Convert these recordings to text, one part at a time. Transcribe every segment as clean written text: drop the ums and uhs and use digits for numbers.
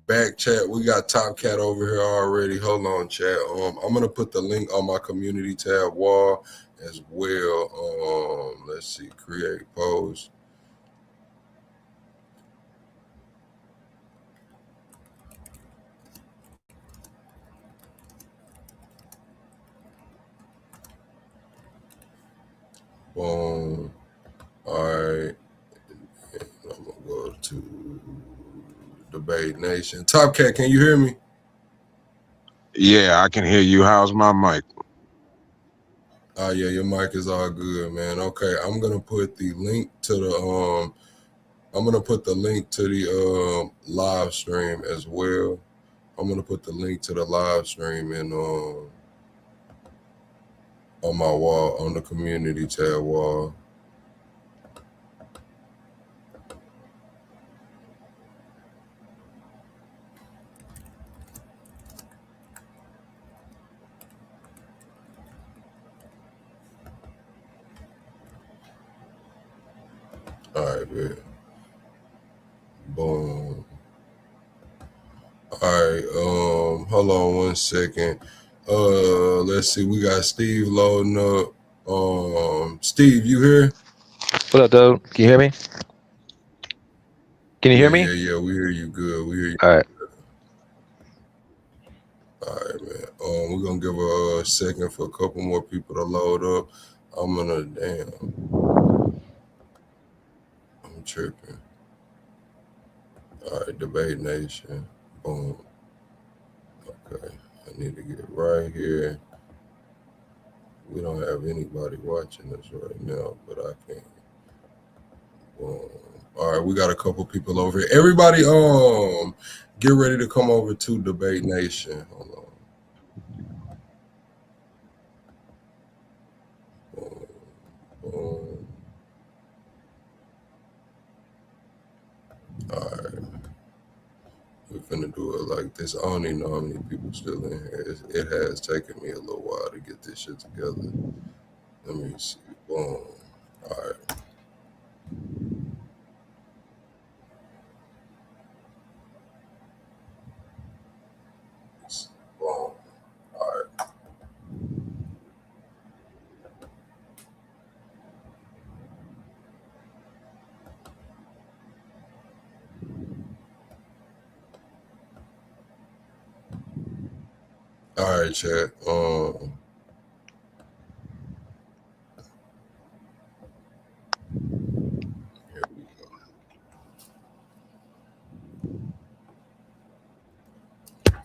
back chat. We got Top Cat over here already. Hold on, chat. I'm gonna put the link on my community tab wall as well. Let's see, create post. Boom. All right. I'm gonna go to Debate Nation. Top Cat, can you hear me? Yeah, I can hear you. How's my mic? Oh yeah, your mic is all good, man. Okay, I'm gonna put the link to the live stream as well. I'm gonna put the link to the live stream in on my wall, on the community tab wall. All right, man. Boom. All right. Hold on 1 second. Let's see. We got Steve loading up. Steve, you here? What up, dude? Can you hear me? Can you hear me? Yeah. We hear you good. We hear you. All right. All right, man. We're gonna give a second for a couple more people to load up. I'm tripping. All right, Debate Nation. Boom. Okay, I need to get right here. We don't have anybody watching us right now, but I can. Boom. All right, we got a couple people over here. Everybody, get ready to come over to Debate Nation. Hold on. Boom. Boom. All right. We're finna do it like this. I don't even know how many people still in here. It has taken me a little while to get this shit together. Let me see. Boom. All right. Boom. All right. All right, chat. Here we go.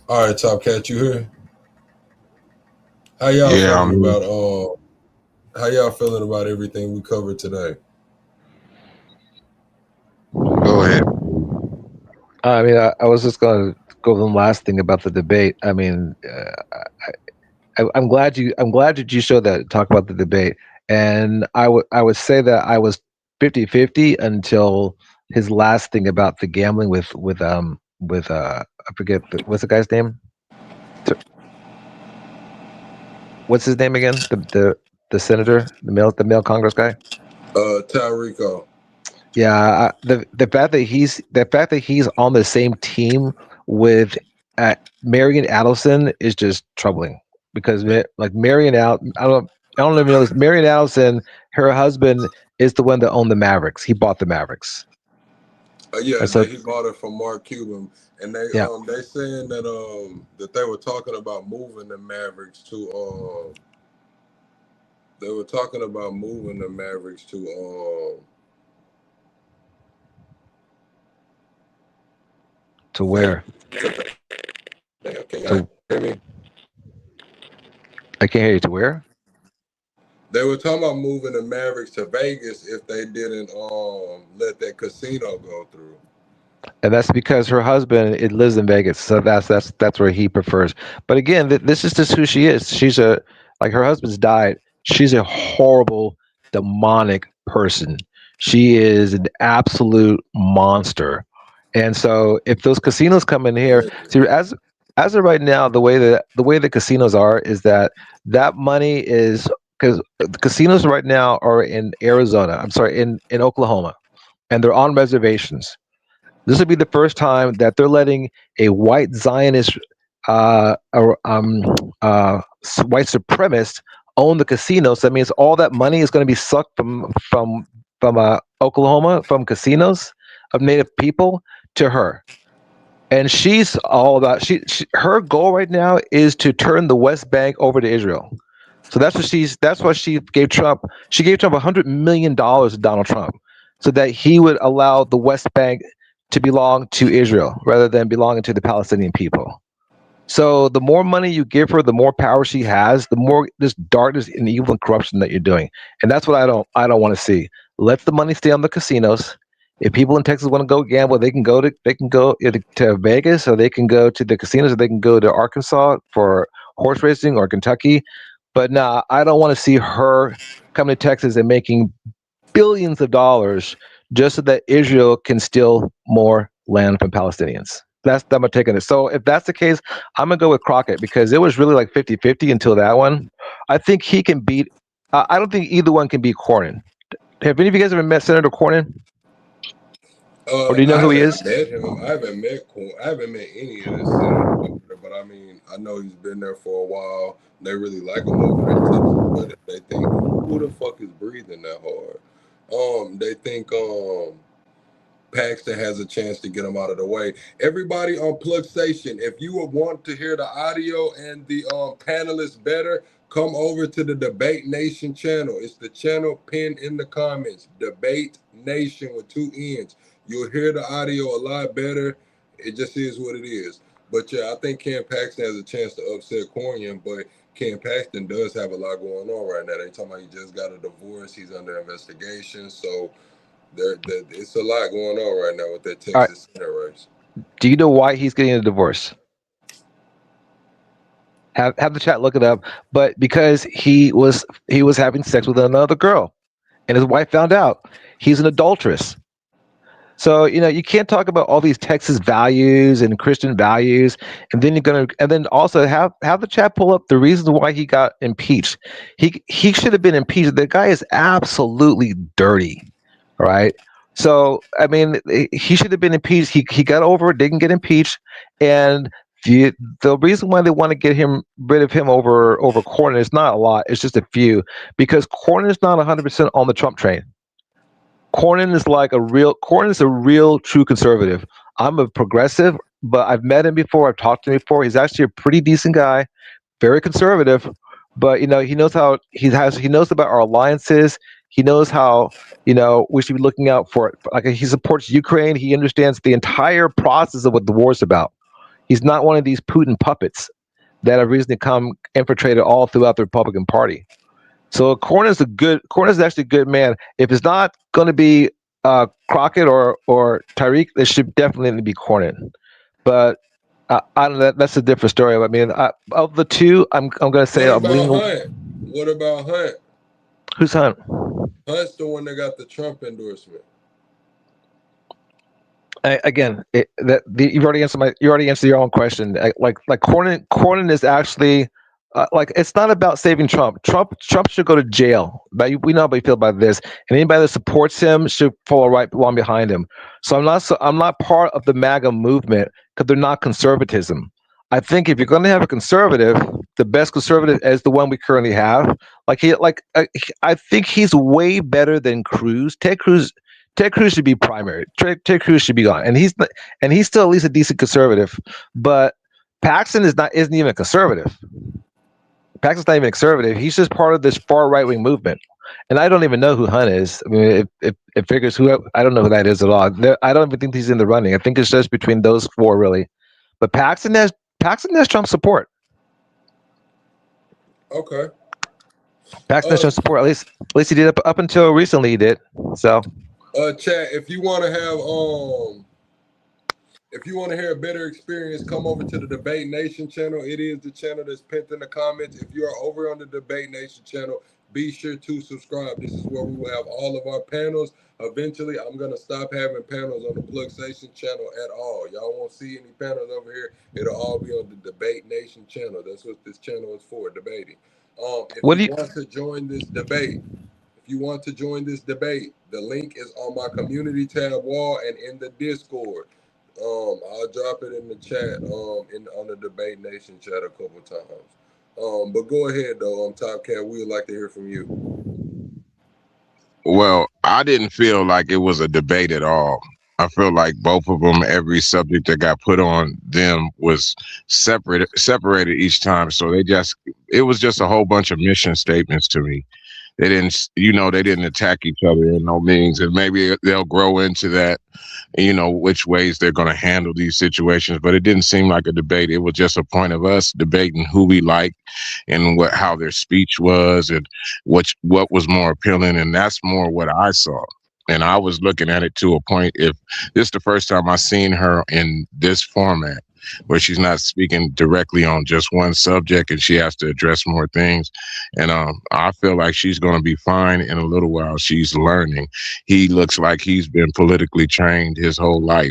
All right, Top Cat, you here? How y'all feeling about everything we covered today? Go ahead. I mean, I was just going to go over the last thing about the debate. I mean, I'm glad you showed that talk about the debate, and I would say that I was 50-50 until his last thing about the gambling with I forget what's the guy's name. What's his name again? The senator, the male Congress guy. Talrico. Yeah, the fact that he's on the same team with Marian Adelson is just troubling because like Marian I don't even know this. Marian Adelson, her husband is the one that owned the Mavericks. He bought the Mavericks. Yeah, so he bought it from Mark Cuban, and they saying that they were talking about moving the Mavericks to to where? Can you hear me? I can't hear you. To where? They were talking about moving the Mavericks to Vegas if they didn't let that casino go through. And that's because her husband lives in Vegas, so that's where he prefers. But again, this is just who she is. She's like her husband's died. She's a horrible, demonic person. She is an absolute monster. And so, if those casinos come in here, see, as of right now, the way the casinos are is that money is because the casinos right now are in Arizona. I'm sorry, in Oklahoma, and they're on reservations. This would be the first time that they're letting a white Zionist, uh, uh, um, white supremacist own the casinos. That means all that money is going to be sucked from Oklahoma, from casinos of Native people to her. And she's all about her goal right now is to turn the West Bank over to Israel. So that's what she gave Trump. She gave Trump $100 million to Donald Trump so that he would allow the West Bank to belong to Israel rather than belonging to the Palestinian people. So the more money you give her, the more power she has, the more this darkness and evil and corruption that you're doing. And that's what I don't want to see. Let the money stay on the casinos. If people in Texas want to go gamble, they can go to Vegas, or they can go to the casinos, or they can go to Arkansas for horse racing, or Kentucky. But nah, I don't want to see her coming to Texas and making billions of dollars just so that Israel can steal more land from Palestinians. That's my take on it. So if that's the case, I'm gonna go with Crockett because it was really like 50-50 until that one. I think he can beat. I don't think either one can beat Cornyn. Have any of you guys ever met Senator Cornyn, or do you know I who he haven't is? met him. I haven't met any of the senators over there, but I mean, I know he's been there for a while. They really like him over there in Texas, but they think, who the fuck is breathing that hard? They think Paxton has a chance to get him out of the way. Everybody on Plug Station, if you would want to hear the audio and the panelists better, come over to the Debate Nation channel. It's the channel pinned in the comments. Debate Nation with 2 N's. You'll hear the audio a lot better. It just is what it is. But yeah, I think Ken Paxton has a chance to upset Cornyn, but Ken Paxton does have a lot going on right now. They talking about he just got a divorce. He's under investigation. So it's a lot going on right now with that All right. Texas Senate race. Do you know why he's getting a divorce? Have the chat look it up. But because he was having sex with another girl, and his wife found out. He's an adulteress. So you can't talk about all these Texas values and Christian values, and then also have the chat pull up the reasons why he got impeached. He should have been impeached. The guy is absolutely dirty, right? So I mean, he should have been impeached. He got over it, didn't get impeached, and the reason why they want to get rid of him over Cornyn is not a lot. It's just a few, because Cornyn is not 100% on the Trump train. Cornyn is a real true conservative. I'm a progressive, but I've met him before. I've talked to him before. He's actually a pretty decent guy, very conservative. But he knows how he knows about our alliances. He knows how we should be looking out for it. Like, he supports Ukraine. He understands the entire process of what the war is about. He's not one of these Putin puppets that have recently come infiltrated all throughout the Republican Party. So Cornyn is actually a good man. If it's not going to be Crockett or Tyreek, it should definitely be Cornyn. But I don't know, that's a different story. I mean, of the two, I'm going to say I'm leaning. What about Hunt? Who's Hunt? Hunt's the one that got the Trump endorsement. Again, you've already answered your own question. Like Cornyn is actually. It's not about saving Trump. Trump should go to jail. But we know how we feel about this, and anybody that supports him should follow right along behind him. So I'm not part of the MAGA movement because they're not conservatism. I think if you're going to have a conservative, the best conservative is the one we currently have. I think he's way better than Cruz. Ted Cruz should be primary. Ted Cruz should be gone, and he's still at least a decent conservative. But Paxton isn't even a conservative. Paxton's not even conservative. He's just part of this far right wing movement, and I don't even know who Hunt is. I mean, it figures I don't know who that is at all. I don't even think he's in the running. I think it's just between those four, really. But Paxton has Trump support. Okay. Paxton has Trump support. At least he did up until recently. He did. So. Chat, if you want to have if you want to hear a better experience, come over to the Debate Nation channel. It is the channel that's pinned in the comments. If you are over on the Debate Nation channel, be sure to subscribe. This is where we will have all of our panels. Eventually, I'm going to stop having panels on the Plug Station channel at all. Y'all won't see any panels over here. It'll all be on the Debate Nation channel. That's what this channel is for, debating. If you want to join this debate, If you want to join this debate, the link is on my community tab wall and in the Discord. I'll drop it in the chat, on the Debate Nation chat a couple times. But go ahead though, Top Cat. We would like to hear from you. Well, I didn't feel like it was a debate at all. I feel like both of them, every subject that got put on them was separated each time. So it was just a whole bunch of mission statements to me. They didn't attack each other in no means, and maybe they'll grow into that, which ways they're going to handle these situations. But it didn't seem like a debate. It was just a point of us debating who we like and how their speech was and what was more appealing. And that's more what I saw. And I was looking at it to a point, if this is the first time I've seen her in this format, where she's not speaking directly on just one subject and she has to address more things. And I feel like she's going to be fine in a little while. She's learning. He looks like he's been politically trained his whole life.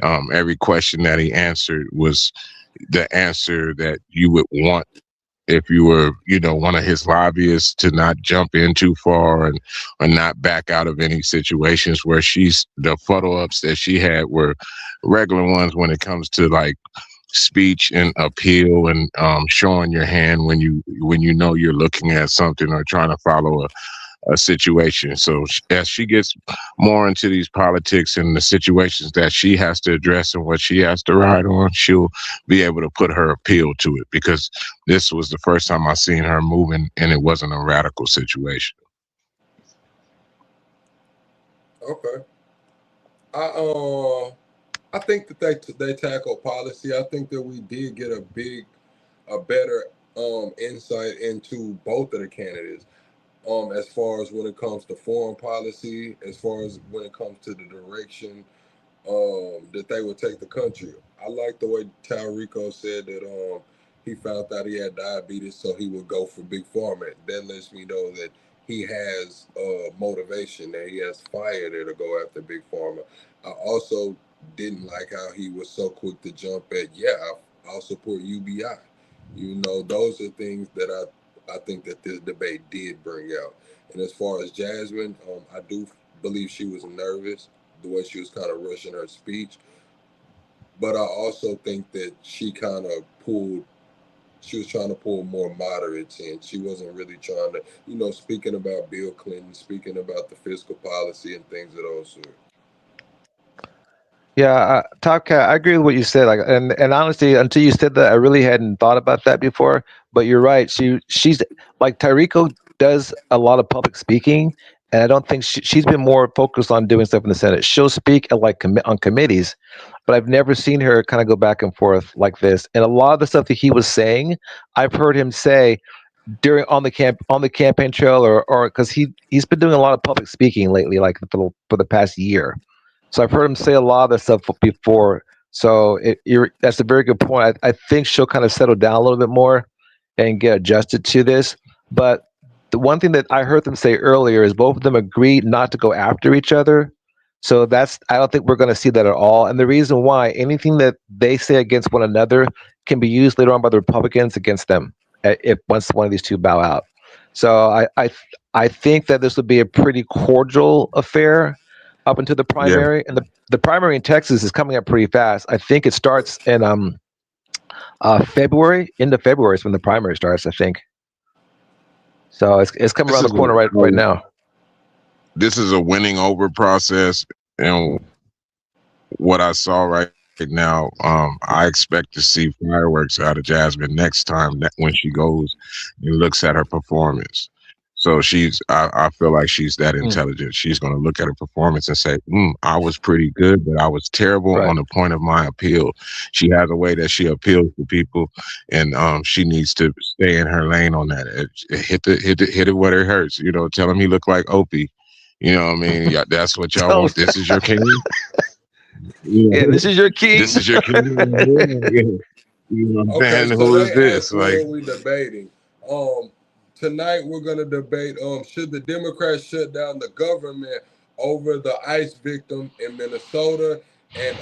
Every question that he answered was the answer that you would want if you were, one of his lobbyists, to not jump in too far and not back out of any situations where the photo ups that she had were regular ones when it comes to like speech and appeal and showing your hand when you know you're looking at something or trying to follow a situation. So as she gets more into these politics and the situations that she has to address and what she has to ride on, she'll be able to put her appeal to it, because this was the first time I seen her moving and it wasn't a radical situation. Okay. I think that they tackle policy. I think that we did get a better insight into both of the candidates. As far as when it comes to foreign policy, as far as when it comes to the direction that they would take the country. I like the way Talrico said that he found out he had diabetes, so he would go for big pharma. That lets me know that he has motivation, that he has fire there to go after big pharma. I also didn't like how he was so quick to jump at, I'll support UBI. Those are things that I think that this debate did bring out. And as far as Jasmine, I do believe she was nervous, the way she was kind of rushing her speech. But I also think that she was trying to pull more moderates in. She wasn't really trying to, speaking about Bill Clinton, speaking about the fiscal policy and things of those sort. Yeah, Top Cat, I agree with what you said. Like, and honestly, until you said that, I really hadn't thought about that before. But you're right. She's like Tyrico does a lot of public speaking, and I don't think she's been more focused on doing stuff in the Senate. She'll speak at like on committees, but I've never seen her kind of go back and forth like this. And a lot of the stuff that he was saying, I've heard him say during on the campaign trail, or because he's been doing a lot of public speaking lately, like for the past year. So I've heard him say a lot of that stuff before. So that's a very good point. I think she'll kind of settle down a little bit more and get adjusted to this. But the one thing that I heard them say earlier is both of them agreed not to go after each other. So I don't think we're going to see that at all. And the reason why, anything that they say against one another can be used later on by the Republicans against them if once one of these two bow out. So I think that this would be a pretty cordial affair up until the primary, and the primary in Texas is coming up pretty fast. I think it starts in February. End of February is when the primary starts, I think. So it's coming around the corner right now. This is a winning over process, and what I saw right now, I expect to see fireworks out of Jasmine next time when she goes and looks at her performance. So I feel like she's that intelligent. She's going to look at her performance and say, I was pretty good, but I was terrible on the point of my appeal. She has a way that she appeals to people, and she needs to stay in her lane on that. Hit it where it hurts. Tell him he looked like Opie. You know what I mean? Yeah, that's what y'all want. This is your king. Yeah, this is your king. This is your king. Okay, so who is this? Like, what we debating? Tonight we're gonna debate should the Democrats shut down the government over the ICE victim in Minnesota, and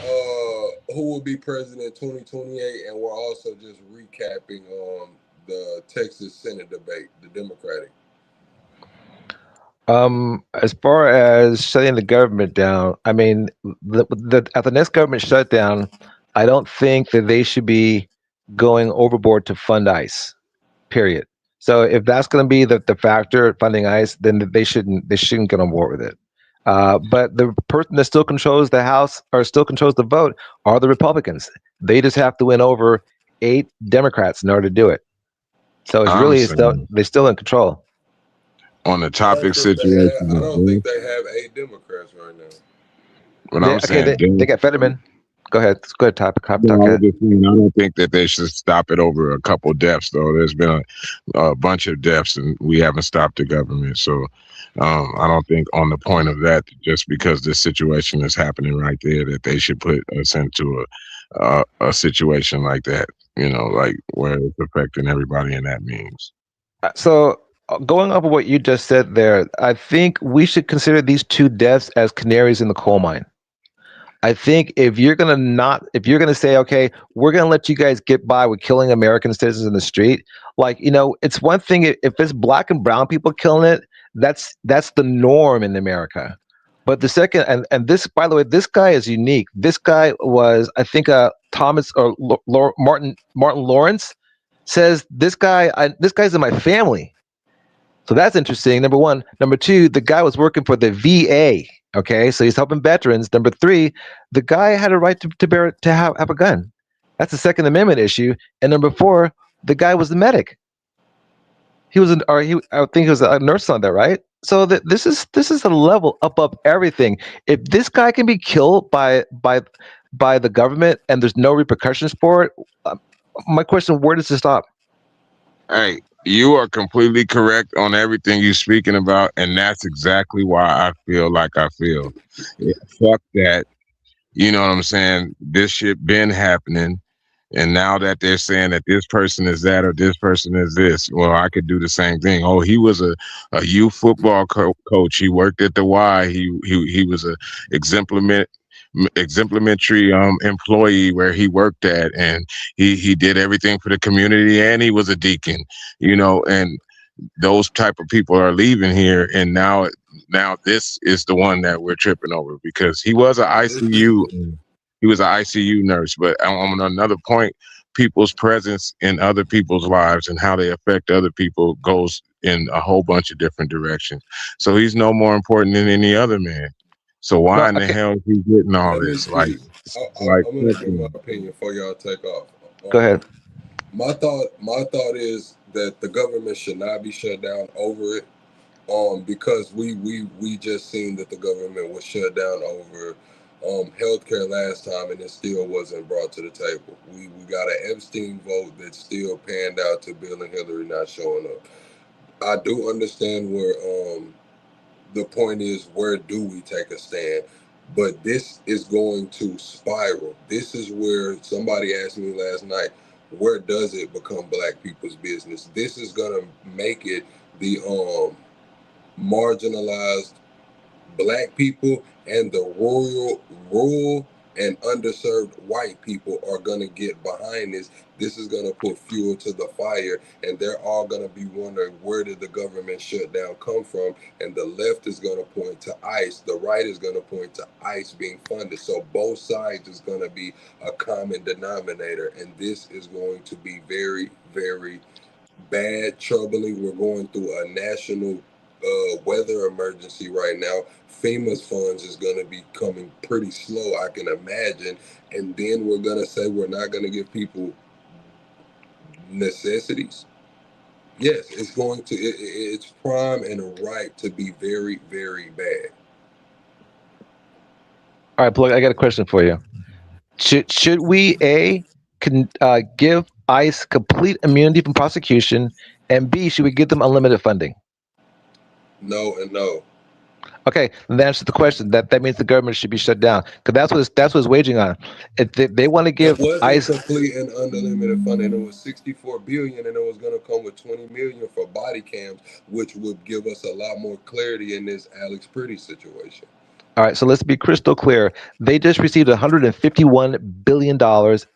who will be president 2028, and we're also just recapping the Texas Senate debate, the Democratic. As far as shutting the government down, I mean, at the next government shutdown, I don't think that they should be going overboard to fund ICE. Period. So if that's going to be the factor funding ICE, then they shouldn't get on board with it. But the person that still controls the House or still controls the vote are the Republicans. They just have to win over 8 Democrats in order to do it. So it's I'm really still saying they're still in control. on the I don't topic think they have. situation I of don't think this, they have 8 Democrats right now. what I'm Okay, saying, they got Fetterman. Go ahead. Go ahead. no, Talk I was ahead. just saying, I don't think that they should stop it over a couple deaths, though. There's been a bunch of deaths, and we haven't stopped the government. So I don't think on the point of that, just because this situation is happening right there, that they should put us into a situation like that, like where it's affecting everybody in that means. So going off of what you just said there, I think we should consider these 2 deaths as canaries in the coal mine. I think if you're gonna say, okay, we're gonna let you guys get by with killing American citizens in the street, like it's one thing if it's black and brown people killing it, that's the norm in America. But the second, and this, by the way, this guy is unique. This guy was, I think, Thomas or Martin Lawrence says this guy's in my family. So that's interesting. Number one. Number two, the guy was working for the VA. Okay, so he's helping veterans. Number three, the guy had a right to have a gun. That's a Second Amendment issue. And number four, the guy was the medic. He was I think he was a nurse on that, right? So this is a level above everything. If this guy can be killed by the government and there's no repercussions for it, my question: where does it stop? Hey, you are completely correct on everything you're speaking about, and that's exactly why I feel like I feel. Yeah, fuck that. You know what I'm saying? This shit been happening. And now that they're saying that this person is that or this person is this, well, I could do the same thing. Oh, he was a youth football coach. He worked at the Y. He was a exemplary employee where he worked at, and he did everything for the community, and he was a deacon. And those type of people are leaving here, and now this is the one that we're tripping over because he was an This is ICU. He was an ICU nurse, but on another point, people's presence in other people's lives and how they affect other people goes in a whole bunch of different directions. So he's no more important than any other man. So why No, in the okay, hell is he getting all Let me this? Like, see. I'm gonna fuck give my him. opinion before y'all take off. go ahead. My thought is that the government should not be shut down over it. Because we just seen that the government was shut down over healthcare last time, and it still wasn't brought to the table. We got an Epstein vote that still panned out to Bill and Hillary not showing up. I do understand where the point is, where do we take a stand? But this is going to spiral. This is where somebody asked me last night, where does it become black people's business? This is gonna make it the marginalized black people and the rural and underserved white people are going to get behind this. This is going to put fuel to the fire, and they're all going to be wondering, where did the government shutdown come from? And the left is going to point to ICE, the right is going to point to ICE being funded. So both sides is going to be a common denominator, and this is going to be very, very bad, troubling. We're going through a national weather emergency right now. FEMA's funds is going to be coming pretty slow, I can imagine. And then we're going to say we're not going to give people necessities. Yes, it's going to, it's prime and ripe to be very, very bad. All right, Plug. I got a question for you. Should we give ICE complete immunity from prosecution, and B, should we give them unlimited funding? No and no. Okay, then that answers the question. That means the government should be shut down because that's what it's waging on. If they want to It give wasn't ICE, complete and unlimited funding. It was 64 billion, and it was going to come with 20 million for body cams, which would give us a lot more clarity in this Alex Pretty situation. all right. So let's be crystal clear. They just received $151 billion,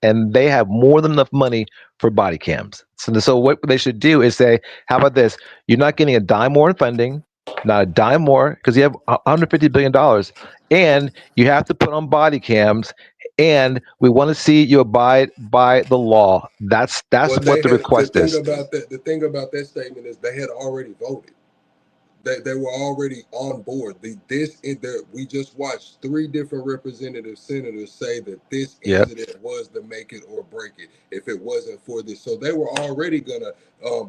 and they have more than enough money for body cams. So what they should do is say, how about this? You're not getting a dime more in funding. not a dime more, because you have $150 billion, and you have to put on body cams, and we want to see you abide by the law. That's Well, what they the had request is. the thing about that statement is they had already voted. They were already on board. We just watched three different representative senators say that this Yep. incident was the make it or break it. If it wasn't for this, so they were already gonna.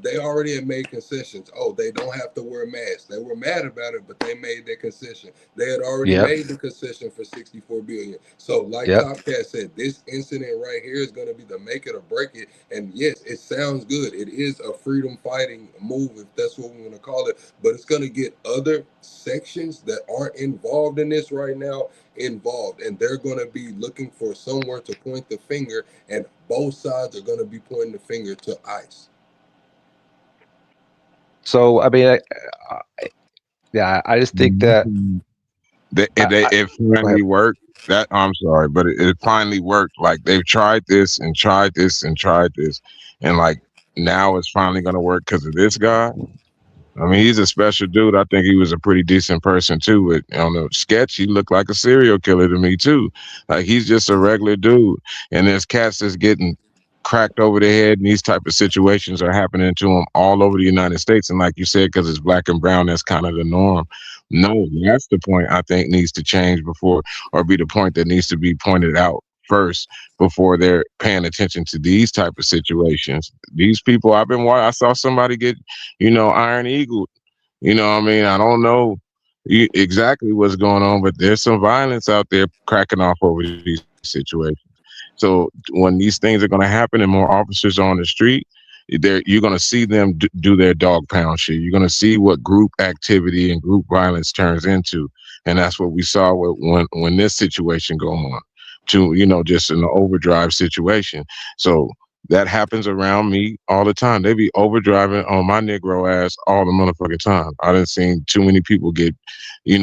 They already had made concessions. Oh, they don't have to wear masks. They were mad about it, but they made their concession. They had already Yep. made the concession for 64 billion. So, like Yep. Top Cat said, this incident right here is going to be the make it or break it. And yes, it sounds good. It is a freedom fighting move, if that's what we want to call it. But it's going to get other sections that aren't involved in this right now involved, and they're going to be looking for somewhere to point the finger, and both sides are going to be pointing the finger to ICE. So I mean, yeah, I just think that It finally worked. That I'm sorry, but it finally worked. Like they've tried this and tried this and tried this, and like now it's finally gonna work because of this guy. I mean, he's a special dude. I think he was a pretty decent person too. But on the sketch, he looked like a serial killer to me too. Like he's just a regular dude, and there's cats that's getting cracked over the head, and these type of situations are happening to them all over the United States. And like you said, because it's black and brown, that's kind of the norm. No, that's the point I think needs to change before, or be the point that needs to be pointed out first before they're paying attention to these type of situations. These people, I saw somebody get, Iron Eagle. I mean, I don't know exactly what's going on, but there's some violence out there cracking off over these situations. So when these things are going to happen and more officers are on the street, you're going to see them do their dog pound shit. You're going to see what group activity and group violence turns into. And that's what we saw when this situation go on to, just an overdrive situation. So that happens around me all the time. They be overdriving on my Negro ass all the motherfucking time. I done seen too many people get, in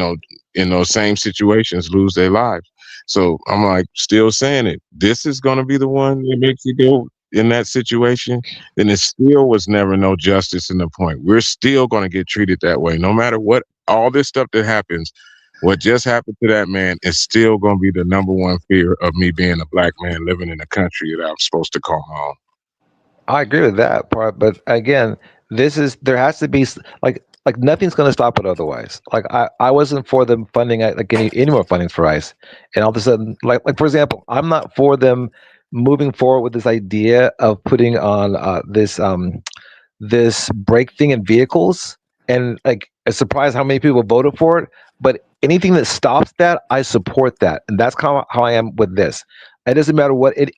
those same situations, lose their lives. So I'm like, still saying it. This is going to be the one that makes you go in that situation. Then it still was never no justice in the point. We're still going to get treated that way. No matter what, all this stuff that happens, what just happened to that man is still going to be the number one fear of me being a black man living in a country that I'm supposed to call home. I agree with that part, but again, there has to be like nothing's going to stop it otherwise. Like I wasn't for them funding like any more funding for ICE, and all of a sudden, like for example, I'm not for them moving forward with this idea of putting on this brake thing in vehicles, and like it's surprised how many people voted for it. But anything that stops that, I support that, and that's kind of how I am with this. It doesn't matter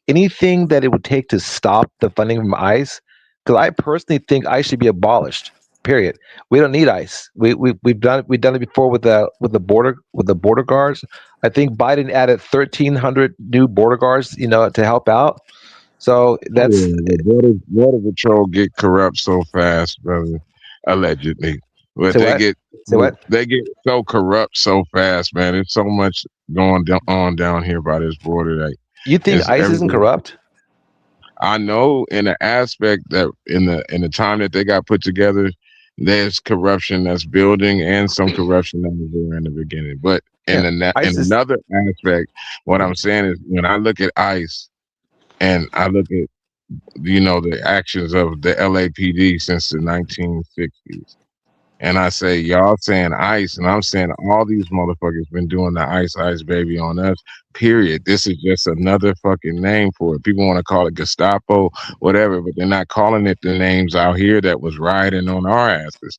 anything that it would take to stop the funding from ICE, because I personally think ICE should be abolished. Period. We don't need ICE. We've done it before with the border guards. I think Biden added 1,300 new border guards, to help out. So that's The border patrol get corrupt so fast, brother. Allegedly, but so what? So what? they get so corrupt so fast, man. There's so much going on down here by this border that You think it's ICE isn't everything. corrupt? I know in the aspect that in the time that they got put together, there's corruption that's building and some corruption that was there in the beginning. But in ICE is another aspect, what I'm saying is when I look at ICE and I look at the actions of the LAPD since the 1960s. And I say, y'all saying ICE, and I'm saying all these motherfuckers been doing the ICE baby on us, period. This is just another fucking name for it. People want to call it Gestapo, whatever, but they're not calling it the names out here that was riding on our asses.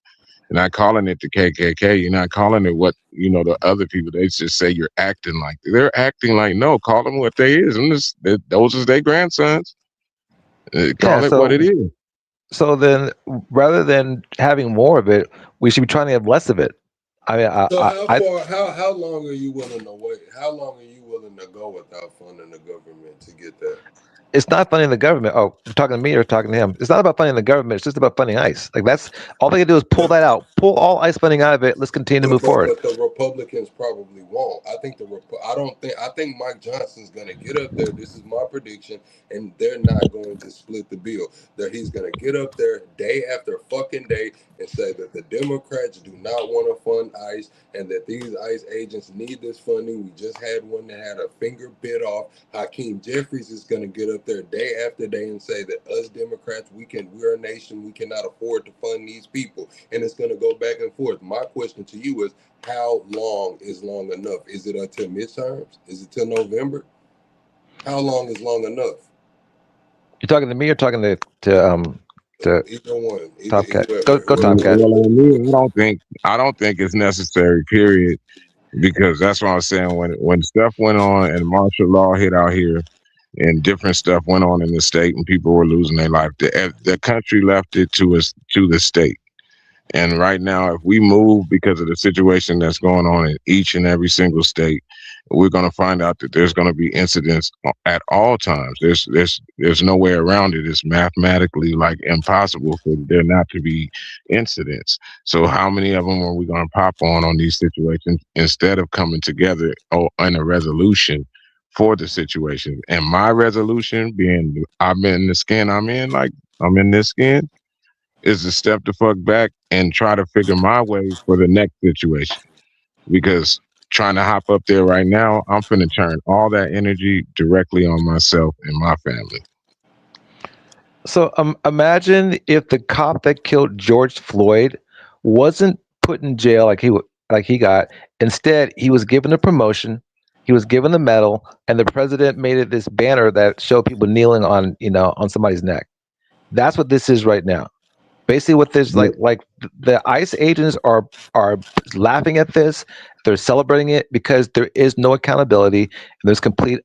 You're not calling it the KKK. You're not calling it what, the other people. They just say you're acting like. They're acting like, no, call them what they is. And those is their grandsons. Call it what it is. So then, rather than having more of it, we should be trying to have less of it. I mean, So how long are you willing to wait? How long are you willing to go without funding the government to get that? It's not funding the government. Oh, you're talking to me or talking to him? It's not about funding the government. It's just about funding ICE. Like that's all they can do is pull that out, pull all ICE funding out of it. Let's continue to move forward. But the Republicans probably won't. I think I don't think. I think Mike Johnson's going to get up there. This is my prediction, and they're not going to split the bill. That he's going to get up there day after fucking day and say that the Democrats do not want to fund ICE and that these ICE agents need this funding. We just had one that had a finger bit off. Hakeem Jeffries is going to get up there day after day and say that us Democrats, we're a nation, we cannot afford to fund these people, and it's going to go back and forth. My question to you is, how long is long enough? Is it until midterms? Is it till November? How long is long enough? You're talking to me or talking to either one. Top Cat? Go Top Cat. Well, I don't think it's necessary. Period. Because that's what I was saying. When stuff went on and martial law hit out here, and different stuff went on in the state, and people were losing their life, the country left it to the state. And right now, if we move because of the situation that's going on in each and every single state, we're going to find out that there's going to be incidents at all times. There's no way around it. It's mathematically like impossible for there not to be incidents. So how many of them are we going to pop on these situations instead of coming together in a resolution for the situation? And my resolution being, I'm in the skin I'm in, like I'm in this skin, is to step the fuck back and try to figure my way for the next situation. Because trying to hop up there right now, I'm finna turn all that energy directly on myself and my family. So imagine if the cop that killed George Floyd wasn't put in jail like he got. Instead, he was given a promotion, he was given the medal, and the president made it this banner that showed people kneeling on somebody's neck. That's what this is right now. Basically, what this like the ICE agents are laughing at this. They're celebrating it because there is no accountability and there's complete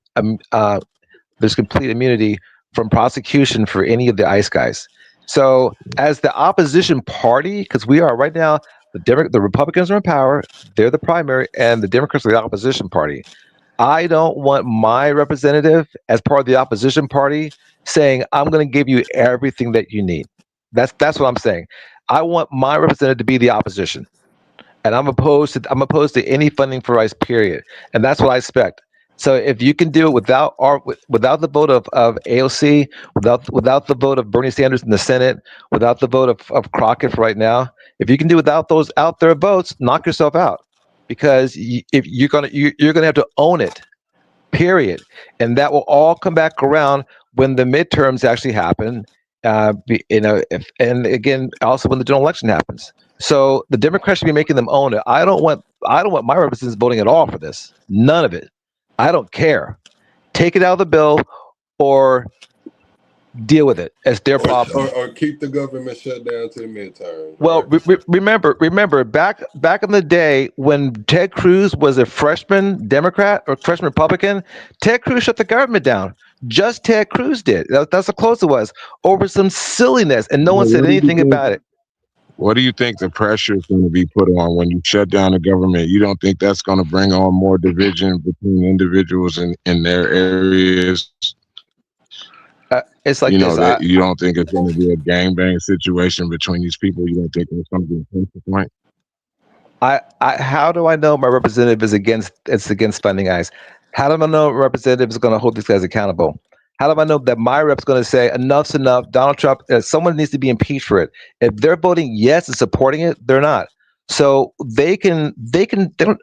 immunity from prosecution for any of the ICE guys. So, as the opposition party, because we are right now, the Republicans are in power, they're the primary, and the Democrats are the opposition party. I don't want my representative as part of the opposition party saying, "I'm going to give you everything that you need." That's what I'm saying. I want my representative to be the opposition, and I'm opposed to any funding for ICE. Period. And that's what I expect. So if you can do it without the vote of AOC, without the vote of Bernie Sanders in the Senate, without the vote of Crockett right now, if you can do without those out there votes, knock yourself out, because if you're gonna have to own it. Period. And that will all come back around when the midterms actually happen. And again, also when the general election happens. So the Democrats should be making them own it. I don't want my representatives voting at all for this. None of it. I don't care. Take it out of the bill or deal with it as their problem. Or keep the government shut down to the midterm. Well, remember back in the day when Ted Cruz was a freshman Democrat or freshman Republican, Ted Cruz shut the government down. Just Ted Cruz did. That's how close it was over some silliness, and no one said anything about it. What do you think the pressure is going to be put on when you shut down the government? You don't think that's going to bring on more division between individuals in their areas? It's like you don't think it's going to be a gangbang situation between these people? You don't think it's going to be a pressure point? How do I know my representative is against funding ICE? How do I know a representative is going to hold these guys accountable? How do I know that my rep's going to say enough's enough? Donald Trump, someone needs to be impeached for it. If they're voting yes and supporting it, they're not. So they don't.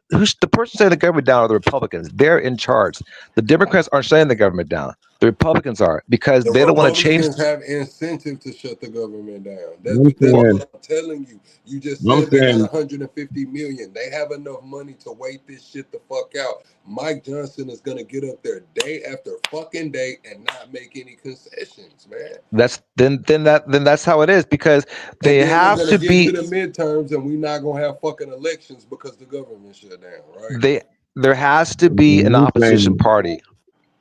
Who's the person shutting the government down? Are the Republicans? They're in charge. The Democrats aren't shutting the government down. The Republicans are, because they don't want to change. The Republicans have incentive to shut the government down. That's what I'm telling you. You just said they got 150 million. They have enough money to wait this shit the fuck out. Mike Johnson is gonna get up there day after fucking day and not make any concessions, man. That's how it is, because they have to be to the midterms, and we're not gonna have fucking elections because the government shut down, right? There has to be an opposition party.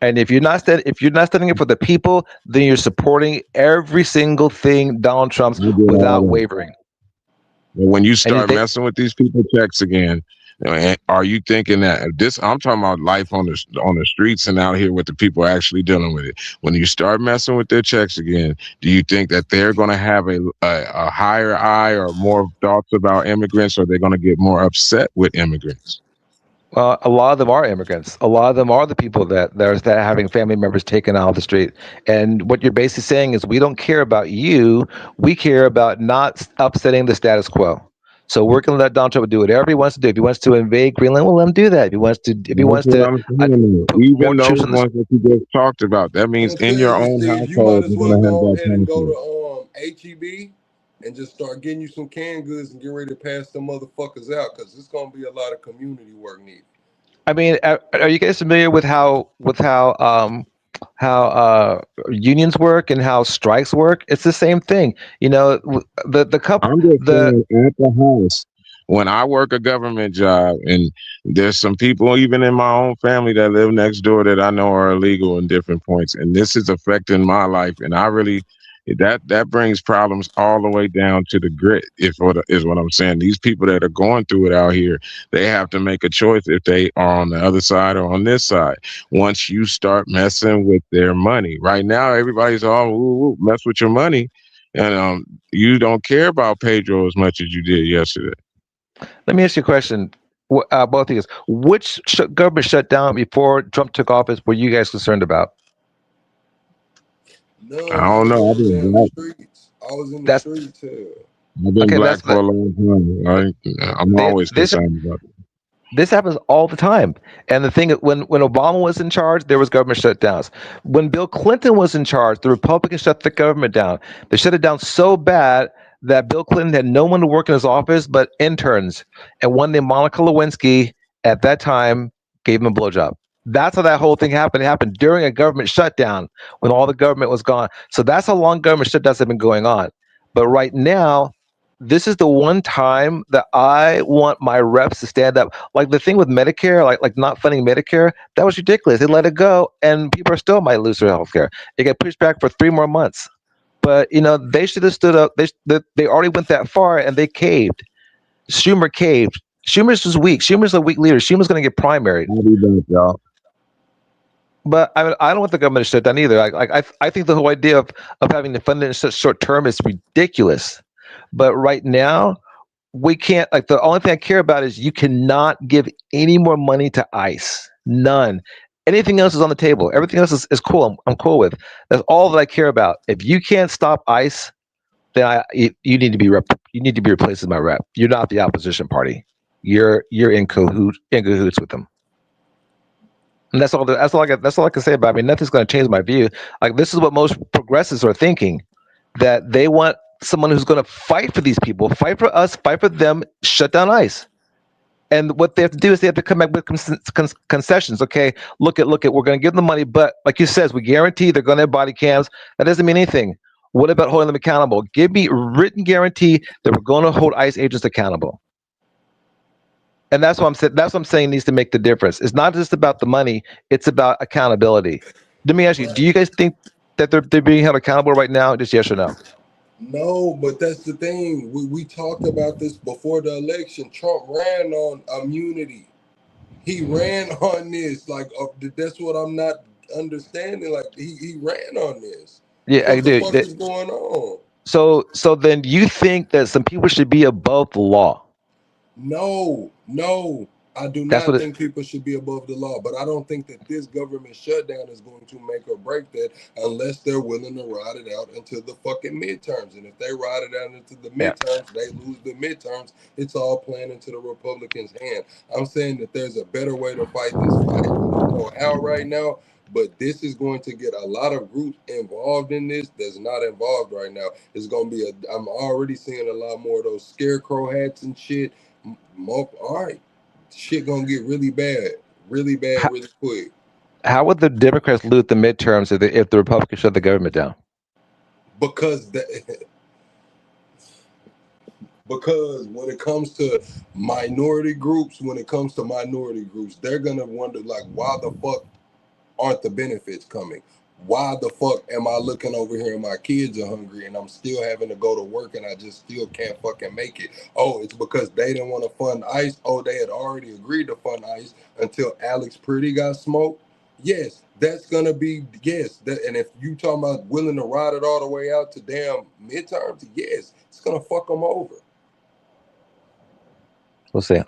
And if you're not standing up for the people, then you're supporting every single thing Donald Trump's without wavering. When you start messing with these people's checks again, Are you thinking that this? I'm talking about life on the streets and out here with the people actually dealing with it. When you start messing with their checks again, do you think that they're going to have a higher eye or more thoughts about immigrants, or they're going to get more upset with immigrants? Well, a lot of them are immigrants. A lot of them are the people that are having family members taken out of the street. And what you're basically saying is, we don't care about you. We care about not upsetting the status quo. So we're going to let Donald Trump do whatever he wants to do. If he wants to invade Greenland, we'll let him do that. If he wants to, That's what I'm saying. put more Even those troops on the, ones that you just talked about, that You know means what I'm in your saying? own Steve, you might household, as you're well going to have go that ahead and go conflict. to HEB and just start getting you some canned goods and get ready to pass them motherfuckers out, because it's gonna be a lot of community work needed. I mean, are you guys familiar with how unions work and how strikes work? It's the same thing. You know, the couple I'm just the saying, at the house, when I work a government job, and there's some people even in my own family that live next door that I know are illegal in different points, and this is affecting my life, and I really that brings problems all the way down to the grit. If what is what I'm saying, these people that are going through it out here, they have to make a choice if they are on the other side or on this side. Once you start messing with their money, right now everybody's all mess with your money, and you don't care about Pedro as much as you did yesterday. Let me ask you a question. Both of you guys, which government shutdown before Trump took office were you guys concerned about? I None, don't because I know. was in the streets. I was in the That's streets here. I've been okay. black for a long time. Right? I'm always This concerned about it. this happens all the time. And the thing, when Obama was in charge, there was government shutdowns. When Bill Clinton was in charge, the Republicans shut the government down. They shut it down so bad that Bill Clinton had no one to work in his office but interns. And one named Monica Lewinsky at that time gave him a blowjob. That's how that whole thing happened. It happened during a government shutdown when all the government was gone. So that's how long government shutdowns have been going on. But right now, this is the one time that I want my reps to stand up. Like the thing with Medicare, like not funding Medicare, that was ridiculous. They let it go, and people are still might lose their health care. It got pushed back for 3 more months. But they should have stood up. They already went that far, and they caved. Schumer caved. Schumer's just weak. Schumer's a weak leader. Schumer's going to get primaried. I'll be back, y'all. But I don't want the government to shut down either. I think the whole idea of having to fund it in such short term is ridiculous. But right now, we can't. Like the only thing I care about is you cannot give any more money to ICE. None. Anything else is on the table. Everything else is cool. I'm cool with. That's all that I care about. If you can't stop ICE, then you need to be you need to be replaced as my rep. You're not the opposition party. You're in cahoots with them. And that's all. That's all I got. That's all I can say about it. I mean, nothing's going to change my view. Like this is what most progressives are thinking, that they want someone who's going to fight for these people, fight for us, fight for them, shut down ICE. And what they have to do is they have to come back with concessions. Okay, look at, we're going to give them the money, but like you says, we guarantee they're going to have body cams. That doesn't mean anything. What about holding them accountable? Give me written guarantee that we're going to hold ICE agents accountable. And that's what I'm saying. That's what I'm saying needs to make the difference. It's not just about the money; it's about accountability. Let me ask you: do you guys think that they're being held accountable right now? Just yes or no? No, but that's the thing. We talked about this before the election. Trump ran on immunity. He ran on this. Like that's what I'm not understanding. Like he ran on this. Yeah, I What the do. fuck is going on? So then you think that some people should be above the law? No, I do That's not what think people should be above the law, but I don't think that this government shutdown is going to make or break that unless they're willing to ride it out until the fucking midterms. And if they ride it out into the midterms, they lose the midterms. It's all playing into the Republicans' hand. I'm saying that there's a better way to fight this fight. I don't know how right now, but this is going to get a lot of groups involved in this that's not involved right now. It's going to be I'm already seeing a lot more of those scarecrow hats and shit. All right, shit gonna get really bad really quick. How would the Democrats lose the midterms if the Republicans shut the government down? Because because when it comes to minority groups, they're gonna wonder like, why the fuck aren't the benefits coming? Why the fuck am I looking over here and my kids are hungry and I'm still having to go to work and I just still can't fucking make it? Oh, it's because they didn't want to fund ICE. Oh, they had already agreed to fund ICE until Alex Pretty got smoked. Yes, that's gonna be yes. That, and if you talking about willing to ride it all the way out to damn midterms, yes, it's gonna fuck them over. We'll see.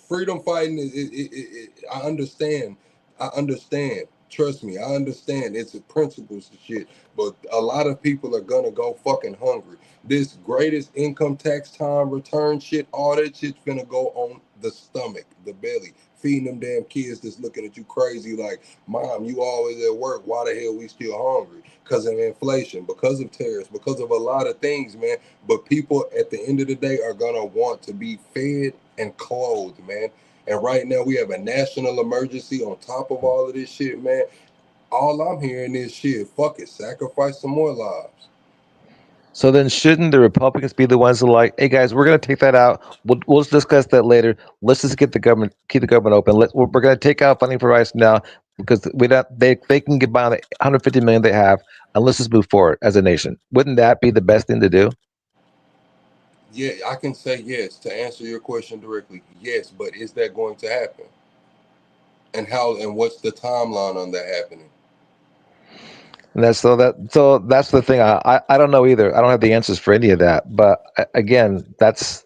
Freedom fighting I understand. I understand. Trust me, I understand. It's a principles and shit. But a lot of people are gonna go fucking hungry. This greatest income tax time return shit, all that shit's gonna go on the stomach, the belly. Feeding them damn kids that's looking at you crazy like, Mom, you always at work. Why the hell we still hungry? Because of inflation, because of tariffs, because of a lot of things, man. But people at the end of the day are gonna want to be fed and clothed, man. And right now we have a national emergency on top of all of this shit, man. All I'm hearing is shit, fuck it, sacrifice some more lives. So then, shouldn't the Republicans be the ones that are like, "Hey guys, we're going to take that out. We'll discuss that later. Let's just keep the government open. We're going to take out funding for ICE now because they can get by on the 150 million they have, and let's just move forward as a nation." Wouldn't that be the best thing to do? Yeah, I can say yes to answer your question directly. Yes, but is that going to happen? And how and what's the timeline on that happening? And that's the thing. I don't know either. I don't have the answers for any of that. But again, that's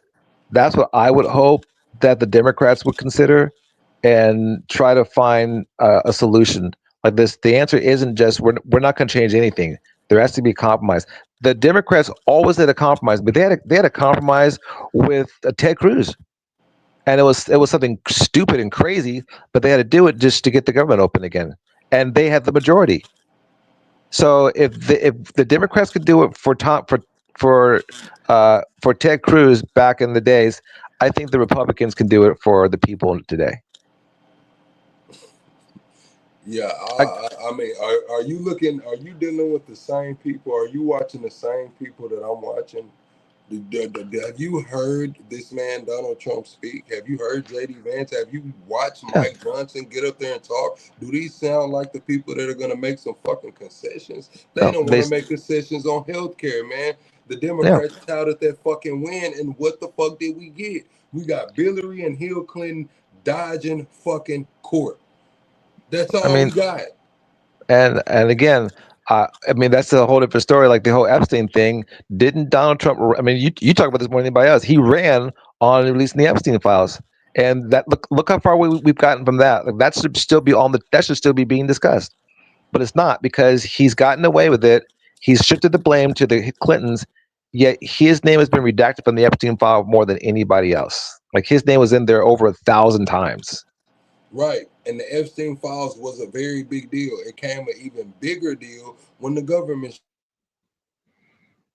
what I would hope that the Democrats would consider and try to find a solution like this. The answer isn't just we're not going to change anything. There has to be a compromise. The Democrats always had a compromise, but they had a compromise with Ted Cruz, and it was something stupid and crazy, but they had to do it just to get the government open again, and they had the majority. So if the Democrats could do it for Ted Cruz back in the days, I think the Republicans can do it for the people today. Yeah, I mean, are you looking? Are you dealing with the same people? Are you watching the same people that I'm watching? Have you heard this man Donald Trump speak? Have you heard JD Vance? Have you watched Mike Johnson get up there and talk? Do these sound like the people that are going to make some fucking concessions? They don't want to make concessions on healthcare, man. The Democrats touted that fucking win, and what the fuck did we get? We got Hillary and Hill Clinton dodging fucking court. That's all we got. And again, I mean, that's a whole different story. Like the whole Epstein thing, didn't Donald Trump? I mean, you talk about this more than anybody else. He ran on releasing the Epstein files, and that look how far we've gotten from that. Like, that should still be that should still be being discussed, but it's not because he's gotten away with it. He's shifted the blame to the Clintons, yet his name has been redacted from the Epstein file more than anybody else. Like his name was in there over 1,000 times. Right. And the Epstein files was a very big deal. It came an even bigger deal when the government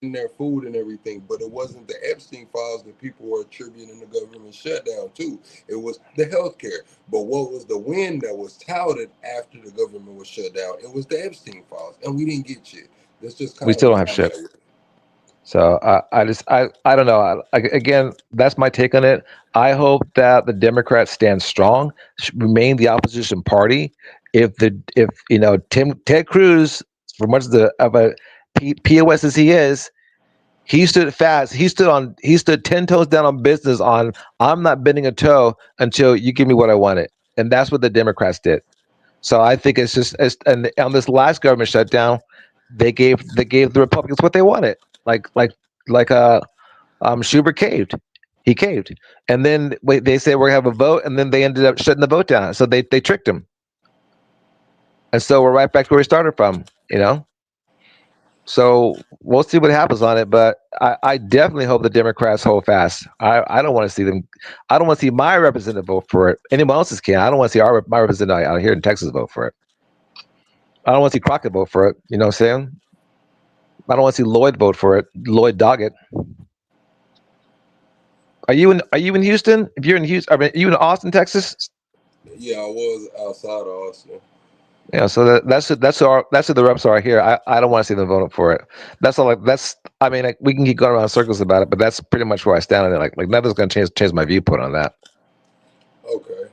in their food and everything, but it wasn't the Epstein files that people were attributing the government shutdown to. It was the healthcare. But what was the win that was touted after the government was shut down? It was the Epstein files, and we didn't get shit. That's just we still don't have shit. So I don't know. Again, that's my take on it. I hope that the Democrats stand strong, remain the opposition party. If Ted Cruz, for much of a POS as he is, he stood fast. He stood 10 toes down on business. I'm not bending a toe until you give me what I wanted, and that's what the Democrats did. So I think and on this last government shutdown, they gave the Republicans what they wanted. Like Schubert caved. He caved. And then they said we're going to have a vote, and then they ended up shutting the vote down. So they tricked him. And so we're right back to where we started from, So we'll see what happens on it, but I definitely hope the Democrats hold fast. I don't want to see them. I don't want to see my representative vote for it. Anyone else's can. I don't want to see my representative out here in Texas vote for it. I don't want to see Crockett vote for it. You know what I'm saying? I don't want to see Lloyd vote for it. Lloyd Doggett. Are you in Houston? If you're in Houston, are you in Austin, Texas? Yeah, I was outside of Austin. Yeah, so that's who the reps are here. I don't want to see them voting for it. That's all. I mean, we can keep going around in circles about it, but that's pretty much where I stand on it. Like nothing's going to change my viewpoint on that. Okay.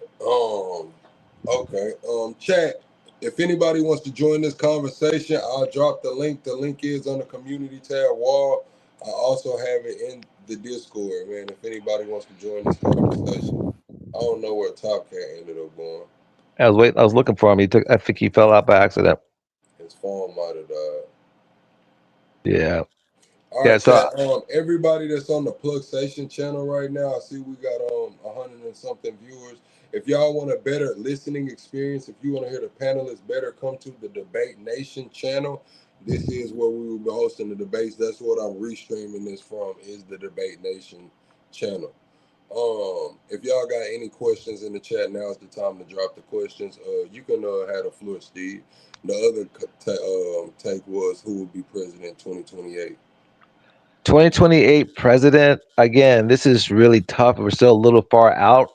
Okay. Chat. If anybody wants to join this conversation, I'll drop the link. The link is on the community tab wall. I also have it in the Discord, man. If anybody wants to join this conversation, I don't know where Top Cat ended up going. I was looking for him. I think he fell out by accident. His phone might have died. Yeah. All Yeah, right, so- chat. Everybody that's on the Plugsation channel right now, I see we got 100 and something viewers. If y'all want a better listening experience, if you want to hear the panelists better, come to the Debate Nation channel. This is where we will be hosting the debates. That's what I'm restreaming this from, is the Debate Nation channel. If y'all got any questions in the chat, now is the time to drop the questions. You can have the floor, Steve. The other take was, who will be president 2028? 2028 president, again, this is really tough. We're still a little far out.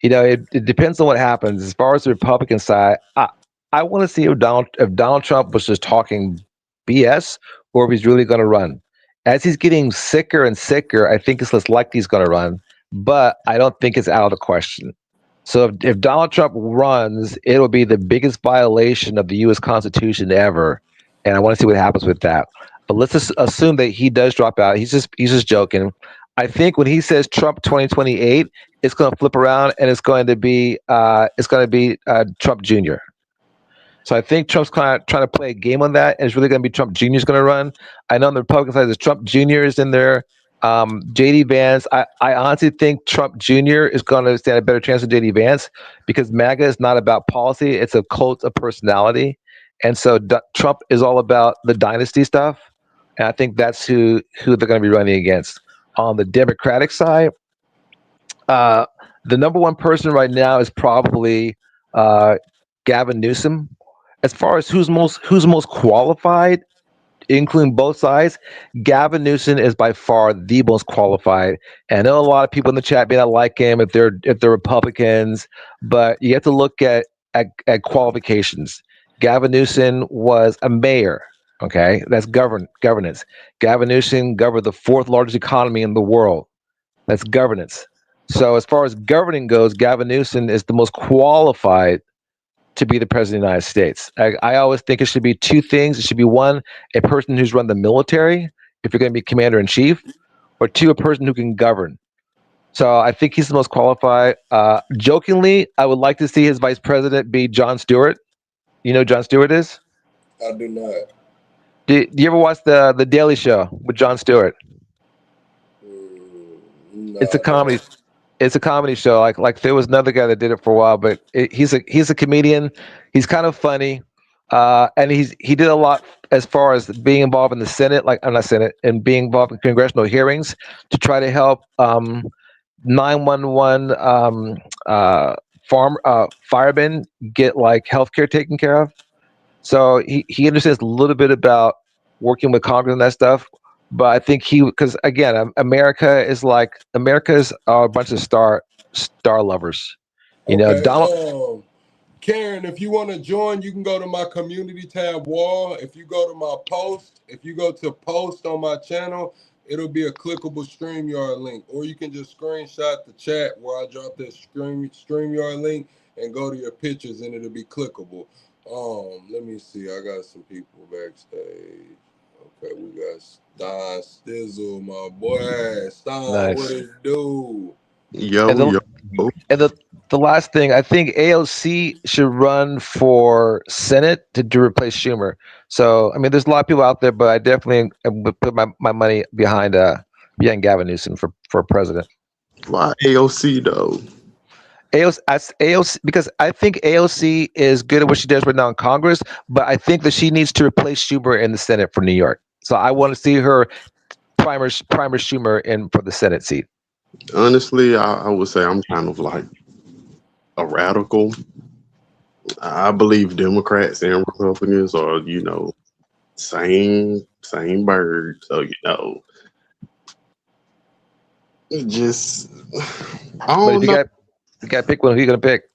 It depends on what happens. As far as the Republican side, I want to see if Donald Trump was just talking BS or if he's really going to run. As he's getting sicker and sicker, I think it's less likely he's going to run, but I don't think it's out of the question. So if Donald Trump runs, it'll be the biggest violation of the U.S. Constitution ever, and I want to see what happens with that. But let's just assume that he does drop out. He's just joking. I think when he says Trump 2028, it's going to flip around and it's going to be Trump Jr. So I think Trump's kind of trying to play a game on that, and it's really going to be Trump Jr. is going to run. I know on the Republican side, there's Trump Jr. is in there. JD Vance. I honestly think Trump Jr. is going to stand a better chance than JD Vance because MAGA is not about policy; it's a cult of personality, and so Trump is all about the dynasty stuff. And I think that's who they're going to be running against. On the Democratic side, the number one person right now is probably Gavin Newsom. As far as who's most qualified, including both sides, Gavin Newsom is by far the most qualified. And I know a lot of people in the chat may not like him if they're Republicans, but you have to look at qualifications. Gavin Newsom was a mayor. Okay, that's governance. Gavin Newsom governed the fourth largest economy in the world. That's governance. So as far as governing goes, Gavin Newsom is the most qualified to be the president of the United States. I always think it should be two things. It should be one, a person who's run the military, if you're going to be commander in chief, or two, a person who can govern. So I think he's the most qualified. Jokingly, I would like to see his vice president be Jon Stewart. You know who Jon Stewart is? I do not. Do you ever watch the Daily Show with Jon Stewart? No, It's a comedy. It's a comedy show. Like there was another guy that did it for a while, but he's a comedian. He's kind of funny, and he did a lot as far as being involved in the Senate, and being involved in congressional hearings to try to help 911 firemen get like healthcare taken care of. So he understands a little bit about working with Congress and that stuff. But I think because again, America's a bunch of star lovers. Donald. Karen, if you want to join, you can go to my community tab wall. If you go to my post, if you go to post on my channel, it'll be a clickable StreamYard link, or you can just screenshot the chat where I drop that StreamYard link and go to your pictures, and it'll be clickable. Let me see. I got some people backstage. Okay, we got Stein Stizzle, my boy. Stein, Nice. What it do? Yo. And the last thing, I think AOC should run for Senate to replace Schumer. So, I mean, there's a lot of people out there, but I definitely would put my money behind Gavin Newsom for president. Why AOC though? AOC, because I think AOC is good at what she does right now in Congress, but I think that she needs to replace Schumer in the Senate for New York. So I want to see her primer Schumer in for the Senate seat. Honestly, I would say I'm kind of like a radical. I believe Democrats and Republicans are, same bird. So, just I don't know. You got to pick one. Who are you going to pick?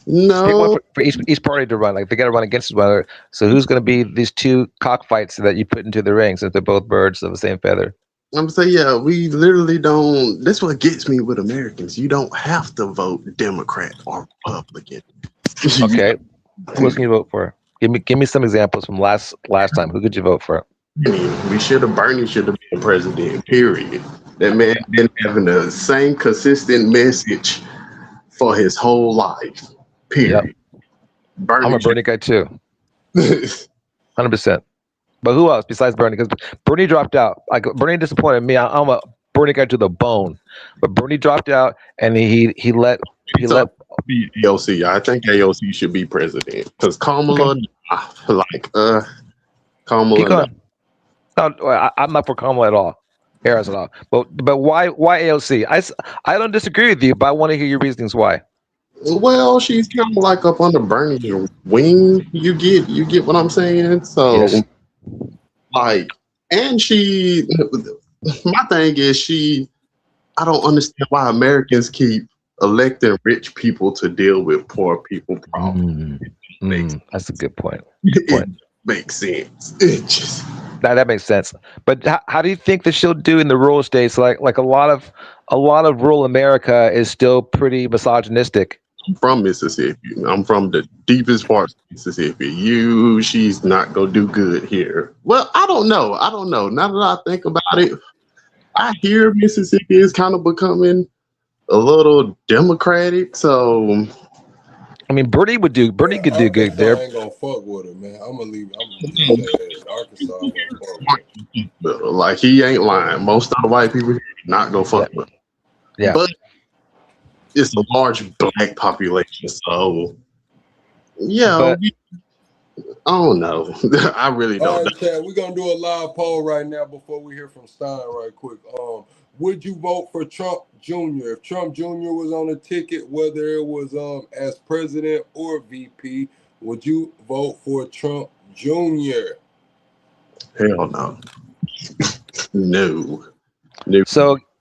No, pick one for each party to run. Like they got to run against each other. So who's going to be these two cockfights that you put into the ring since they're both birds of the same feather? I'm saying, yeah, we literally don't. That's what gets me with Americans. You don't have to vote Democrat or Republican. Okay. Who else can you vote for? Give me some examples from last time. Who could you vote for? Bernie should have been president, period. That man been having the same consistent message for his whole life, period. Yep. Bernie I'm a Bernie guy too, 100%. But who else besides Bernie? Because Bernie dropped out. Like Bernie disappointed me. I'm a Bernie guy to the bone. But Bernie dropped out, and he let AOC. I think AOC should be president because Kamala, Kamala. Keep going. No, I'm not for Kamala at all. Harris at all. But why AOC? I don't disagree with you, but I want to hear your reasons why. Well, she's kind of like up under Bernie's wing. You get what I'm saying? So, Yes. and my thing is I don't understand why Americans keep electing rich people to deal with poor people problems. That's a good point. It makes sense. It just That makes sense. But how do you think that she'll do in the rural states? Like a lot of rural America is still pretty misogynistic. I'm from Mississippi. I'm from the deepest parts of Mississippi. She's not gonna do good here. Well, I don't know. Now that I think about it, I hear Mississippi is kind of becoming a little democratic. So, I mean, Bernie could do good there. I ain't gonna fuck with her, man. I'm gonna leave. I'm gonna leave Arkansas. I'm gonna fuck with her. like, he ain't lying. Most of the white people here not gonna fuck with him. Yeah. But it's a large black population, so But- I don't know. I really All don't right, Chad, we're gonna do a live poll right now before we hear from Stein right quick. Would you vote for Trump Jr. if Trump Jr. was on a ticket, whether it was as president or VP? Would you vote for Trump Jr.? Hell no. No.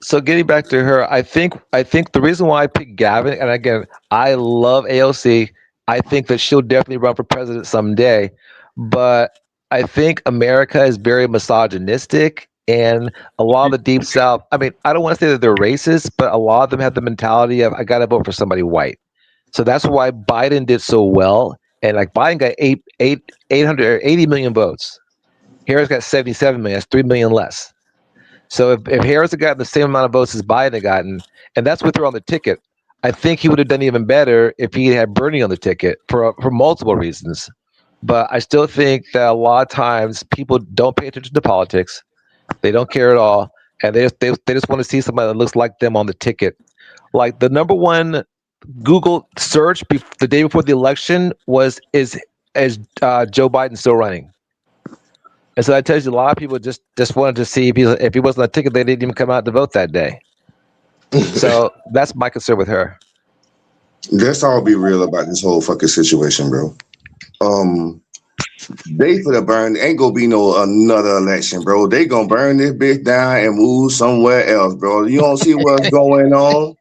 So getting back to her, I think the reason why I picked Gavin, and again, I love AOC. I think that she'll definitely run for president someday, but I think America is very misogynistic, and a lot of the Deep South. I mean, I don't want to say that they're racist, but a lot of them have the mentality of I got to vote for somebody white. So that's why Biden did so well, and like Biden got 880 million votes. Harris got 77 million. That's 3 million less. So if Harris had gotten the same amount of votes as Biden had gotten, and that's with her on the ticket, I think he would have done even better if he had Bernie on the ticket for multiple reasons. But I still think that a lot of times people don't pay attention to politics. They don't care at all, and they just want to see somebody that looks like them on the ticket. Like the number one Google search the day before the election is Joe Biden still running? And so that tells you a lot of people just wanted to see if he wasn't on a ticket, they didn't even come out to vote that day. So that's my concern with her. Let's all be real about this whole fucking situation, bro. They for the burn ain't gonna be no another election, bro. They gonna burn this bitch down and move somewhere else, bro. You don't see what's going on.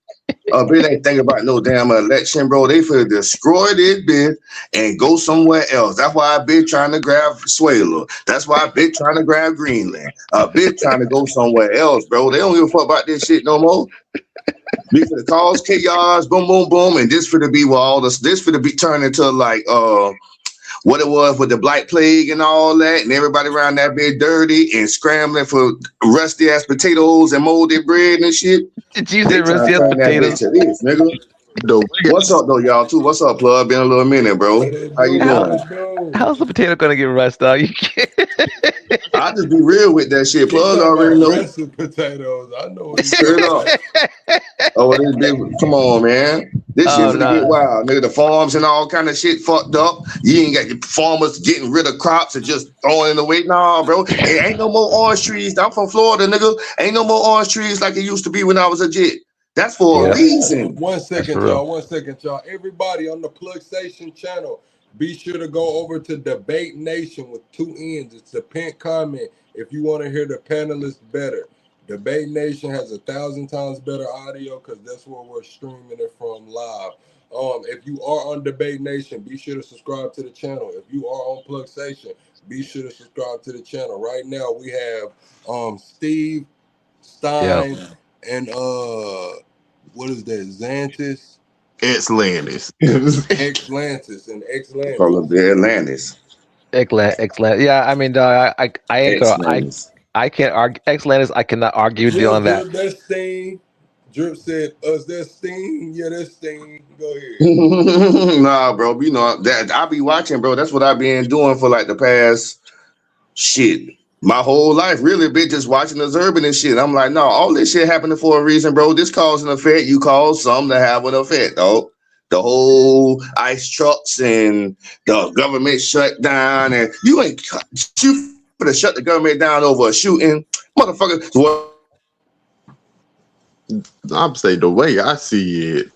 Bitch ain't thinking about no damn election, bro. They finna destroy this bitch and go somewhere else. That's why I bitch trying to grab Venezuela. That's why I bitch trying to grab Greenland. Bitch trying to go somewhere else, bro. They don't give a fuck about this shit no more. Be for the cause chaos, boom, boom, boom, and this for to be where all this for to be turned into like what it was with the Black Plague and all that, and everybody around that bit dirty and scrambling for rusty ass potatoes and molded bread and shit. Did you say rusty ass potatoes? This, nigga. What's up though, y'all too? What's up, plug? Been a little minute, bro. How you doing? How's the potato gonna get rust out? You can't. I just be real with that shit. Plug already know. Russet potatoes. I know what Straight up. Oh, this big. Come on, man. This shit finna get wild, nigga. The farms and all kind of shit fucked up. You ain't got the farmers getting rid of crops and just throwing it away. Nah, bro. It ain't no more orange trees. I'm from Florida, nigga. Ain't no more orange trees like it used to be when I was a jit. That's for a reason. 1 second, y'all. 1 second, y'all. Everybody on the Plug Station channel, be sure to go over to Debate Nation with 2 N's. It's the pinned comment if you want to hear the panelists better. Debate Nation has 1,000 times better audio because that's where we're streaming it from live. If you are on Debate Nation, be sure to subscribe to the channel. If you are on Plug Station, be sure to subscribe to the channel. Right now, we have Steve, Stein, and what is that? Xantis Ex-Landis. Ex-Lantis and ex-Landis. Call it the Atlantis. Excellent. Yeah, I mean, I ain't gonna, I can't argue. Excellent. I cannot argue with you on that. Drip, that's Sting. Drip said, us, that's Sting. Yeah, that's Sting. Go ahead. Nah, bro. You know that I be watching, bro. That's what I've been doing for like the past my whole life. Really, been just watching the urban and shit. I'm like, no, all this shit happening for a reason, bro. This cause and effect. You cause some to have an effect, though. The whole ice trucks and the government shut down, and you ain't you for to shut the government down over a shooting, motherfucker. What? I'm saying the way I see it,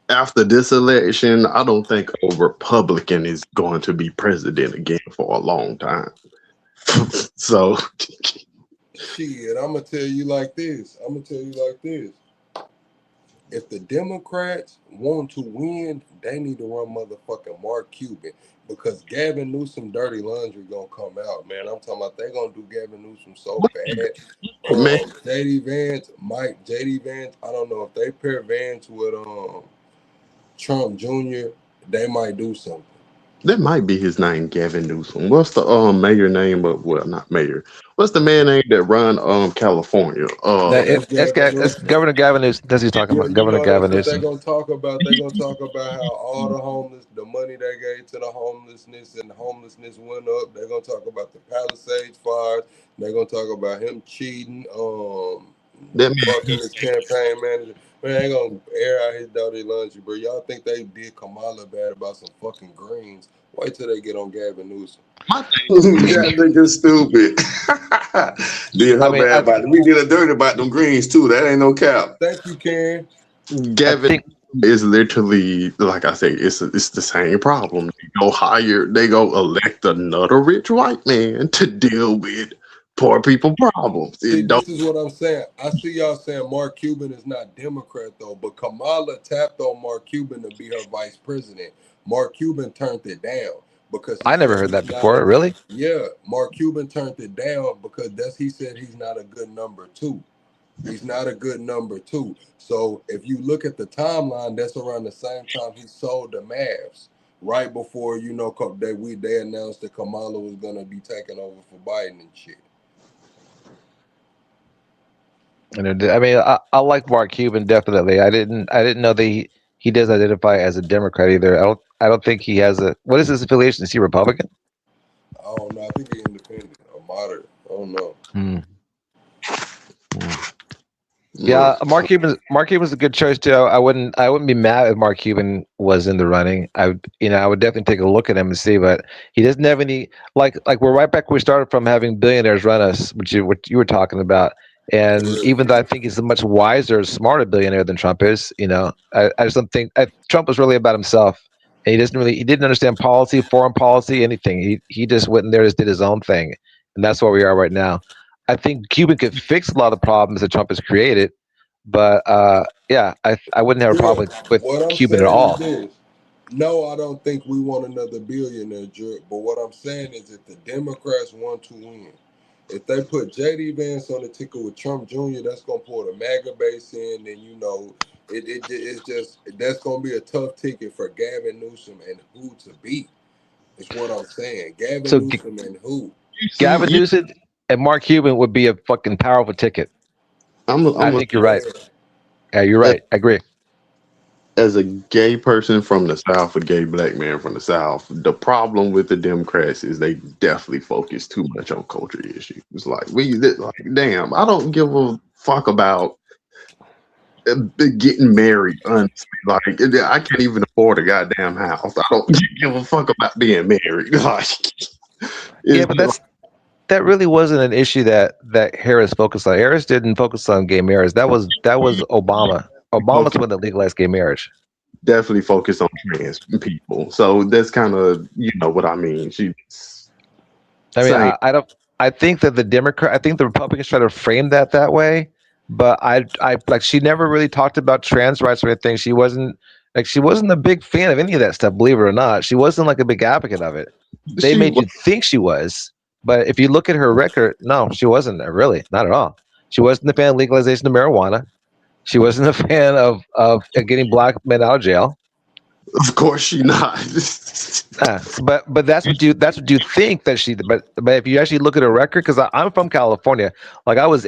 after this election, I don't think a Republican is going to be president again for a long time. So, shit, I'm gonna tell you like this. If the Democrats want to win, they need to run motherfucking Mark Cuban, because Gavin Newsom dirty laundry gonna come out, man. I'm talking about they gonna do Gavin Newsom so bad. man, JD Vance, I don't know if they pair Vance with Trump Jr., they might do something. that might be his name, Gavin Newsom. What's the mayor name of, well, not mayor. What's the man name that run California? That's Governor Gavin Newsom. That's what he's talking about. Governor Gavin Newsom. They're gonna talk about how all the homeless, the money they gave to the homelessness, and the homelessness went up. They're gonna talk about the Palisades fires. They're gonna talk about him cheating. That fucking his campaign manager. Man, they gonna air out his dirty laundry, bro. Y'all think they did Kamala bad about some fucking greens? Wait till they get on Gavin Newsom. That nigga stupid. Did her bad about it. We did a dirty about them greens too. That ain't no cap. Thank you, Karen. Gavin is literally, like I say, it's the same problem. They go elect another rich white man to deal with poor people problems. See, this is what I'm saying. I see y'all saying Mark Cuban is not Democrat though, but Kamala tapped on Mark Cuban to be her vice president. Mark Cuban turned it down because I never heard that before. Really? Yeah, Mark Cuban turned it down because he said he's not a good number two. He's not a good number two. So if you look at the timeline, that's around the same time he sold the Mavs, right before they announced that Kamala was gonna be taking over for Biden and shit. And I mean, I like Mark Cuban definitely. I didn't know that he does identify as a Democrat either. I don't think he has a. What is his affiliation? Is he Republican? I don't know. I think he's independent or moderate. I don't know. Yeah, Mark Cuban's a good choice too. I wouldn't be mad if Mark Cuban was in the running. I would definitely take a look at him and see, but he doesn't have any like we're right back where we started from, having billionaires run us, what you were talking about. And even though I think he's a much wiser, smarter billionaire than Trump is, I just don't think Trump was really about himself. And he didn't understand policy, foreign policy, anything. He just went in there and just did his own thing, and that's where we are right now. I think Cuban could fix a lot of problems that Trump has created, but I wouldn't have a problem with Cuban at all. No, I don't think we want another billionaire, Drake. But what I'm saying is, if the Democrats want to win, if they put JD Vance on the ticket with Trump Jr., that's gonna pull the MAGA base in, and it's just that's gonna be a tough ticket for Gavin Newsom and who to beat. Is what I'm saying. Gavin Newsom and who? Gavin Newsom and Mark Cuban would be a fucking powerful ticket. I think you're right. Yeah, you're right. I agree. As a gay person from the South, a gay black man from the South, the problem with the Democrats is they definitely focus too much on culture issues. It's like damn, I don't give a fuck about getting married. Honestly, like I can't even afford a goddamn house. I don't give a fuck about being married. Like, yeah, but that really wasn't an issue that Harris focused on. Harris didn't focus on gay marriage. That was Obama. Obama's one that legalized gay marriage. Definitely focused on trans people. So that's kind of what I mean. I think that the Republicans try to frame that way, but she never really talked about trans rights or anything. She wasn't a big fan of any of that stuff, believe it or not. She wasn't like a big advocate of it. They made you think she was, but if you look at her record, no, she wasn't really, not at all. She wasn't a fan of legalization of marijuana. She wasn't a fan of getting black men out of jail. Of course, she not. But that's what you think that she. But if you actually look at her record, because I'm from California, like I was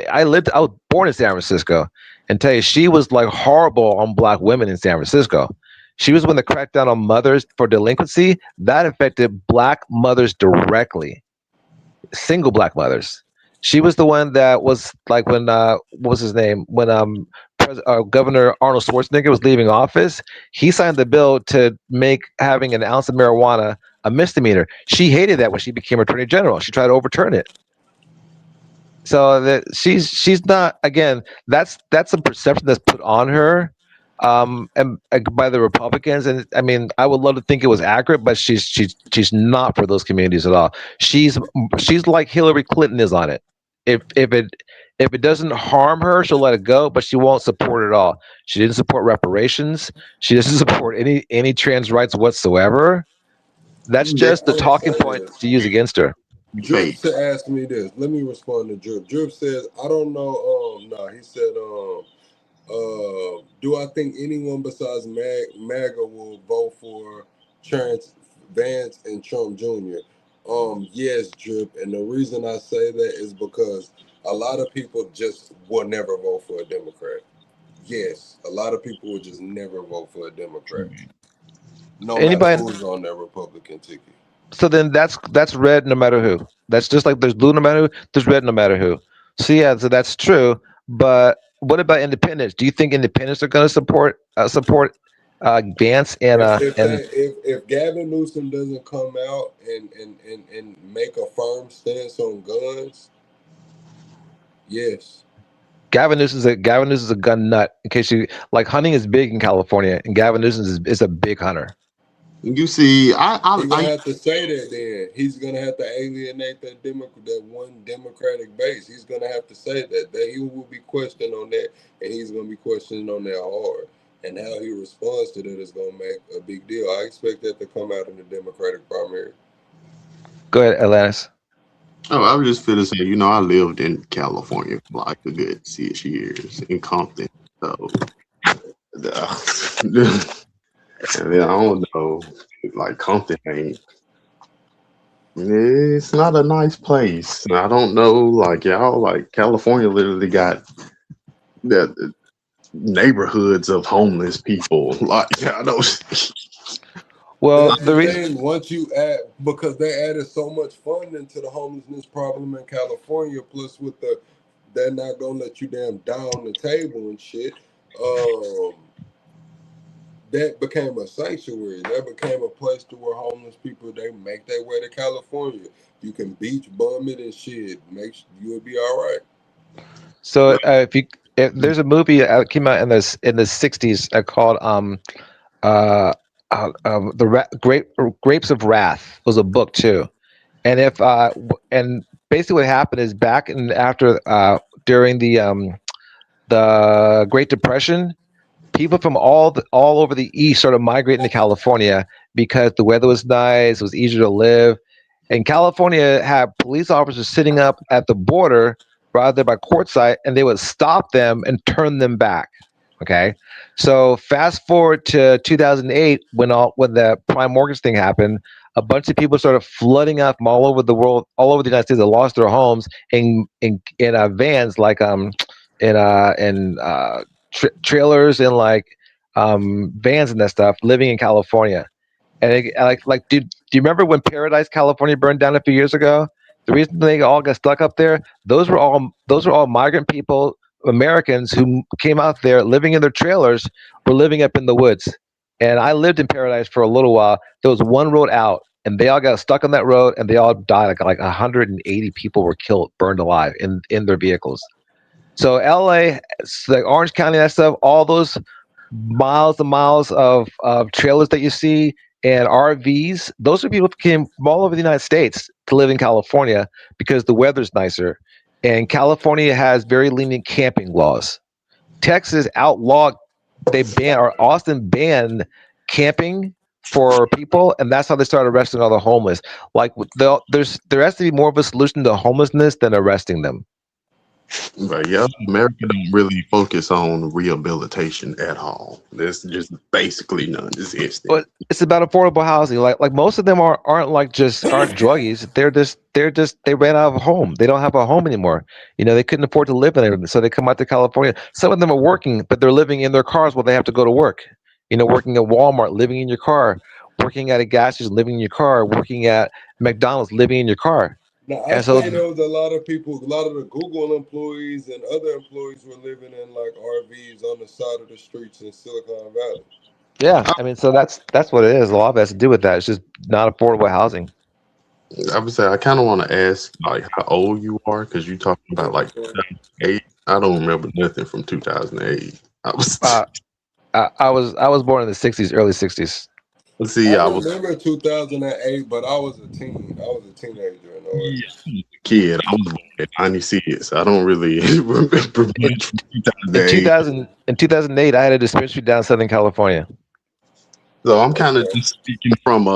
born in San Francisco, and tell you she was like horrible on black women in San Francisco. She was when the crackdown on mothers for delinquency that affected black mothers directly, single black mothers. She was the one that was like when what was his name when Governor Arnold Schwarzenegger was leaving office. He signed the bill to make having an ounce of marijuana a misdemeanor. She hated that when she became Attorney General. She tried to overturn it. So that she's not, again. That's a perception that's put on her, and by the Republicans. And I mean, I would love to think it was accurate, but she's not for those communities at all. She's like Hillary Clinton is on it. If it doesn't harm her, she'll let it go, but she won't support it at all. She didn't support reparations. She doesn't support any trans rights whatsoever. That's just the talking point to use against her. Drip asked me this. Let me respond to Drip. Drip says, I don't know. No, he said, do I think anyone besides MAGA will vote for Vance and Trump Jr.? Yes, Drip. And the reason I say that is because a lot of people just will never vote for a Democrat. Yes, a lot of people will just never vote for a Democrat. No matter who's on that Republican ticket. So then that's red no matter who. That's just like there's blue no matter who, there's red no matter who. So yeah, so that's true. But what about independents? Do you think independents are going to support Vance and if Gavin Newsom doesn't come out and make a firm stance on guns, yes. Gavin Newsom is a gun nut. In case you like, hunting is big in California, and Gavin Newsom is a big hunter. You see, he's gonna have to say that. Then he's gonna have to alienate that one Democratic base. He's gonna have to say that he will be questioned on that, and he's gonna be questioned on that hard. And how he responds to that is gonna make a big deal. I expect that to come out in the Democratic primary. Go ahead, Atlantis. Oh, I was just going to say, I lived in California for like a good 6 years in Compton. So, and then I don't know, like Compton ain't. It's not a nice place. I don't know, like y'all, like California literally got the neighborhoods of homeless people. Like I don't. Well, the reason once you add, because they added so much funding to the homelessness problem in California, plus with they're not gonna let you down the table and shit. That became a sanctuary. That became a place to where homeless people, they make their way to California. You can beach bum it and shit. You'll be all right. So if there's a movie that came out in the 60s called Grapes of Wrath, was a book too, and and basically what happened is back after during the Great Depression, people from all over the East started migrating to California because the weather was nice, it was easier to live, and California had police officers sitting up at the border right there by Quartzsite, and they would stop them and turn them back. Okay, so fast forward to 2008 when the prime mortgage thing happened, a bunch of people started flooding out from all over the world, all over the United States, that lost their homes in vans, like trailers and like vans and that stuff, living in California. And do you remember when Paradise, California burned down a few years ago? The reason they all got stuck up there, those were all migrant people, Americans who came out there living in their trailers, were living up in the woods. And I lived in Paradise for a little while. There was one road out, and they all got stuck on that road, and they all died. Like 180 people were killed, burned alive in their vehicles. So LA, like Orange County, that stuff, all those miles and miles of trailers that you see and RVs, those are people who came from all over the United States to live in California because the weather's nicer. And California has very lenient camping laws. Texas outlawed, Austin banned camping for people, and that's how they started arresting all the homeless. Like there has to be more of a solution to homelessness than arresting them. But yeah, America don't really focus on rehabilitation at all. There's just basically none. It's instant. But it's about affordable housing. Like most of them aren't like just aren't druggies. They're just they ran out of a home. They don't have a home anymore. You know, they couldn't afford to live in it, so they come out to California. Some of them are working, but they're living in their cars while they have to go to work. You know, working at Walmart, living in your car, working at a gas station, living in your car, working at McDonald's, living in your car. Now, I And so, seen there was a lot of people, a lot of the Google employees and other employees were living in like RVs on the side of the streets in Silicon Valley. yeah, I mean, so that's what it is. A lot of it has to do with that. It's just not affordable housing. I would say I kind of want to ask like how old you are because you talking about like 2008. I don't remember nothing from 2008. I was Uh, I was born in the '60s, early '60s. let's see. I I was remember 2008, but I was a teen. I was a teenager in those. a kid. I was born in '96. I don't really remember much from In 2008. in 2008, I had a dispensary down Southern California. So I'm kind of Okay. just speaking from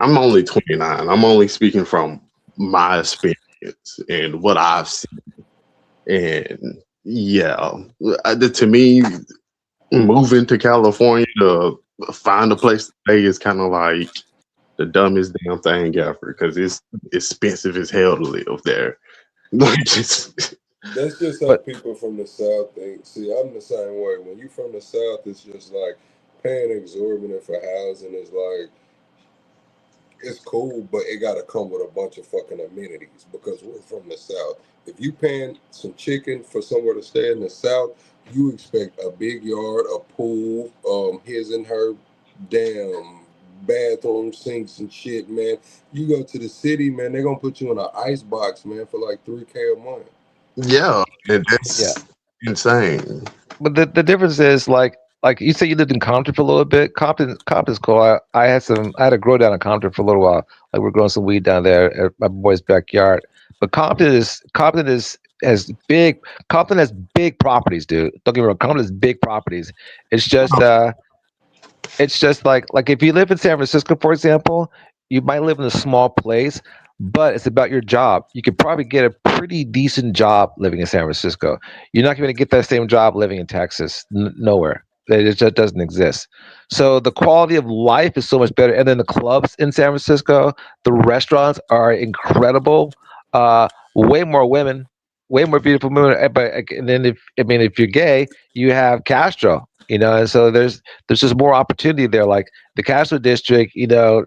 I'm only 29. I'm only speaking from my experience and what I've seen. And yeah, to me, moving to California to find a place to stay is kind of like the dumbest damn thing ever because it's expensive as hell to live there. Like just That's just how But people from the South think. See, I'm the same way. When you from the South, it's just like paying exorbitant for housing is like it's cool, but it gotta come with a bunch of fucking amenities because we're from the South. If you paying some chicken for somewhere to stay in the South, you expect a big yard, a pool, his and her damn bathroom sinks and shit, man. You go to the city, man, they're gonna put you in an ice box, man, for like 3K a month. yeah, and yeah, that's insane. but the difference is like you say you lived in Compton for a little bit. Compton's cool. I had to grow down in Compton for a little while. Like we're growing some weed down there at my boy's backyard. But Compton is has big Compton has big properties, dude. Don't get me wrong. Compton has big properties. It's just like if you live in San Francisco, for example, you might live in a small place, but it's about your job. You could probably get a pretty decent job living in San Francisco. You're not going to get that same job living in Texas. Nowhere. It just doesn't exist. So the quality of life is so much better. And then the clubs in San Francisco, the restaurants are incredible. Way more women, way more beautiful women. And then if you're gay, you have Castro. You know, and so there's just more opportunity there. Like the Castro district, you know,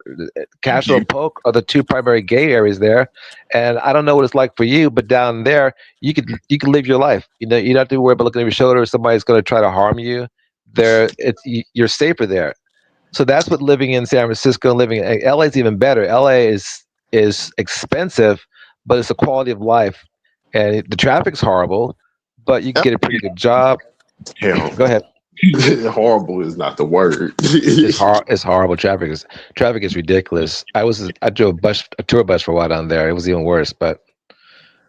Castro and Polk are the two primary gay areas there. And I don't know what it's like for you, but down there, you can live your life. You know, you don't have to worry about looking over your shoulder or somebody's going to try to harm you. You're safer there. So that's what living in San Francisco, living in LA is even better. LA is expensive, but it's a quality of life, and the traffic's horrible, but you can get a pretty good job. Hell, Go ahead. horrible is not the word. It's horrible. Traffic is ridiculous. I drove a tour bus for a while down there. It was even worse, but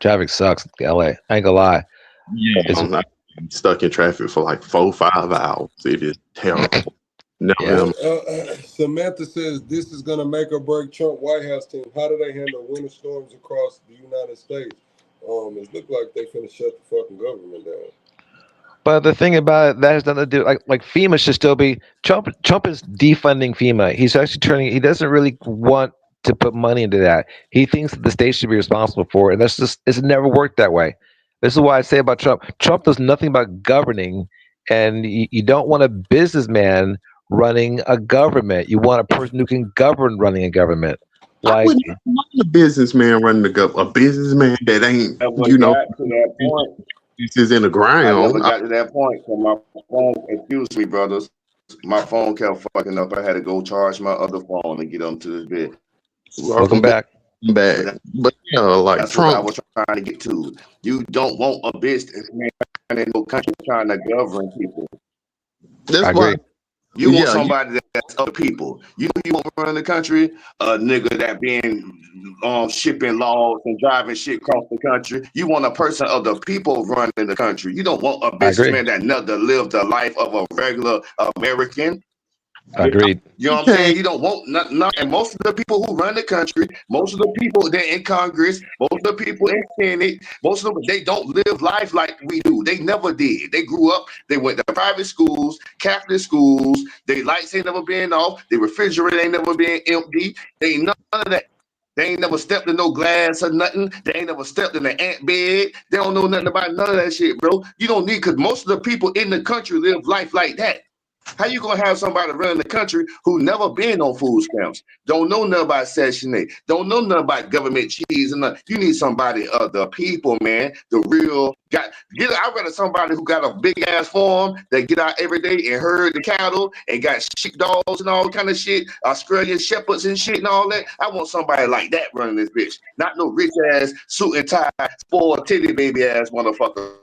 traffic sucks. LA. I ain't gonna lie. Yeah, It's I'm not stuck in traffic for like 4-5 hours. It is terrible. No, yeah. Samantha says this is gonna make or break Trump White House team. How do they handle winter storms across the United States? It looked like they finna shut the fucking government down. But the thing about it, that has nothing to do like FEMA should still be Trump. Trump is defunding FEMA. He's actually turning. He doesn't really want to put money into that. He thinks that the state should be responsible for it, and that's just it's never worked that way. This is why I say about Trump. Trump does nothing about governing, and you don't want a businessman running a government. You want a person who can govern running a government. I Like wouldn't want a businessman running the a businessman that ain't, Never you know, got to that point. this is in the I ground. never got to that point. So my phone, excuse me, brothers, my phone kept fucking up. I had to go charge my other phone and get onto this bed. welcome back. back. But yeah, like That's what I Trump, was trying to get to. You don't want a businessman in no country trying to govern people. that's I why agree. You want yeah, somebody that's other people. You want to run the country, a nigga that been shipping laws and driving shit across the country. You want a person of the people running the country. You don't want a I agree. businessman that never lived the life of a regular American. Agreed. You know what I'm saying? You don't want nothing. And most of the people who run the country, most of the people that in Congress, most of the people in Senate, most of them, they don't live life like we do. They never did. They grew up, they went to private schools, Catholic schools, their lights ain't never been off, their refrigerator ain't never been empty. They ain't none of that. They ain't never stepped in no glass or nothing. They ain't never stepped in an ant bed. They don't know nothing about none of that shit, bro. You don't need, because most of the people in the country live life like that. How you gonna have somebody running the country who never been on food stamps, don't know nothing about Section 8, don't know nothing about government cheese and nothing? You need somebody of the people, man. The real I'd rather somebody who got a big ass farm that get out every day and herd the cattle and got sheepdogs and all kind of shit, Australian shepherds and shit and all that. I want somebody like that running this bitch, not no rich ass suit and tie, spoiled titty baby ass motherfucker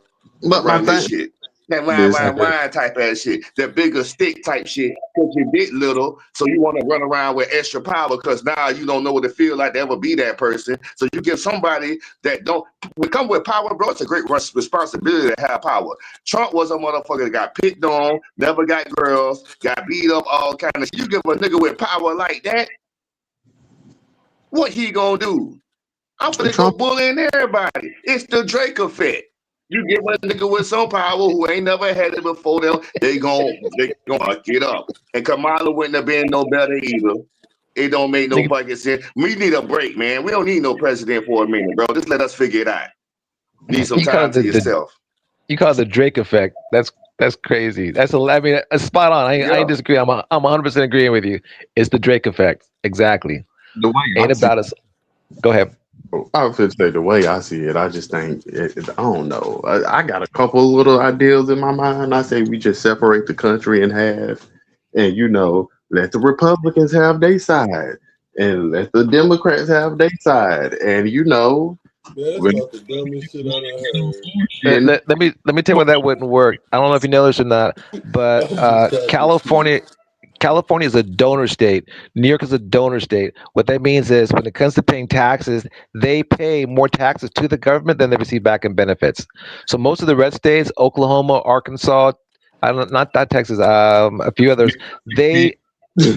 But my running this thing shit. That is, wine type ass shit. That bigger stick type shit. Because you dick little, so you want to run around with extra power because now you don't know what it feel like to ever be that person. So you give somebody that don't come with power, bro. It's a great responsibility to have power. Trump was a motherfucker that got picked on, never got girls, got beat up, all kind of shit. You give a nigga with power like that, what he gonna do? I'm gonna go Trump, bullying everybody. It's the Drake effect. You get one nigga with some power who ain't never had it before them, they gonna get up. And Kamala wouldn't have been no better either. It don't make no fucking sense. We need a break, man. We don't need no president for a minute, bro. Just let us figure it out. Need some time to yourself. You call it the Drake effect. That's crazy. I mean, spot on. I ain't disagree. I'm 100% agreeing with you. It's the Drake effect. Exactly. the way Ain't about us. Go ahead. I was going to say the way I see it, I just think I don't know. I got a couple little ideas in my mind. I say we just separate the country in half, and let the Republicans have their side, and let the Democrats have their side, and Man, that's about the dumbest shit I done heard. Let me tell you why that wouldn't work. I don't know if you know this or not, but California is a donor state. New York is a donor state. What that means is when it comes to paying taxes, they pay more taxes to the government than they receive back in benefits. So most of the red states, Oklahoma, Arkansas, not Texas, a few others, they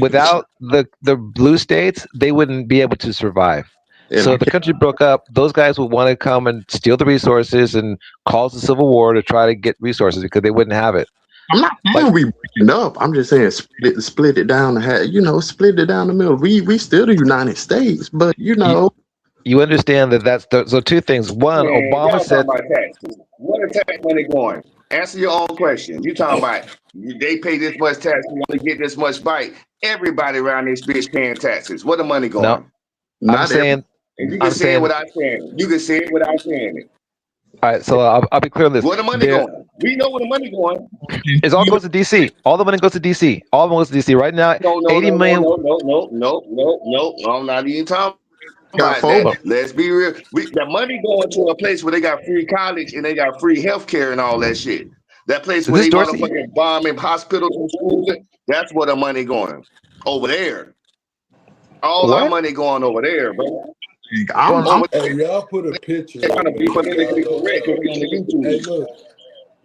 without the blue states, they wouldn't be able to survive. So if the country broke up, those guys would want to come and steal the resources and cause a civil war to try to get resources because they wouldn't have it. I'm not saying we breaking up. I'm just saying split it down split it down the middle. We still the United States, but you understand that's so two things. One, Man, Obama said, about taxes. Where the tax money going? Answer your own question. You talking about they pay this much tax, you want to get this much bite. Everybody around this bitch paying taxes. Where the money going? No, I'm saying. And you can say it without saying it. You can say it without saying it. All right, so I'll be clear on this. Where the money going? We know where the money going. It all goes to DC. All the money goes to DC. All of it goes to DC right now. No, 80 million. No. I'm not even talking about that. Let's be real. The money going to a place where they got free college and they got free health care and all that shit. That place where they motherfucking bombing hospitals and schools. That's where the money going. Over there. All our money going over there, bro. Hey, y'all put a picture. They're trying to be politically correct. Hey, look,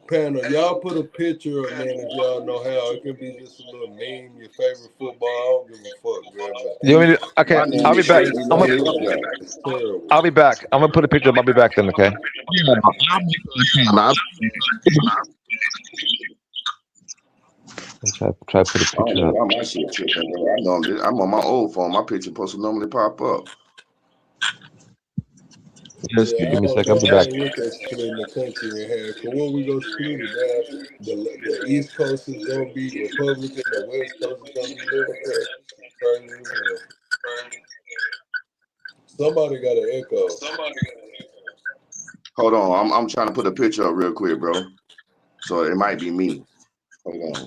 panel, y'all put a picture up, man, if y'all know how. It can be just a little meme, your favorite football. I don't give a fuck, man. Okay, I'll be back. I'll be back. I'm gonna put a picture up. I'll be back then, okay? Try to put a picture up. I'm on my old phone. My picture supposed to normally pop up. Just give me a second. I'll be back. Look at splitting the country in half. So what we gonna split it down? The East Coast is gonna be Republican. The West Coast is gonna be Democrat. Somebody got an echo. Hold on. I'm trying to put a picture up real quick, bro. So it might be me. Hold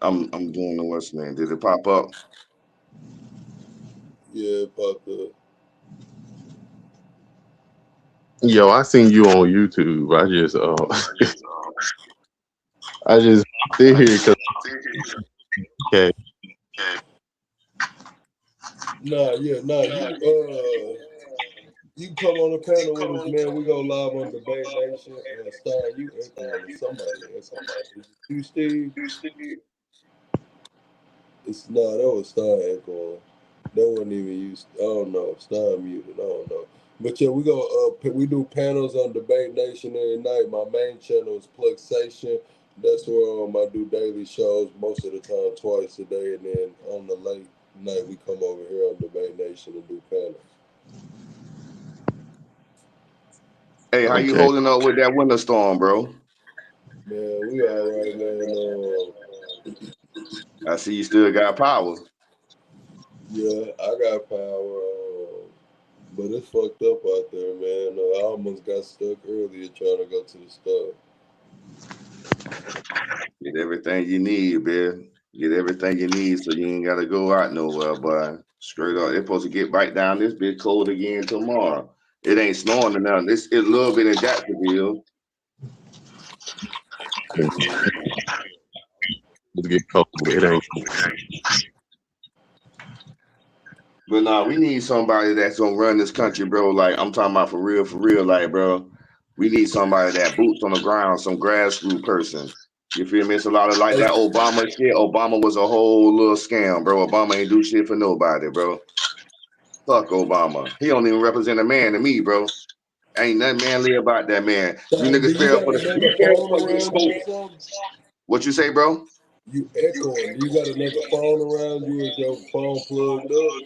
on. I'm doing the what's name. Did it pop up? Yeah, it popped up. Yo, I seen you on YouTube. I just sit here because okay. You You can come on the panel with us, man. We go live on Debate Nation. Stein, you echoing or somebody. Is it you, Steve? It's that was Stein echoing. That wasn't even you. I don't know. Stein muted. I don't know. But yeah, we do panels on Debate Nation every night. My main channel is Pluxation. That's where I do daily shows most of the time, twice a day, and then on the late night we come over here on Debate Nation and do panels. Hey, how you holding up with that winter storm, bro? Man, we all right, man. I see you still got power. Yeah, I got power, but it's fucked up out there, man. I almost got stuck earlier trying to go to the store. Get everything you need, man. Get everything you need so you ain't gotta go out nowhere, boy. Straight up. They're supposed to get right down this bit cold again tomorrow. It ain't snowing or nothing. It's a little bit in Jacksonville. To get cold, it ain't. But nah, we need somebody that's gonna run this country, bro. Like I'm talking about for real, like, bro. We need somebody that boots on the ground, some grassroots person. You feel me? It's a lot of like that Obama shit. Obama was a whole little scam, bro. Obama ain't do shit for nobody, bro. Fuck Obama. He don't even represent a man to me, bro. Ain't nothing manly about that man. You niggas fell for the. What you say, bro? You echoing. You got another phone around you? Is your phone plugged up?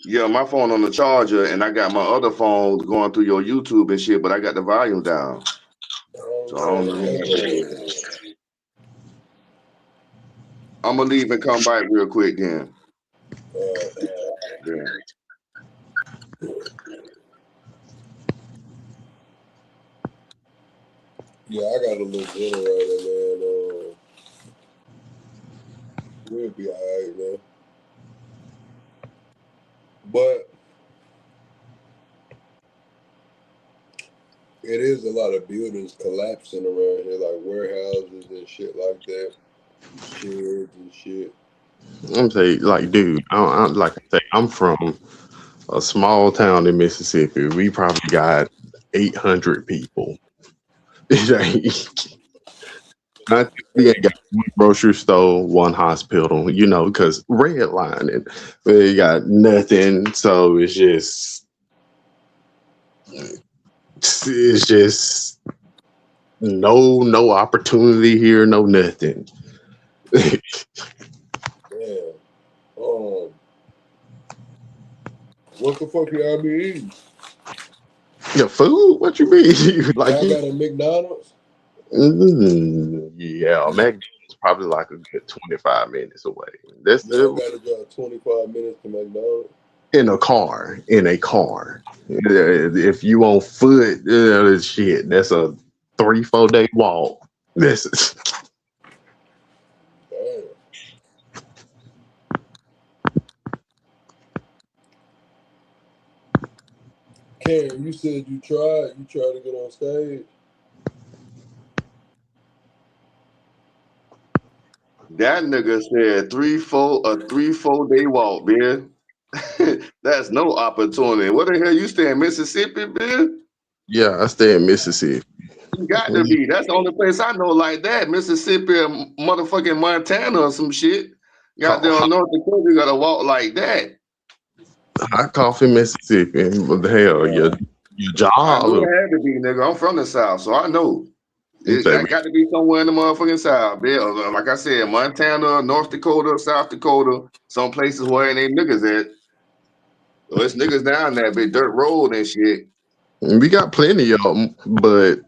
Yeah, my phone on the charger, and I got my other phone going through your YouTube and shit, but I got the volume down. So I don't know. I'm gonna leave and come back real quick then. Yeah. Yeah, I got a little generator, man. We'll be alright, man. But it is a lot of buildings collapsing around here, like warehouses and shit like that, sheds and shit. I'm saying, like, dude, like I say, I'm from a small town in Mississippi. We probably got 800 people. We ain't got one grocery store, one hospital, because redlining, we got nothing. So it's just no opportunity here, no nothing. Damn. What the fuck y'all be eating? Your food? What you mean? Like y'all got a McDonald's? Yeah, McDonald's probably like a good 25 minutes away. Y'all gotta drive 25 minutes to McDonald's? In a car. If you on foot, shit, that's a 3-4 day walk. This is Karen, you said you tried to get on stage. That nigga said 3-4 day walk, man. That's no opportunity. What the hell you stay in Mississippi, man? Yeah, I stay in Mississippi. You got to be. That's the only place I know like that. Mississippi, motherfucking Montana or some shit. Got there on North Dakota, you gotta walk like that. Hot coffee, Mississippi. What the hell? Your job. I knew it had to be, nigga. I'm from the South, so I know. That got to be somewhere in the motherfucking South. Man. Like I said, Montana, North Dakota, South Dakota, some places where ain't they niggas at. So it's niggas down there, big dirt road and shit. We got plenty of them, but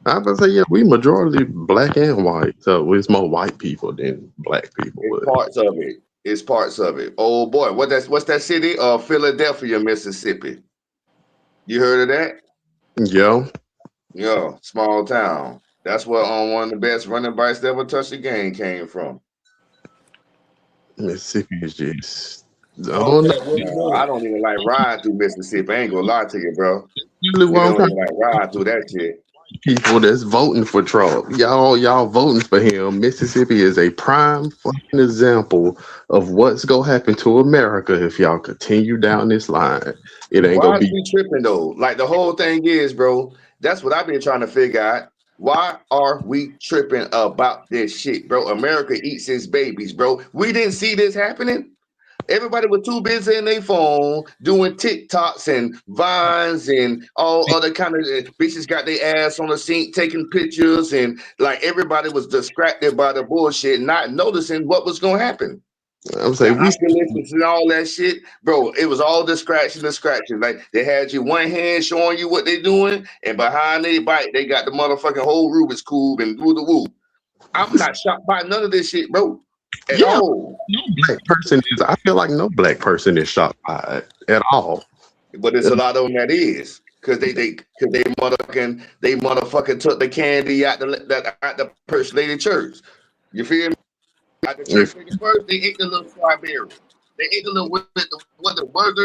I would say, yeah, we majority black and white. So it's more white people than black people. It's parts of it. It's parts of it. Oh boy, what's that city? Philadelphia, Mississippi. You heard of that? Yeah. Yeah, small town. That's where one of the best running backs that ever touched the game came from. Mississippi is just. I don't even like ride through Mississippi. I ain't gonna lie to you, bro. I don't even like ride through that shit. people that's voting for Trump. Y'all voting for him. Mississippi is a prime fucking example of what's gonna happen to America if y'all continue down this line. It ain't Why gonna is be. we tripping though? Like the whole thing is, bro. That's what I've been trying to figure out. Why are we tripping about this shit, bro? America eats its babies, bro. We didn't see this happening. Everybody was too busy in their phone doing TikToks and Vines and all other kind of bitches got their ass on the sink taking pictures and like everybody was distracted by the bullshit, not noticing what was gonna happen. I'm The saying we. Oculus and all that shit, bro. It was all distraction. Like they had you one hand showing you what they doing, and behind their bike they got the motherfucking whole Rubik's Cube and woo the woo. I'm not shocked by none of this shit, bro, at Yeah, all. no black person is. I feel like no black person is shocked by it at all. But it's a lot of them that is, cause they motherfucking took the candy out the First Lady Church. You feel me? At the church If first, they ate the little strawberry. They ate the little what the word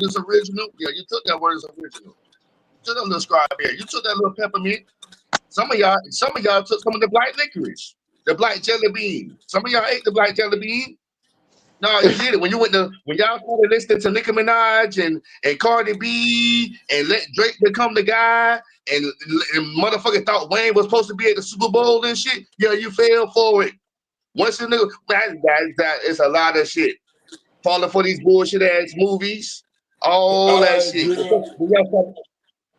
is original. Yeah, you took that word is original. You took that little strawberry. You took that little peppermint. Some of y'all took some of the black licorice, the black jelly bean. Some of y'all ate the black jelly bean. No, you did it when y'all started listening to Nicki Minaj and Cardi B and let Drake become the guy and motherfucker thought Wayne was supposed to be at the Super Bowl and shit. Yeah, you fell for it. Once you knew that it's a lot of shit. Falling for these bullshit ass movies, all that shit.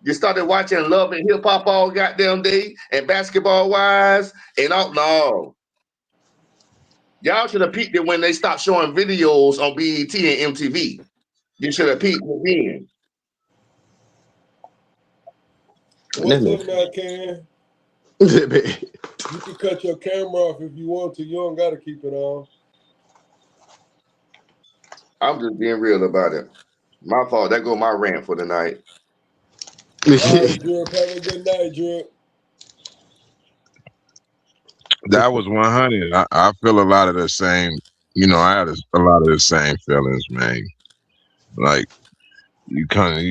You started watching Love and Hip Hop all goddamn day and Basketball Wives and all no. Y'all should have peeked it when they stopped showing videos on BET and MTV. You should have peeked it then. What's up now, Ken? You can cut your camera off if you want to. You don't got to keep it on. I'm just being real about it. My fault. That go my rant for the night. All right, Drip. Have a good night, Drip. That was 100. I feel a lot of the same. You know, I had a lot of the same feelings, man. Like you kind of,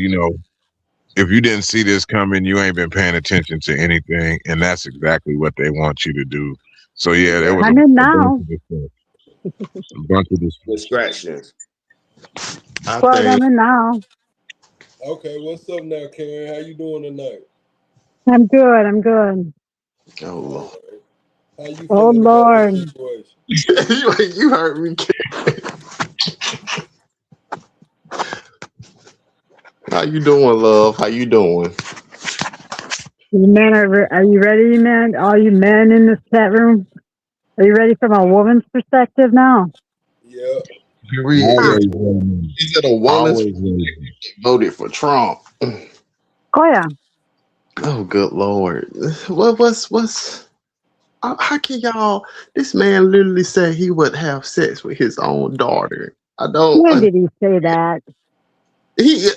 if you didn't see this coming, you ain't been paying attention to anything, and that's exactly what they want you to do. So yeah, there was a bunch of distractions. Now. Okay, what's up now, Karen? How you doing tonight? I'm good. Oh Lord. How you Oh feeling Lord. about the situation? You heard me, Karen. How you doing, love? How you doing? You men are you ready, man? All you men in this chat room? Are you ready from a woman's perspective now? Yeah. Is it a woman's voted for Trump? Oh yeah. Oh good Lord. What's how can y'all this man literally said he would have sex with his own daughter? I don't When did he say that? He did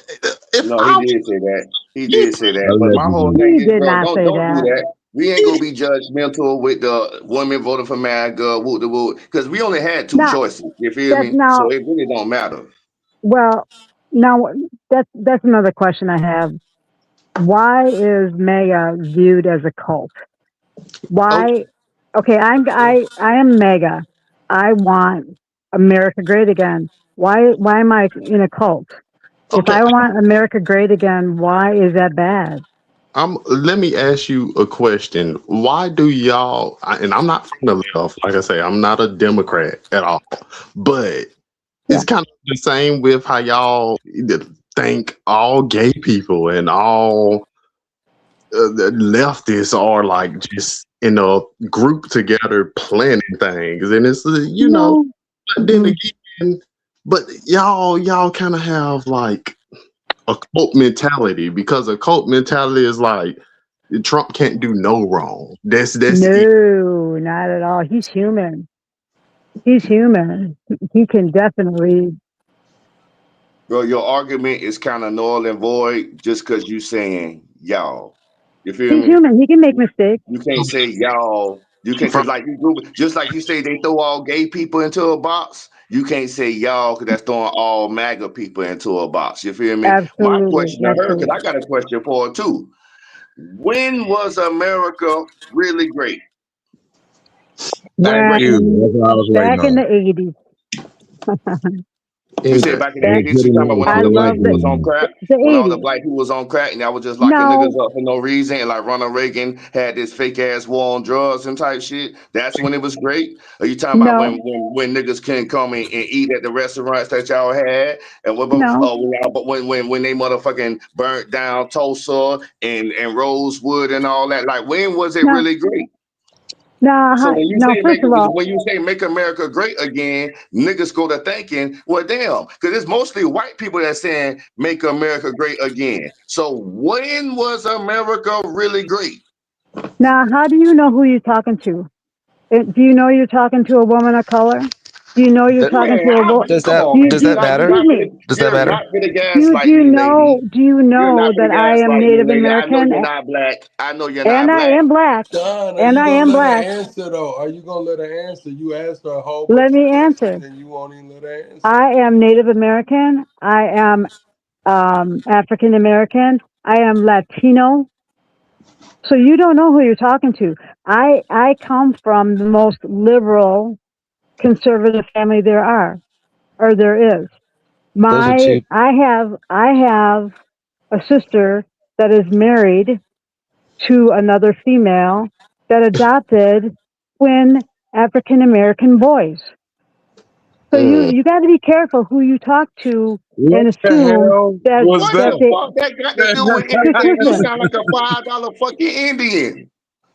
say that. He did say that. But my whole thing is, bro, don't do that. We ain't gonna be judgmental with the women voting for MAGA, because we only had two choices. You feel me? So it really don't matter. Well, now that's another question I have. Why is MAGA viewed as a cult? Why? Okay, I am MAGA. I want America great again. Why am I in a cult? If I want America great again, why is that bad? Let me ask you a question. Why do y'all, and I'm not from the left, like I say, I'm not a Democrat at all, but it's kind of the same with how y'all think all gay people and all the leftists are like just in a group together planning things. And it's, but then again, but y'all kind of have like a cult mentality, because a cult mentality is like Trump can't do no wrong. That's no, not at all. He's human. He's human. He can definitely. Bro, your argument is kind of null and void just because you saying y'all. You feel me? He's human. He can make mistakes. You can't say y'all. You can't, cause just like you say they throw all gay people into a box. You can't say y'all because that's throwing all MAGA people into a box. You feel me? Absolutely. My question to her, because I got a question for her too. When was America really great? Thank you. That's what I was waiting Back in on. the 80s. You said back in the It was 80s, you talking about when I all the black love people was on crack? the When all the 80s. black people was on crack and I was just locking No, niggas up for no reason and like Ronald Reagan had this fake ass war on drugs and type shit. That's when it was great. Are you talking about no, when niggas couldn't come in and eat at the restaurants that y'all had? And no. when they motherfucking burnt down Tulsa and Rosewood and all that? Like when was it No, really great? no, So when you no. say First of all, make America great again, niggas go to thinking, well, damn, because it's mostly white people that's saying make America great again. So when was America really great? now, how do you know who you're talking to? Do you know you're talking to a woman of color? Do you know you're talking to Man, a woman? Does come that on, man. does that matter? Excuse me. Does that You're matter? not gonna Do gaslight you me, know? lady. Do you You're know not that gonna I am gaslight me, Native lady. I know American you're not black. I know you're not and I black. am black Don, are and you I gonna am let her black? answer though? Are you gonna let her answer? You asked her a whole Let bunch of me questions answer. and you won't even let her answer. I am Native American. I am African American. I am Latino. So you don't know who you're talking to. I come from the most liberal conservative family there is. Those are two. I have a sister that is married to another female that adopted twin African American boys. So you got to be careful who you talk to What and the assume hell that was What that the that? they fuck that got to do with just anything? You listen. sound like a $5 fucking Indian.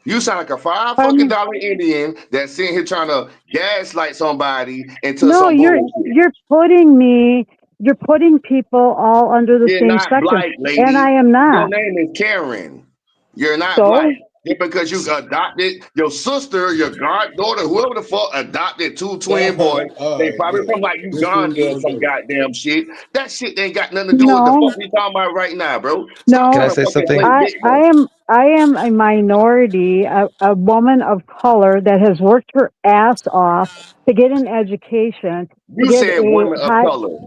You sound like a five fucking Um, dollar Indian that's sitting here trying to gaslight somebody into no, some bullshit. you're putting people all under the You're same not spectrum, black, and I lady. am Your not. name is Karen. You're not black. So Just because you adopted your sister, your goddaughter, whoever the fuck adopted two twin boys, Don, all they right, probably look, from like this what Uganda we or gonna some do. goddamn shit. That shit ain't got nothing to do with the no, fuck we talking about right now, bro. Stop Can no. I trying to say fucking something? play victim. I am a minority, a woman of color that has worked her ass off to get an education, to You get said a women of high. color.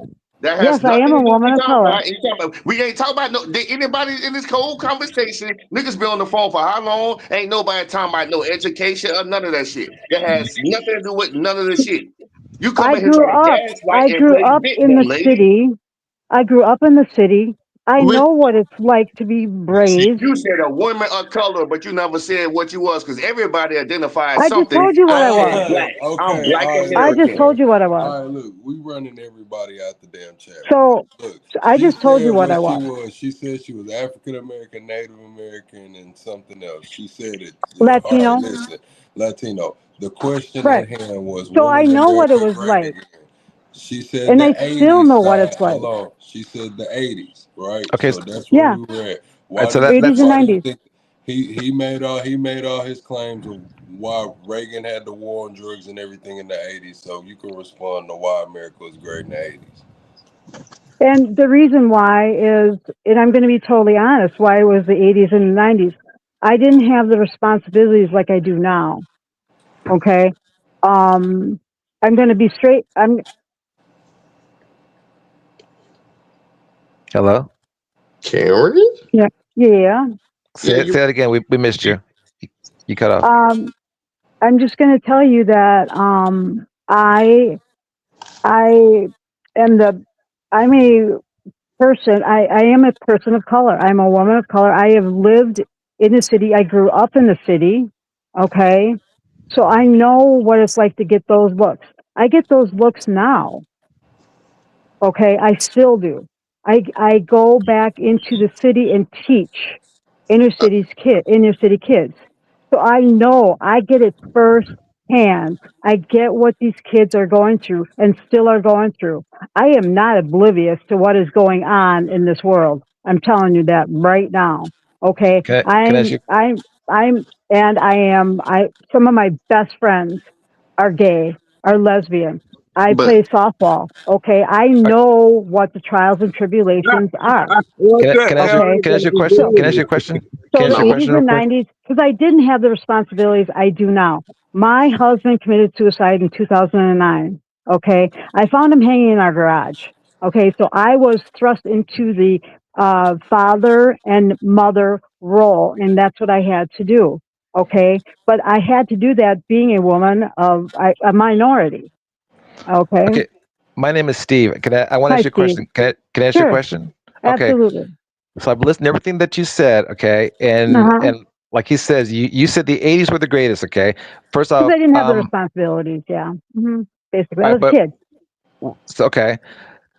That Yes, has I am nothing a to do with woman what we of talking color. about. We ain't talking about no. Did anybody in this whole conversation, niggas been on the phone for how long? Ain't nobody talking about no education or none of that shit. That has nothing to do with none of the shit. You come I in here grew trying to up. gaslight I and grew play up in victim, the lady. city. I grew up in the city. I We know what it's like to be brave. You said a woman of color, but you never said what you was because everybody identifies I just something told you what I as was. black. I'm Okay, black all right, I look, just American. told man. you what I was. All right, look, we running everybody out the damn chat room. So Look, I she just told you said what I what she was. was. She said she was African American, Native American, and something else. She said it. All right, Latino. listen, Latino. The question Right. at hand was, So when I was know what it America was great like. again? She said And the I still 80s. know what it's like. Hold on. She said the 80s, right? Okay. So that's where Yeah. we were at. All right. Why So do you 80s and that's why do you 90s. think he made all his claims of why Reagan had the war on drugs and everything in the 80s? So you can respond to why America was great in the 80s. And the reason why is, and I'm going to be totally honest, why it was the 80s and the 90s. I didn't have the responsibilities like I do now. Okay. Um, I'm going to be straight. hello. Karen? Yeah. Yeah. Yeah, Say it again. We missed you. You cut off. I'm just going to tell you that, I am I'm a I am a person of color. I'm a woman of color. I have lived in the city. I grew up in the city. Okay. So I know what it's like to get those looks. I get those looks now. Okay. I still do. I go back into the city and teach inner city kids. So I know I get it firsthand. I get what these kids are going through and still are going through. I am not oblivious to what is going on in this world. I'm telling you that right now. Okay. Can I ask you? And some of my best friends are gay, are lesbian. I but play softball. Okay. I know what the trials and tribulations are. What the Can I ask you? Okay. hell is Can I ask you a that question? So, Can I ask you a question? Can I so ask the you a no. 80s question real and quick? 90s, because I didn't have the responsibilities I do now. My husband committed suicide in 2009. Okay. I found him hanging in our garage. Okay. So I was thrust into the father and mother role, and that's what I had to do. Okay, but I had to do that being a woman of a minority. Okay. Okay, my name is Steve. I want to Hi, ask you a Steve. question. Can I ask you a Sure. question? Okay, Absolutely. so I've listened to everything that you said. Okay, Uh-huh. and like he says, you said the '80s were the greatest. Okay, first Because off, I didn't have the responsibilities. Yeah. Basically, I all right, was a kid. okay,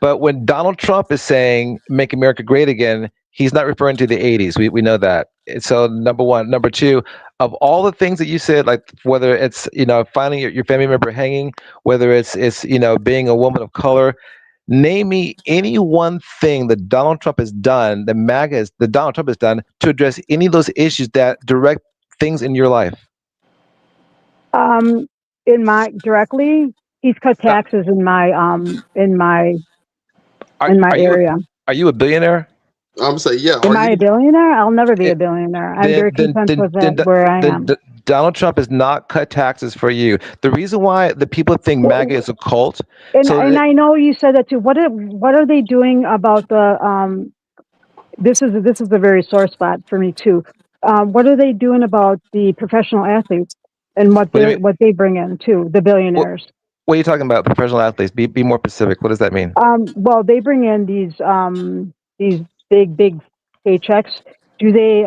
but when Donald Trump is saying "Make America Great Again," he's not referring to the '80s. We know that. And so number one, number two, of all the things that you said, like whether it's finding your family member hanging, whether it's being a woman of color, name me any one thing that Donald Trump has done, that Donald Trump has done to address any of those issues that direct things in your life. In my directly, he's cut Uh, taxes in my Are, in my are you area. are you a billionaire? I'm saying, yeah. Am Are I you? a billionaire? I'll never be Eh, a billionaire. I'm Then very then content then with that then where I then, am. then Donald Trump has not cut taxes for you. The reason why the people think MAGA is a cult, And so that I know you said that too. What are they doing about the This is a very sore spot for me too. What are they doing about the professional athletes and what do you mean? what they bring in too, the What, billionaires? what are you talking about? Professional athletes? Be more specific. What does that mean? Well, they bring in these big paychecks. Do they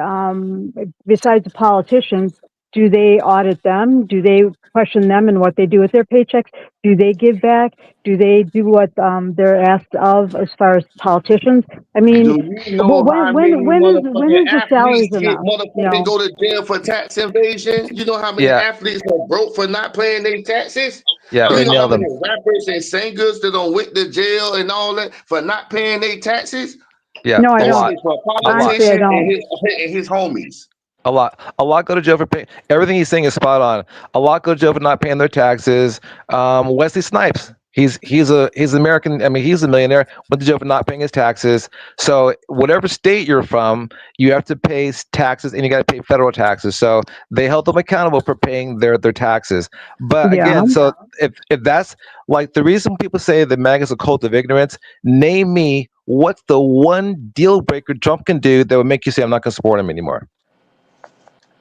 besides the politicians? Do they audit them? Do they question them and what they do with their paychecks? Do they give back? Do they do what they're asked of as far as politicians? I mean, Do you know how many when motherfucking is the salaries athletes get enough? motherfucking go to jail for tax evasion? You know how many Yeah, athletes are broke for not paying their taxes? yeah, You they know how nailed many them. rappers and singers that don't went to jail and all that for not paying their taxes? Yeah, No, I a That don't. shit lot, is for a lot. Honestly, I politicians don't. and his homies. A lot go to jail for paying. Everything he's saying is spot on. A lot go to jail for not paying their taxes. Wesley Snipes, he's American. I mean, he's a millionaire. Went to jail for not paying his taxes. So whatever state you're from, you have to pay taxes, and you got to pay federal taxes. So they held them accountable for paying their taxes. But Yeah. again, so if that's like the reason people say the MAGA is a cult of ignorance, name me what's the one deal breaker Trump can do that would make you say I'm not going to support him anymore.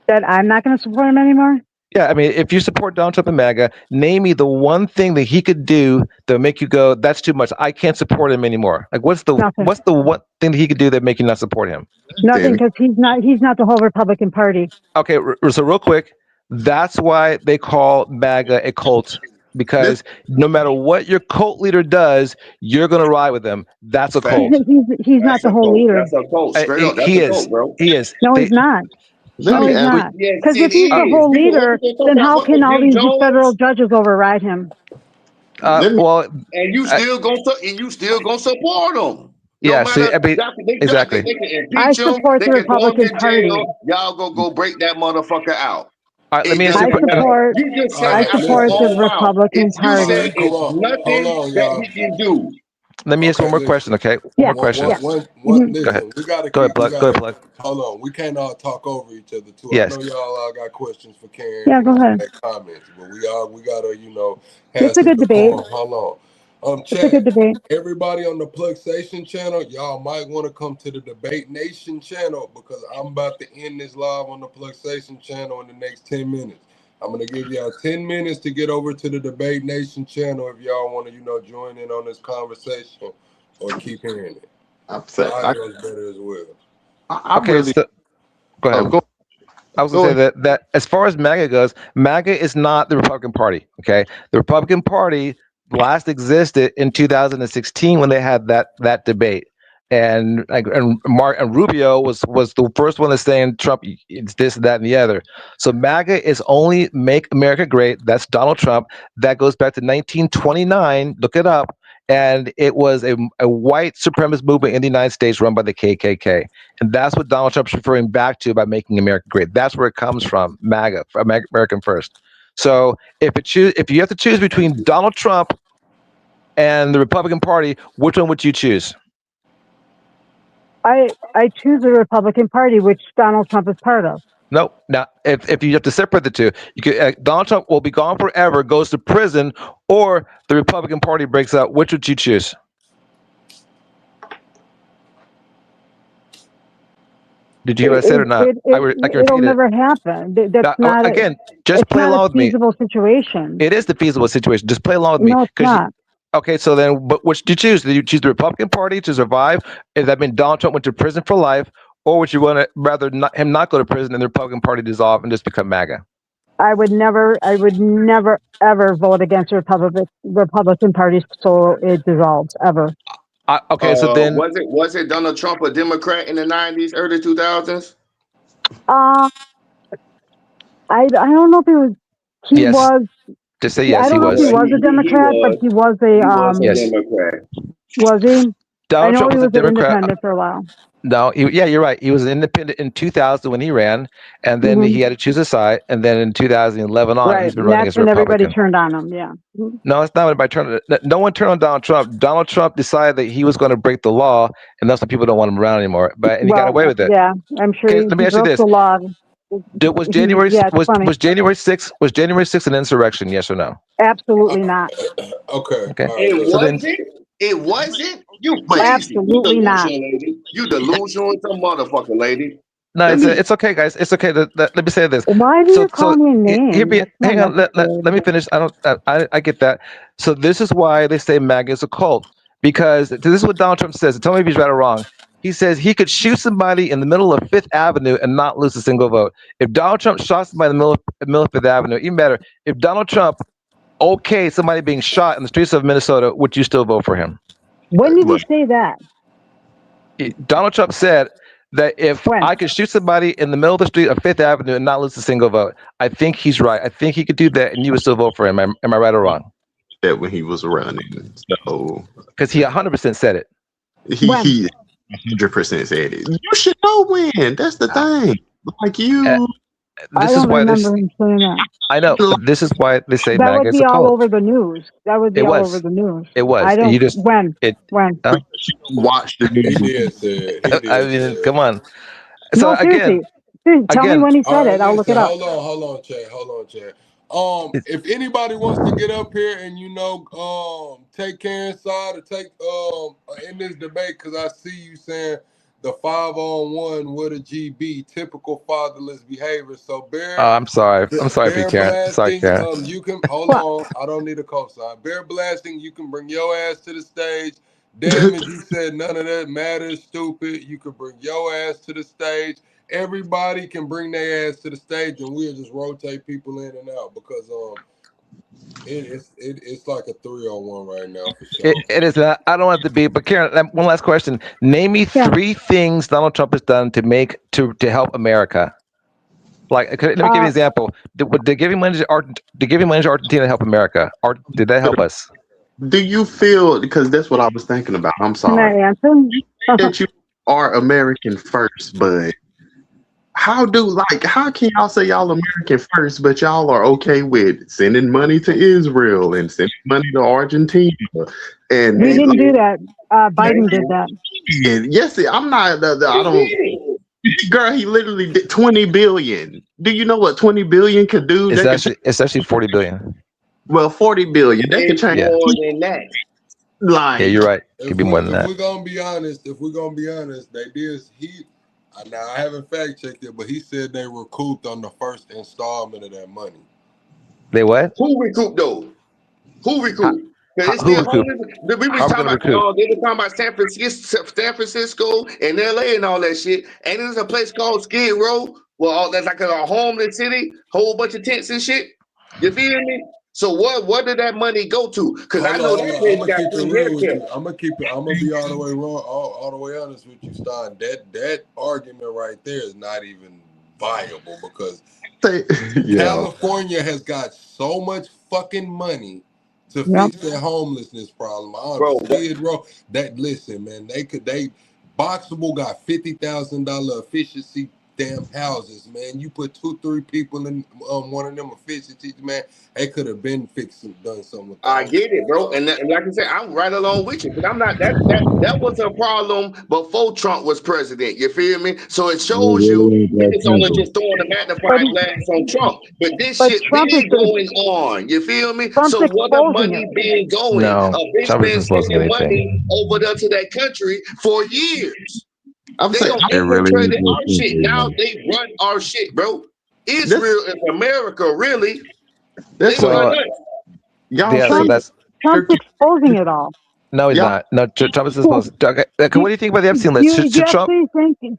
That I'm not going to support him anymore. Yeah, I mean, if you support Donald Trump and MAGA, name me the one thing that he could do that would make you go, "That's too much. I can't support him anymore." Like, what's the Nothing. one thing that he could do that make you not support him? Nothing, because he's not the whole Republican Party. Okay, so real quick, that's why they call MAGA a cult, because no matter what your cult leader does, you're gonna ride with them. That's a cult. He's not That's the a whole cult. leader. That's a cult. Straight up. That's He a is. cult, bro. He is. No, he's not. No, he's Wait, not. Yes, Because if it he's the is. whole You leader, can then fuck how with can all Jim these federal Jones, judges override him? well, and you still gonna support him. No yeah. See, matter I mean, exactly. they can I impeach him, support they the can throw him Republican in Party. jail. Y'all go break that motherfucker out. All right, let It me ask you. I doesn't matter. support You just All said I it right, out your support listen. the own mouth. Republican You All said right, Party. come it's on. Hold nothing on, that y'all. he can do. Let me ask Okay, one more listen. question. Okay, one Yeah, more question. yeah. hmm Go ahead. Listen, we gotta Go ahead, keep, we plug. Go ahead, gotta, plug. hold on. We can't all talk over each other too. I Yes. know y'all all got questions for Karen Yeah, and go ahead. make comments, but we gotta, have It's a some good debate. decorum. Hold on. It's a good Chat, debate. everybody on the Plugstation channel, y'all might want to come to the Debate Nation channel because I'm about to end this live on the Plugstation channel in the next 10 minutes. I'm going to give y'all 10 minutes to get over to the Debate Nation channel if y'all want to, join in on this conversation or keep hearing it. I'm The saying, audio's better as well. I Okay, really. so go Oh, ahead. go. I was Go gonna say ahead. that as far as MAGA goes, MAGA is not the Republican Party. Okay, the Republican Party last existed in 2016 when they had that debate, and Mark and Rubio was the first one to saying Trump, it's this, that, and the other. So MAGA is only Make America Great. That's Donald Trump. That goes back to 1929. Look it up. And it was a white supremacist movement in the United States run by the KKK. And that's what Donald Trump's referring back to by making America great. That's where it comes from, MAGA, American First. So if you have to choose between Donald Trump and the Republican Party, which one would you choose? I choose the Republican Party, which Donald Trump is part of. No. Now, if you have to separate the two, you could Donald Trump will be gone forever, goes to prison, or the Republican Party breaks out. Which would you choose? Did you hear what I said or not? I can It'll repeat it. never happen. That's not Again, just it's play not along a with me. feasible situation. It is the feasible situation. Just play along with me. No, it's not. Okay, so then, but which did you choose? Did you choose the Republican Party to survive? If that meant Donald Trump went to prison for life, or would you want to rather him not go to prison and the Republican Party dissolve and just become MAGA? I would never ever vote against the Republican Party so it dissolves ever. Okay, so then was it Donald Trump a Democrat in the 90s, early 2000s? I don't know if it was. He Yes. was. Just say yes. I don't know if he was a Democrat, but he was a. Yes. Democrat. Was he? Donald I know Trump he was was a Democrat. independent for a while. No, yeah, you're right. He was an independent in 2000 when he ran, and then he had to choose a side. And then in 2011 on, Right. he's been running That's as a when everybody Republican. turned on him. Yeah. No, it's not anybody turned. No one turned on Donald Trump. Donald Trump decided that he was going to break the law, and that's why people don't want him around anymore. But he got away with it. Yeah, I'm sure. Okay, let me ask you broke this: the law. was January Yeah, it's funny. was January 6th an insurrection? Yes or no? Absolutely not. Okay. Okay. All right, It so wasn't. It wasn't. You crazy. Absolutely you not. delusional, lady. You delusional as a motherfucker, lady. No, it's okay, guys. It's okay. Let me say this. Why do you call me a name? Hang on. Let me finish. I get that. So this is why they say MAGA is a cult, because this is what Donald Trump says. Tell me if he's right or wrong. He says he could shoot somebody in the middle of Fifth Avenue and not lose a single vote. If Donald Trump shot somebody in the middle of Fifth Avenue, even better, if Donald Trump somebody being shot in the streets of Minnesota, would you still vote for him? When did you say that? Donald Trump said that if When? I could shoot somebody in the middle of the street of Fifth Avenue and not lose a single vote, I think he's right. I think he could do that, and you would still vote for him. Am I right or wrong? That when he was running, so Because he 100% said it. he 100% said it. You should know when. That's the thing. Like you. This is why remember him saying that. I know. But this is why they say That MAGA would is be a all cult. over the news. That would be It all was. over the news. It was. I don't. You just When? Huh? Watch the he news. did say it. He did I say mean, it. come on. So No, seriously. Tell me when he All said right, it. I'll look it listen, up. hold on, Chad. If anybody wants to get up here and take Karen's side or take in this debate, because I see you saying the 5-on-1 with a GB, typical fatherless behavior. So Bear, I'm sorry. I'm sorry for you, Karen. Sorry, Karen. you can hold on. I don't need a cosign. Bear blasting, you can bring your ass to the stage. Damage, you said none of that matters, stupid. You can bring your ass to the stage. Everybody can bring their ass to the stage, and we'll just rotate people in and out because it's like a 3-on-1 right now for sure. It is not. I don't want it to be. But Karen, one last question. Name me 3 things Donald Trump has done to help America. Like, let me give you an example. Did giving money to Argentina help America? Or did that help us? Do you feel, because that's what I was thinking about. I'm Can I sorry. answer? That you are American first, but how can y'all say y'all American first, but y'all are okay with sending money to Israel and sending money to Argentina? And We didn't do that. Biden did that. Yes, I'm not. I don't. Girl, he literally did 20 billion. Do you know what 20 billion could do? It's actually 40 billion. Well, 40 billion. That could change. More than that. Yeah, you're right. It could be more than that. If we're gonna be honest, they did. Now I haven't fact checked it, but he said they recouped on the first installment of that money. They what? Who recouped though? Who recouped? Who recouped? We was talking about San Francisco and LA and all that shit. And there's a place called Skid Row, well, that's like a homeless city, whole bunch of tents and shit. You feel me? So what did that money go to? Because I know that place got free healthcare. I'm gonna be all the way wrong, all the way honest with you, Stein. That argument right there is not even viable because California has got so much fucking money to fix their homelessness problem. Skid Row. Listen, man, Boxable got $50,000 efficiency damn houses, man. You put 2-3 people in one of them efficiencies, man. They could have been fixed and done something with that. I get it, bro. And like I said, I'm right along with you. But I'm not that was a problem before Trump was president. You feel me? So it shows you it's only just throwing a magnifying glass on Trump. But this shit been going on. You feel me? So what the money been going? No, Bitch been sending money over there to that country for years. I'm They saying don't It really is infiltrate real our shit. simple, Now man. they run our shit, bro. that's Israel is America, really. They that's what run So us. y'all yeah, so say. Trump's that's Trump's exposing it all. no, he's Y'all not. No, Trump is Well, supposed. Okay, what do, do you think about the Epstein do list? you, Should Trump?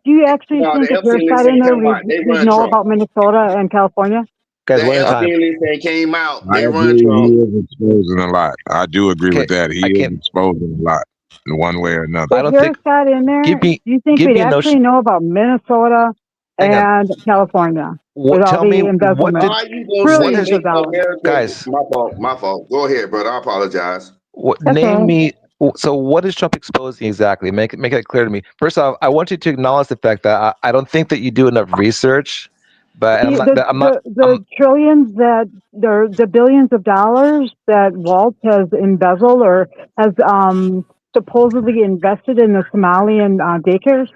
do you actually No, think the if their Epstein list side in ain't there, come out. They we'd run know Trump. about Minnesota and California? Guys, The one at a time. Epstein list ain't came out. I They run agree. Trump. He is exposing a lot. I do agree Okay, with that. He I is can't. exposing a lot in one way or another. I If don't there's think. got in there, Give do me. you think Give we'd me a actually notion. know about Minnesota Hang on. and California with What? all Tell the me what embezzlement? did. Why you gonna What say Trillions has of Native dollars. Americans? guys? My fault. My fault. Go ahead, brother. I apologize. What? That's all Name right. me. So what is Trump exposing exactly? Make it clear to me. First off, I want you to acknowledge the fact that I don't think that you do enough research. But and I'm The, not. the, I'm not. the, the trillions that, the billions of dollars that Walt has embezzled or has supposedly invested in the Somalian daycares.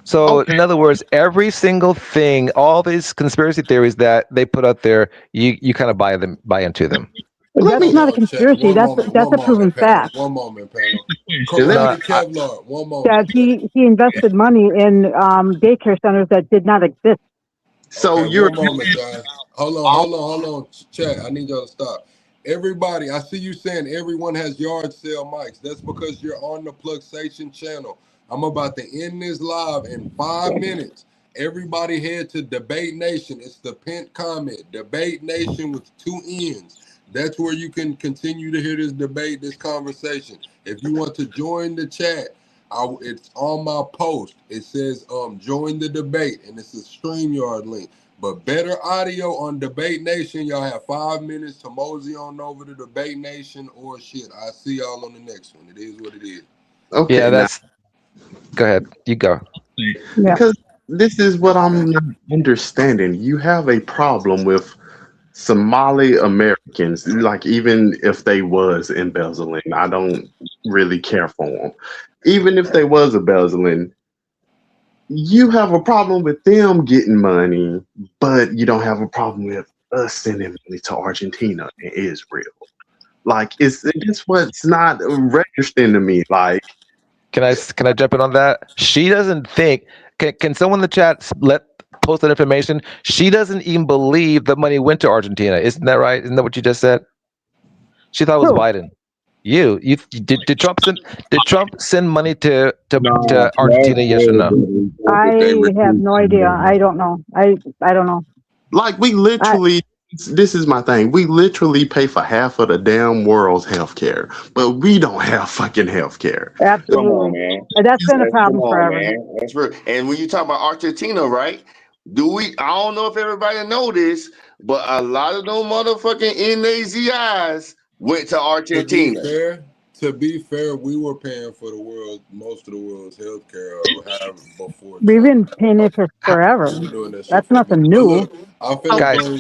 So, okay. in other words, every single thing, all these conspiracy theories that they put out there, you kind of buy into them. Let That's me not a Hold on, chat. conspiracy. That's One a proven moment, panel. fact. One moment, panel. let me No, Corrupted Kevlar. One moment, That chat. he invested money in daycare centers that did not exist. so Okay, you're one moment, guys. Hold on. Chat, I need y'all to stop. Everybody, I see you saying everyone has yard sale mics. That's because you're on the Pluxation channel. I'm about to end this live in 5 minutes. Everybody head to Debate Nation. It's the pinned comment. Debate Nation with 2 N's. That's where you can continue to hear this debate, this conversation. If you want to join the chat, it's on my post. It says join the debate, and it's a StreamYard link. But better audio on Debate Nation. Y'all have 5 minutes to mosey on over to Debate Nation or shit. I see y'all on the next one. It is what it is. okay yeah, now that's. Go ahead, you go. Yeah. because this is what I'm not understanding. You have a problem with Somali Americans, like even if they was embezzling, I don't really care for them. Even if they was embezzling, you have a problem with them getting money, but you don't have a problem with us sending money to Argentina and Israel. Like it's what's not registering to me. Like Can I jump in on that? She doesn't think. Can someone in the chat post that information? She doesn't even believe the money went to Argentina. Isn't that right? Isn't that what you just said? She thought it was Who? Biden. Did Trump send money to No, Argentina? Yes or no? they I have received no some idea. money. I don't know. I don't know. like we I, literally this is my thing. We literally pay for half of the damn world's healthcare, but we don't have fucking healthcare. Come on, absolutely. man. That's been a Come problem on, forever. man. That's real. And when you talk about Argentina, right? I don't know if everybody know this, but a lot of those motherfucking NAZIs went to Argentina. To be fair, we were paying for most of the world's healthcare before We've Trump. been paying it for forever. We were doing that shit That's for a nothing minute. But new. look, Guys,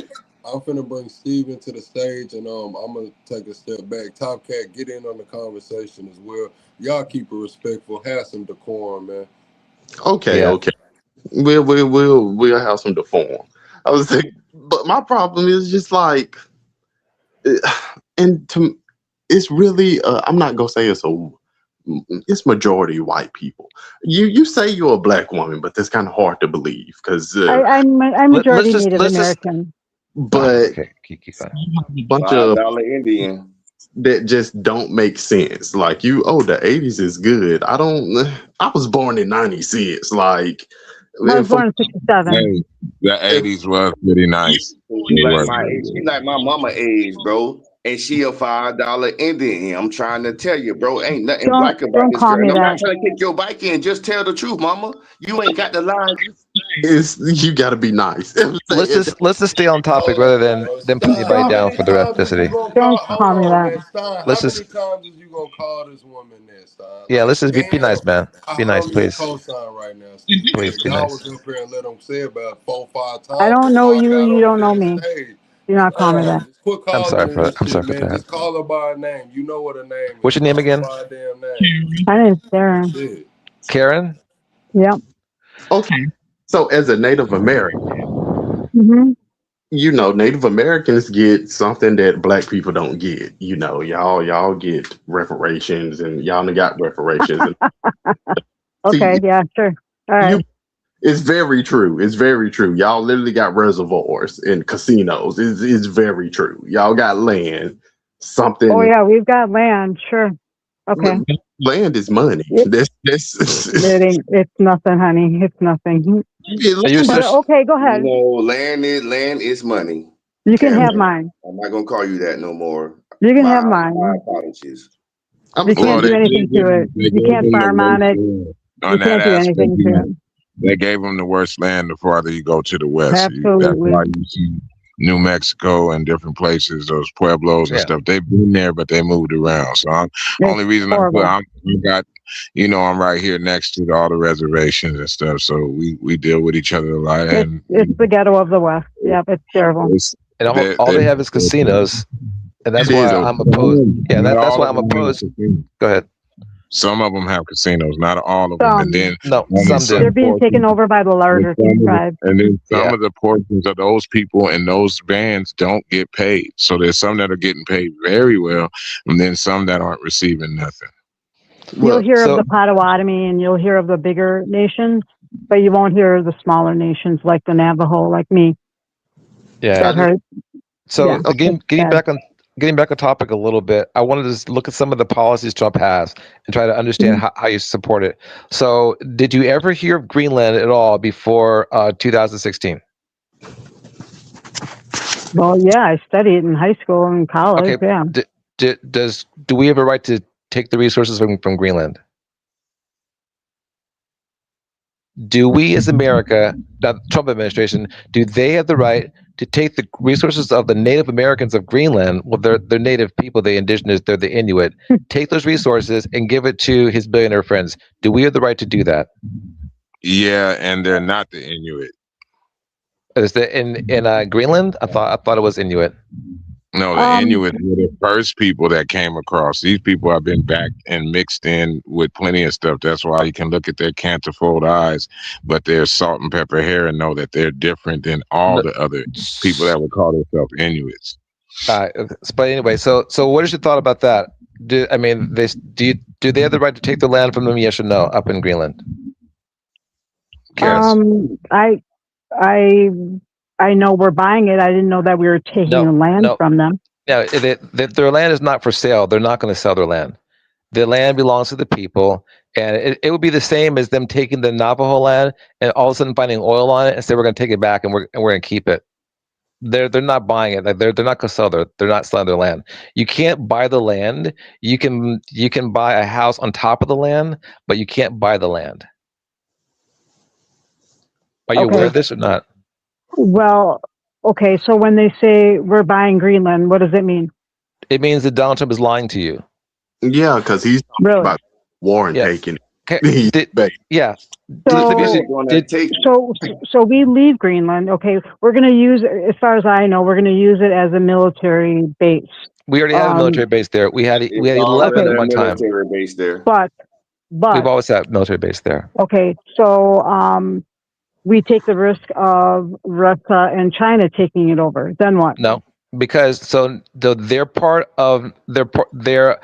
I'm finna bring Steven to the stage, and I'm gonna take a step back. Top Cat, get in on the conversation as well. Y'all keep it respectful. Have some decorum, man. Okay, yeah. okay. We'll have some deform. I was thinking, but my problem is just like and to it's really I'm not gonna say it's majority white people. You say you're a black woman, but that's kind of hard to believe because I'm majority Let's Native just. American. but Okay, keep going. you have a bunch of $5 Indian. that just don't make sense. Like the 80s is good. I was born in 96. Like I was for, born in '67. Hey, the 80s was pretty nice. She It like was my really age. She good. like my mama age, bro. And she a $5 Indian. I'm trying to tell you, bro. Ain't nothing black about Don't this call girl. me And I'm not that. trying to kick your bike in. Just tell the truth, mama. You ain't got the lie. is you got to be nice. Let's just stay on topic rather than putting Stein, anybody how down many for the times is you ethnicity. gonna Don't call? Hold call me on, that. man. Stein, Let's how many just times is you gonna call this woman that, Stein? yeah. Like, Let's just be damn, nice, man. I Be nice, humble your please. cosign right now, Steve. Please If be y'all nice. was up here and let them say about 4-5 I times don't know before I you. got You over don't there know the me. stage, Do not call me that. just quit I'm calling sorry her for this that. I'm sorry shit, for man. that. Just call her by her name. You know what her name What's is. your name Call her again? by her damn name. My name is Darren. That's it. Karen. Yep. Okay. So as a Native American, Hmm. Native Americans get something that black people don't get. Y'all get reparations and y'all done got reparations. And Okay, yeah, sure. All right. It's very true. It's very true. Y'all literally got reservoirs and casinos. It's very true. Y'all got land. Something. Oh yeah, we've got land. Sure. Okay. Land is money. It ain't. It's nothing, honey. It's nothing. But okay, go ahead. No, land is money. You can have mine. I'm not gonna call you that no more. You can have mine. My apologies. You can't do anything to it. You can't farm on it. You can't do anything to it. They gave them the worst land the farther you go to the west. Absolutely. That's why you see New Mexico and different places, those pueblos and stuff. They've been there, but they moved around. So only reason I'm right here next to all the reservations and stuff. So we deal with each other a lot. And it's the ghetto of the West. Yep, it's terrible. And all they have is casinos, and that's why I'm opposed. Yeah, that's why I'm opposed. Go ahead. Some of them have casinos, not all of them. And then some do. They're being taken over by the larger tribes. And then some of the portions of those people and those bands don't get paid. So there's some that are getting paid very well, and then some that aren't receiving nothing. You'll hear of the Potawatomi and you'll hear of the bigger nations, but you won't hear of the smaller nations like the Navajo, like me. Yeah. So again, getting back on topic a little bit, I wanted to look at some of the policies Trump has and try to understand how you support it. So did you ever hear of Greenland at all before 2016? Well, yeah, I studied in high school and college. Okay. Yeah. Do we have a right to take the resources from Greenland? Do we as America, the Trump administration, do they have the right to take the resources of the Native Americans of Greenland? Well, they're native people, they're indigenous, they're the Inuit. Take those resources and give it to his billionaire friends. Do we have the right to do that? Yeah, and they're not the Inuit. Is that in Greenland? I thought it was Inuit. No, the Inuit were the first people that came across. These people have been back and mixed in with plenty of stuff. That's why you can look at their cantifold eyes, but their salt and pepper hair, and know that they're different than all the other people that would call themselves Inuits. But anyway, so what is your thought about that? Do they have the right to take the land from them? Yes or no? Up in Greenland. I know we're buying it. I didn't know that we were taking the land from them. No, their land is not for sale. They're not going to sell their land. The land belongs to the people, and it would be the same as them taking the Navajo land and all of a sudden finding oil on it and say we're going to take it back and we're going to keep it. They're not buying it. Like they're not going to sell they're not selling their land. You can't buy the land. You can buy a house on top of the land, but you can't buy the land. Are you aware of this or not? Well, okay, so when they say we're buying Greenland, what does it mean? It means that Donald Trump is lying to you. Yeah, because he's talking about war and taking it. So we leave Greenland. Okay, we're going to use, as far as I know, we're going to use it as a military base. We already have a military base there. We had 11 at one time. Military base there. But we've always had military base there. Okay, so we take the risk of Russia and China taking it over. Then what? No, because they're part of they're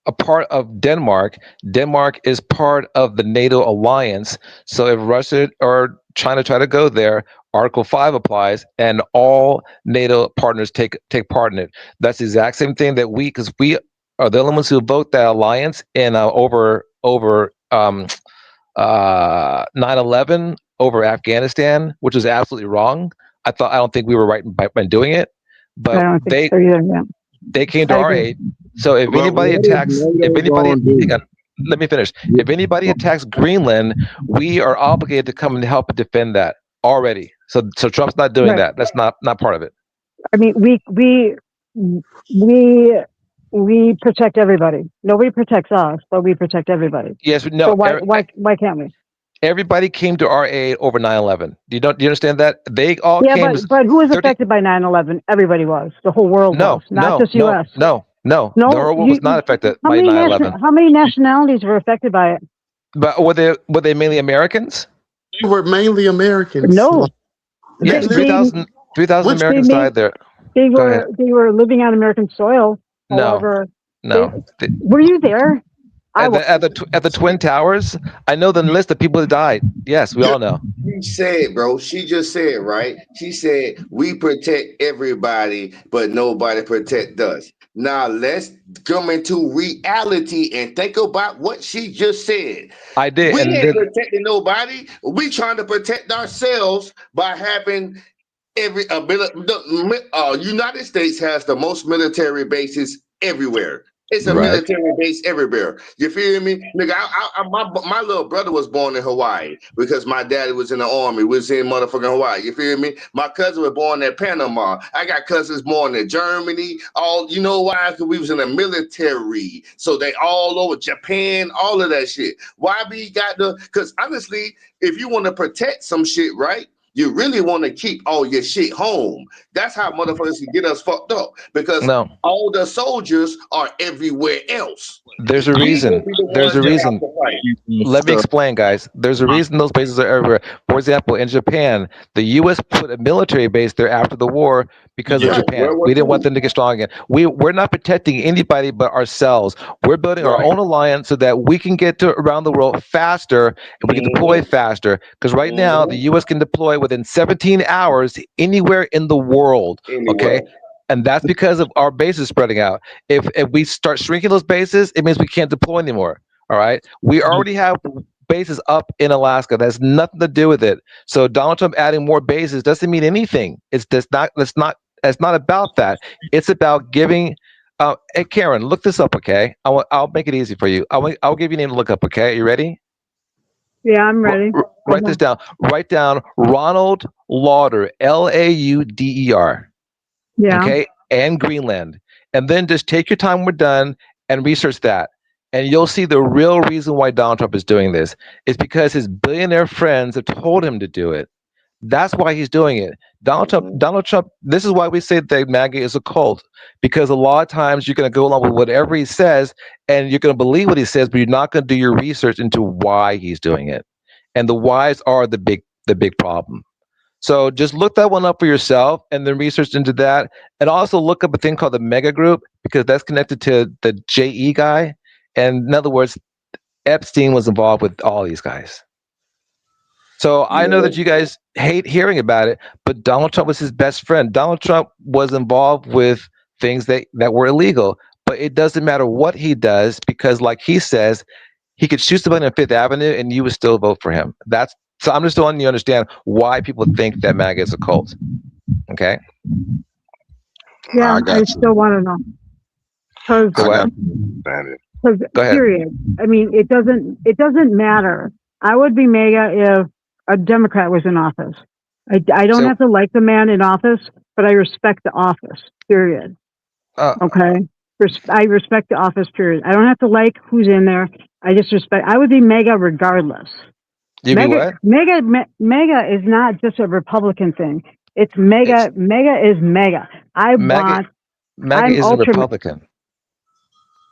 a part of Denmark. Denmark is part of the NATO alliance. So if Russia or China try to go there, Article 5 applies, and all NATO partners take part in it. That's the exact same thing that because we are the only ones who vote that alliance in over 9/11. Over Afghanistan, which was absolutely wrong. I don't think we were right by doing it, but they came to our aid. So if anybody attacks, hang on, let me finish. If anybody attacks Greenland, we are obligated to come and help and defend that already. So Trump's not doing that. That's not part of it. I mean, we protect everybody. Nobody protects us, but we protect everybody. Yes, no. So why can't we? Everybody came to our aid over 9/11. Do you understand that? They all came. Yeah, but who was affected by 9/11? Everybody was. The whole world was. Not just U.S. No. The whole world was not affected by 9/11. How many nationalities were affected by it? But were they mainly Americans? They were mainly Americans. No. Yes, 3,000 Americans died there. They were living on American soil. No. However, no. Were you there? At the Twin Towers, I know the list of people that died. Yes, we all know. She said, bro, she just said, right? She said, we protect everybody, but nobody protect us. Now let's come into reality and think about what she just said. I did, We and ain't protecting nobody. We trying to protect ourselves by having the United States has the most military bases everywhere. It's a Right. military base everywhere. You feel me, nigga? My little brother was born in Hawaii because my daddy was in the army. Was in motherfucking Hawaii. You feel me? My cousin was born in Panama. I got cousins born in Germany. All you know why? Because we was in the military. So they all over Japan, all of that shit. Why we got the? Because honestly, if you want to protect some shit, right? You really want to keep all your shit home. That's how motherfuckers can get us fucked up because no, all the soldiers are everywhere else. there's a We reason. will be the There's ones a that have reason. to fight. Let me explain, guys. There's a reason those bases are everywhere. For example, in Japan, the U.S. put a military base there after the war because of Right. Japan. World War We didn't II. want them to get strong again. We're not protecting anybody but ourselves. We're building our Right. own alliance so that we can get to around the world faster and we can deploy faster. Because right now, the U.S. can deploy within 17 hours anywhere in the world. Anywhere. Okay. And that's because of our bases spreading out. If we start shrinking those bases, it means we can't deploy anymore. All right. We already have bases up in Alaska. That has nothing to do with it. So Donald Trump adding more bases doesn't mean anything. It's not about that. It's about giving. Hey Karen, look this up, okay? I'll make it easy for you. I'll give you a name to look up, okay? Are you ready? Yeah, I'm ready. Write this down. Write down Ronald Lauder, Lauder. Yeah. Okay, and Greenland, and then just take your time. We're done, and research that, and you'll see the real reason why Donald Trump is doing this is because his billionaire friends have told him to do it. That's why he's doing it. Donald Trump. This is why we say that MAGA is a cult, because a lot of times you're going to go along with whatever he says, and you're going to believe what he says, but you're not going to do your research into why he's doing it, and the whys are the big problem. So just look that one up for yourself and then research into that. And also look up a thing called the Mega Group, because that's connected to the JE guy. And in other words, Epstein was involved with all these guys. So I know that you guys hate hearing about it, but Donald Trump was his best friend. Donald Trump was involved with things that were illegal, but it doesn't matter what he does, because like he says, he could shoot somebody on Fifth Avenue and you would still vote for him. So I'm just wanting you to understand why people think that MAGA is a cult. Okay? Yeah, I got I you. still want to know. I Go ahead. got it. Go ahead. Period. I mean, it doesn't matter. I would be MAGA if a Democrat was in office. I don't So- have to like the man in office, but I respect the office. Period. Okay. I respect the office. Period. I don't have to like who's in there. I just respect. I would be MAGA regardless. You be what? MAGA is not just a Republican thing. It's MAGA. MAGA is MAGA. MAGA I'm is a ultra- Republican.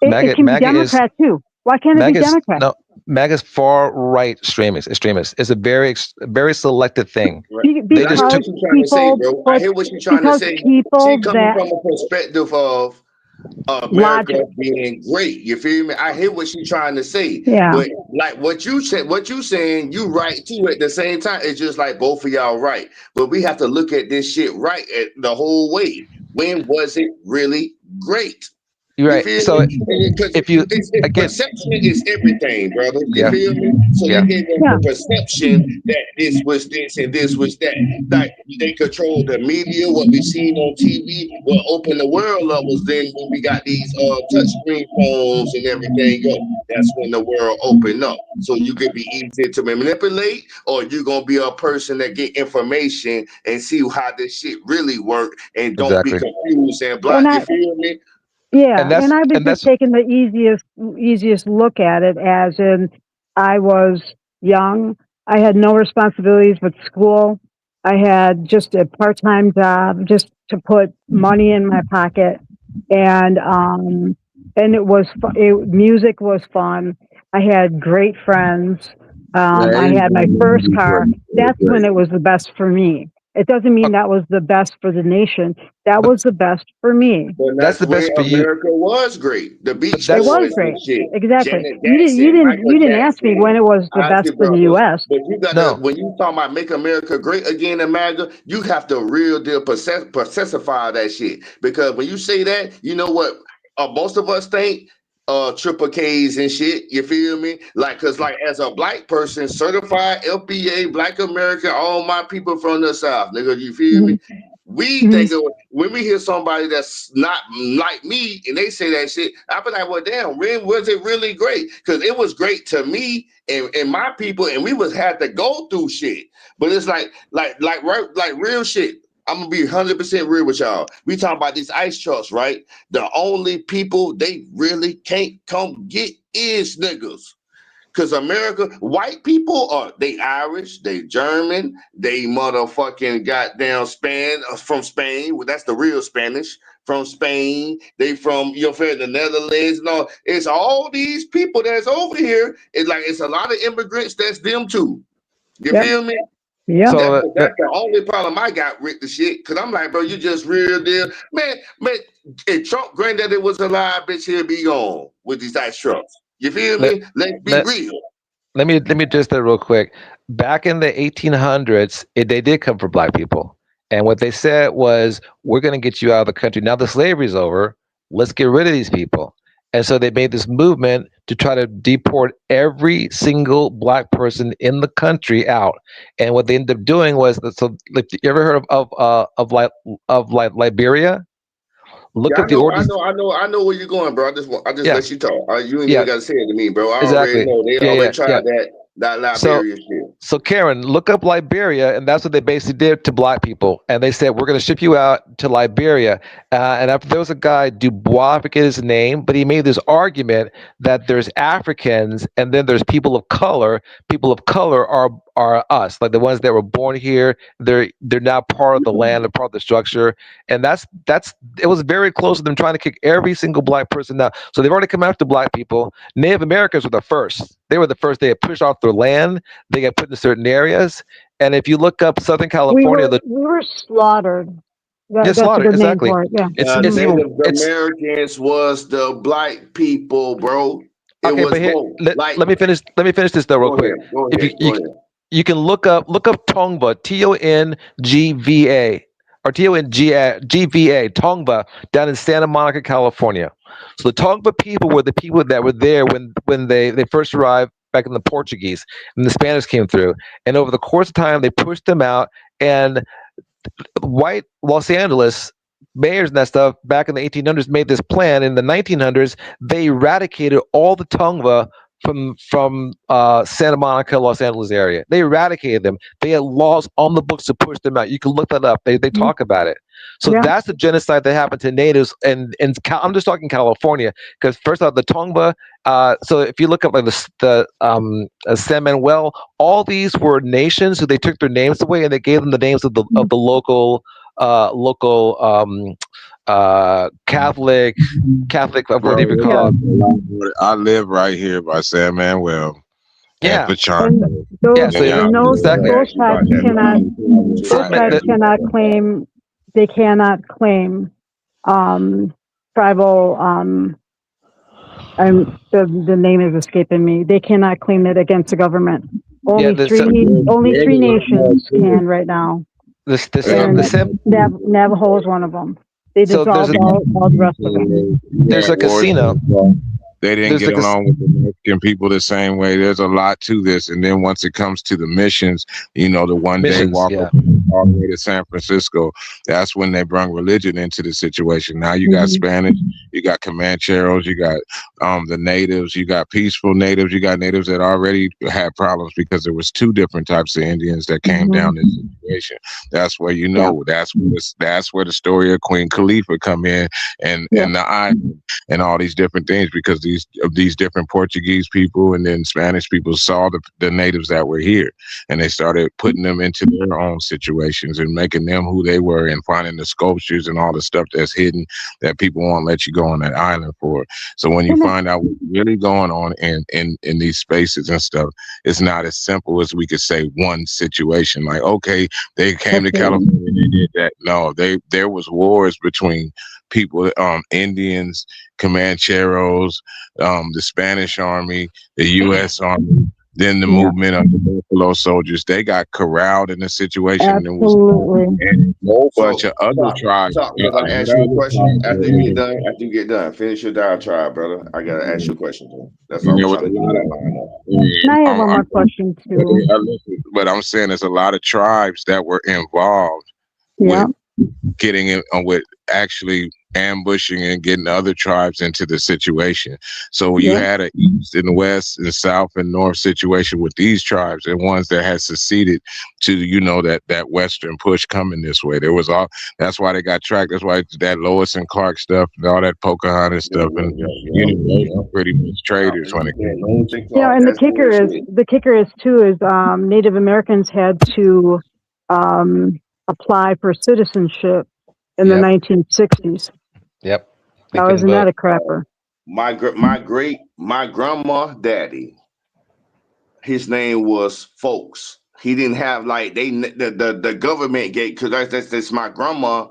It MAGA can be Democrat too. Why can't it be Democrat? No, MAGA's far right extremist. It's a very selected thing. Because I hear what she's trying to say, bro. I hear what she's trying to because say. people She coming that- from a perspective of America being great. You feel me? I hear what she's trying to say. Yeah. But like what you said, what you saying, you right too at the same time. It's just like both of y'all right. But we have to look at this shit right at the whole way. When was it really great? You're right. You feel So me? if you again, perception is everything, brother. You Yeah. feel me? So Yeah. they gave us the perception that this was this and this was that. Like they control the media, what we seen on TV. What opened the world up was then when we got these touchscreen phones and everything else. That's when the world opened up. So you could be easy to manipulate, or you're gonna be a person that get information and see how this shit really work and don't be Exactly. confused and blind. And You feel me? Yeah, And that's- and I was and just that's- taking the easiest look at it, as in I was young. I had no responsibilities but school. I had just a part-time job just to put money in my pocket, and it was music was fun. I had great friends. I had my first car. That's when it was the best for me. It doesn't mean that was the best for the nation. That was the best for me. But That's the best for you. America was great. The Beach That's- It was Boys great. and shit. Exactly. Janet You Jackson, Michael didn't ask me Jackson, when it was the best Ozzy for the Brothers. U.S. But you got No. to, when you talk about make America great again in MAGA, you have to real deal processify that shit. Because when you say that, you know what most of us think? Triple K's and shit. You feel me? Like, cause like as a black person, certified LPA, Black American, all my people from the South, nigga. You feel me? We think of when we hear somebody that's not like me and they say that shit, I be like, well, damn, was it really great? Because it was great to me and my people, and we had to go through shit. But it's like real shit. I'm gonna be 100% real with y'all. We talking about these ice trucks, right? The only people they really can't come get is niggas. Cause America, white people are they Irish, they German, they motherfucking goddamn from Spain. Well, that's the real Spanish from Spain. They from the Netherlands. No, it's all these people that's over here. It's a lot of immigrants. That's them too. You feel me? Yeah. So That's the only problem I got with the shit. Because I'm like, bro, you just real deal. Man, if Trump granddaddy was alive, bitch, he'll be gone with these ice trucks. You feel me? Let's be real. Let me just real quick. Back in the 1800s, they did come for black people. And what they said was, we're going to get you out of the country. Now the slavery's over. Let's get rid of these people. And so they made this movement to try to deport every single black person in the country out. And what they ended up doing was, so like, you ever heard of Liberia? Look Yeah, up the ordinance. I know where you're going, bro. I just Yeah. let you talk. You ain't Yeah. even got to say it to me, bro. I Exactly. already know they Yeah, already yeah, tried yeah. that Liberia shit. So Karen, look up Liberia, and that's what they basically did to black people. And they said, we're going to ship you out to Liberia. And after there was a guy, Dubois, I forget his name, but he made this argument that there's Africans and then there's people of color. People of color are us, like the ones that were born here. They're now part of the land and part of the structure. And it was very close to them trying to kick every single black person out. So they've already come after black people. Native Americans were the first. They were the first. They had pushed off their land. They got put in certain areas. And if you look up Southern California, we were slaughtered. That's slaughtered, a good name exactly. for it. Yeah. Native Americans was the black people, bro. It Okay, was but here, both. let me finish this though real quick. Go ahead. You can look up Tongva, Tongva, or Tongva, Tongva, down in Santa Monica, California. So the Tongva people were the people that were there when they first arrived back in the Portuguese and the Spanish came through. And over the course of time, they pushed them out, and white Los Angeles mayors and that stuff back in the 1800s made this plan. In the 1900s, they eradicated all the Tongva from Santa Monica, Los Angeles area. They eradicated them. They had laws on the books to push them out. You can look that up. They talk about it. So that's the genocide that happened to natives. And I'm just talking California, because first off, the Tongva. So if you look up like the San Manuel, all these were nations who they took their names away and they gave them the names of the local Catholic, whatever you call it. I live right here by San Manuel. Yeah. Those tribes cannot claim. They cannot claim tribal. The name is escaping me. They cannot claim it against the government. Only three nations can right now. Navajo is one of them. They dissolved all the rest of them. There's a casino. They didn't get along with the Mexican people the same way. There's a lot to this. And then once it comes to the missions, the one day walk up all the way to San Francisco, that's when they brought religion into the situation. Now you got Spanish, you got Comancheros, you got the natives, you got peaceful natives, you got natives that already had problems because there was two different types of Indians that came down this situation. That's where that's where the story of Queen Khalifa come in and the island and all these different things, because these different Portuguese people and then Spanish people saw the natives that were here, and they started putting them into their own situations and making them who they were, and finding the sculptures and all the stuff that's hidden that people won't let you go on that island for. So when you find out what's really going on in these spaces and stuff, it's not as simple as we could say one situation. Like, okay, they came to California and they did that. No, there was wars between people, Indians, Comancheros, the Spanish army, the U.S. army, then the movement of the Buffalo Soldiers. They got corralled in a situation. Absolutely. And a whole bunch of other tribes. I gotta ask you a question after you get done. Finish your diatribe, brother. I gotta ask you a question, bro. That's all I'm trying to do. I have one more question too. But I'm saying there's a lot of tribes that were involved with getting in, with actually ambushing and getting other tribes into the situation. So you had an east and west and south and north situation with these tribes, and ones that had seceded to, that western push coming this way. There was all, that's why they got tracked. That's why that Lois and Clark stuff and all that Pocahontas stuff, and pretty much traders when it came. Yeah, and the kicker is too Native Americans had to apply for citizenship in the 1960s. Yep. How isn't that a crapper? My grandma daddy, his name was Folks. He didn't have like the government gave, because that's my grandma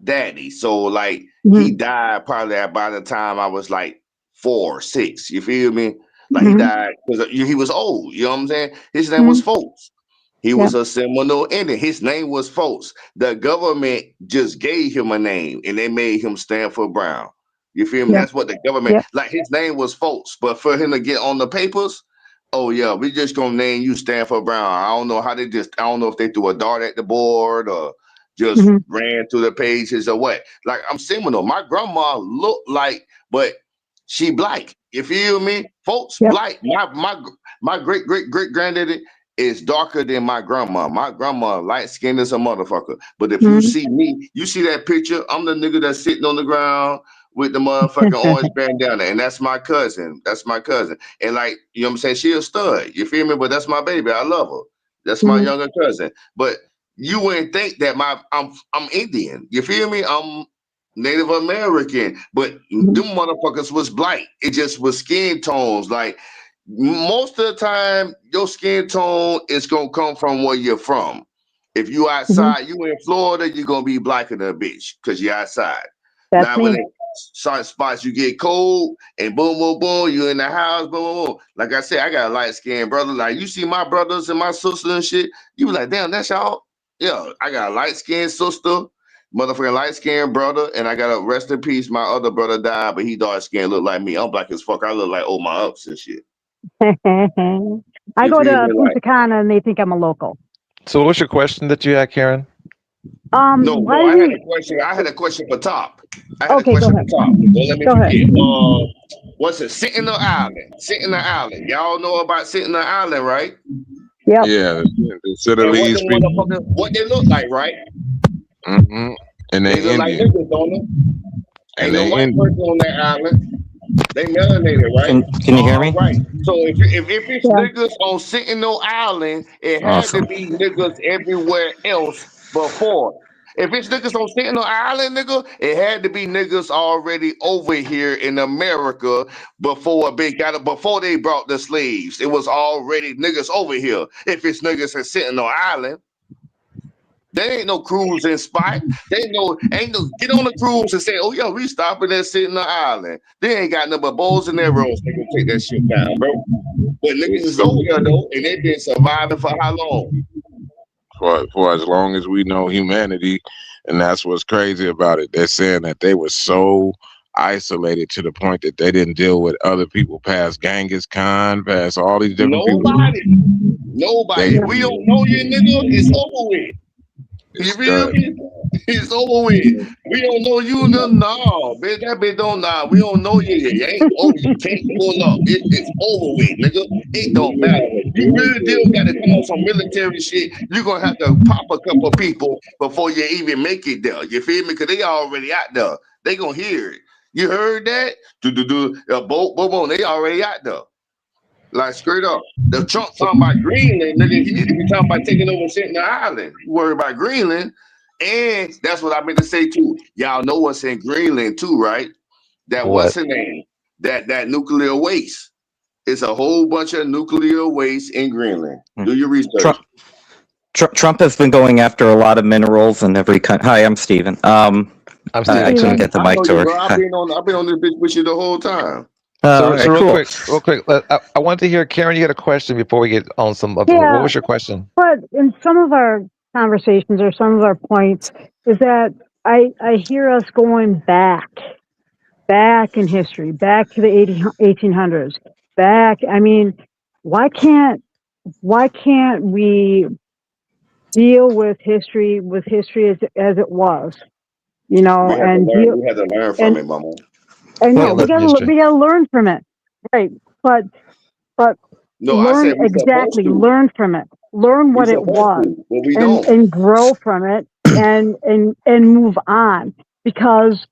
daddy. So like he died probably by the time I was like 4 or 6. You feel me? Like he died because he was old. You know what I'm saying? His name was Folks. He was a Seminole Indian. His name was Folks. The government just gave him a name, and they made him Stanford Brown. You feel me? That's what the government, like his name was Folks. But for him to get on the papers, oh yeah, we just gonna name you Stanford Brown. I don't know how I don't know if they threw a dart at the board or just ran through the pages or what. Like, I'm Seminole. My grandma looked like, but she black. You feel me? Folks, black. My great granddaddy is darker than my grandma. My grandma light skinned as a motherfucker. But if you see me, you see that picture, I'm the nigga that's sitting on the ground with the motherfucking orange bandana. And that's my cousin. That's my cousin. And like, you know what I'm saying? She a stud. You feel me? But that's my baby. I love her. That's my younger cousin. But you wouldn't think that I'm Indian. You feel me? I'm Native American. But them motherfuckers was black. It just was skin tones. Like, most of the time, your skin tone is gonna come from where you're from. If you outside, you in Florida, you're gonna be blacker than a bitch because you're outside. That's now, me. when certain spots you get cold and boom, boom, boom, you in the house, boom, boom, boom. Like I said, I got a light skinned brother. Like you see my brothers and my sisters and shit, you be like, damn, that's y'all. Yeah, I got a light skinned sister, motherfucking light skinned brother, and I got a rest in peace. My other brother died, but he dark skinned, look like me. I'm black as fuck. I look like my ups and shit. I go to Punta Cana and they think I'm a local. So what's your question that you had, Karen? No, I had a question. I had a question for Top. Okay, go ahead. Don't let me forget. What's it? Sentinel Island. Sentinel Island. Y'all know about Sentinel Island, right? Yep. Yeah. What they look like, right? Mm-hmm. And they look like niggas, don't they? Ain't no white person on that island. They melanated, right? Can you hear me? Right. So if it's niggas on Sentinel Island, it has to be niggas everywhere else before. If it's niggas on Sentinel Island, nigga, it had to be niggas already over here in America before they brought the slaves. It was already niggas over here. If it's niggas in Sentinel Island. There ain't no cruising spot. Ain't no get on the cruise and say, oh yeah, we stopping at Sentinel Island. They ain't got no but bowls in their rooms. They can take that shit down, bro. But niggas is over here though, and they been surviving for how long? For as long as we know humanity, and that's what's crazy about it. They're saying that they were so isolated to the point that they didn't deal with other people past Genghis Khan, past all these different people. Nobody. We don't know you, nigga. It's over with. You feel me? It's over with. We don't know you, no, bitch. That bitch don't know. We don't know you. You ain't over. You can't pull up. It's over with, nigga. It don't matter. You really still got to come on some military shit. You're gonna have to pop a couple people before you even make it there. You feel me? Because they already out there. They gonna hear it. You heard that? Boom. They already out there. Like straight up. The Trump talking about Greenland, nigga. He be talking about taking over Sentinel Island. You worry about Greenland. And that's what I meant to say too. Y'all know what's in Greenland too, right? That what's the name? That nuclear waste. It's a whole bunch of nuclear waste in Greenland. Do your research. Trump has been going after a lot of minerals in every country. Hi, I'm Steven. I'm Steven. I couldn't get the mic to work. I've been on this bitch with you the whole time. So real quick, I wanted to hear, Karen, you had a question before we get on some of what was your question? But in some of our conversations or some of our points is that I hear us going back in history, back to the 1800s, I mean, why can't we deal with history as it was, you know, we had to learn from it, Mama. I know we gotta learn from it, right? But no, learn learn from it, learn what it was, and grow from it, and move on. Because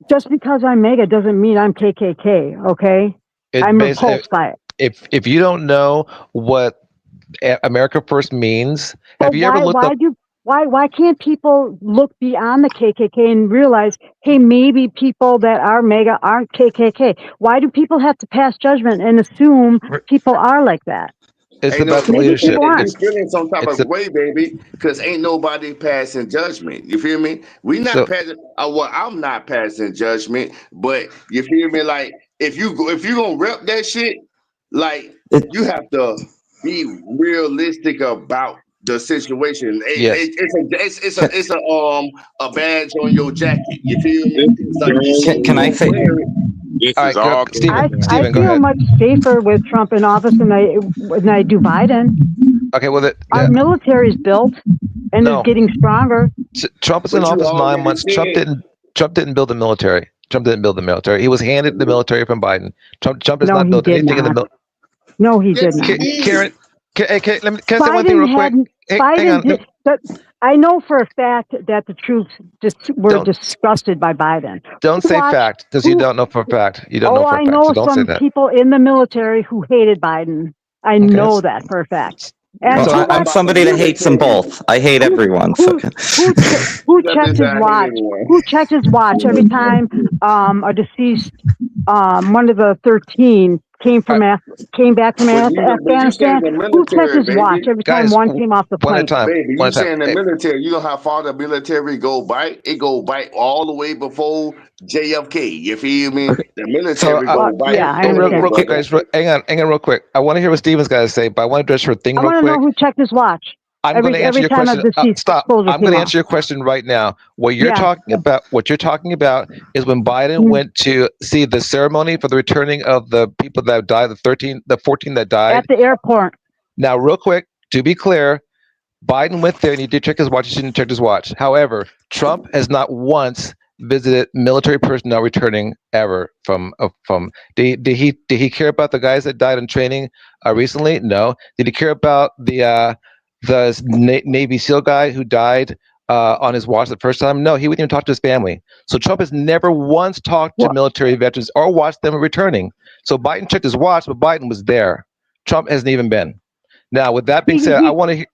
just because I'm MAGA doesn't mean I'm KKK. Okay, I'm repulsed by it. If you don't know what America First means, have you ever looked up? Why can't people look beyond the KKK and realize, hey, maybe people that are MAGA aren't KKK? Why do people have to pass judgment and assume people are like that? It's about the leadership. It's feeling some type of way, baby, because ain't nobody passing judgment. You feel me? We not passing. Well, I'm not passing judgment, but you feel me? Like if you gonna rep that shit, like you have to be realistic about the situation. It's a badge on your jacket. You feel me? Can I say? I feel much safer with Trump in office than I do Biden. Okay, well, our military is built and is getting stronger. Trump is in office 9 months. Trump didn't build the military. He was handed the military from Biden. Trump has not built anything in the military. No, he didn't. Karen, can I say one thing real quick? I know for a fact that the troops were disgusted by Biden. Don't say fact, because you don't know for a fact. You don't know for a fact. I know some people in the military who hated Biden. I know that for a fact. And I'm somebody that hates them both. I hate everyone. Who checked his watch? Who checked his watch every time a deceased one of the 13 came back from Afghanistan? Who checked his watch every time one came off the plane? Baby, you saying the military? You know how far the military go back? It go back all the way before JFK. You feel me? The military go back. Yeah, real quick, guys. Hang on, real quick. I want to hear what Steven's got to say, but I want to address her thing real quick. I want to know who checked his watch. I'm going to answer your question. Stop. I'm going to answer your question right now. What you're talking about is when Biden went to see the ceremony for the returning of the people that died, the 14 that died at the airport. Now, real quick, to be clear, Biden went there and he did check his watch. He didn't check his watch. However, Trump has not once visited military personnel returning ever from. Did he care about the guys that died in training recently? No. Did he care about the Navy SEAL guy who died on his watch the first time? No, he wouldn't even talk to his family. So Trump has never once talked to military veterans or watched them returning. So Biden checked his watch, but Biden was there. Trump hasn't even been. Now, with that being said, I want to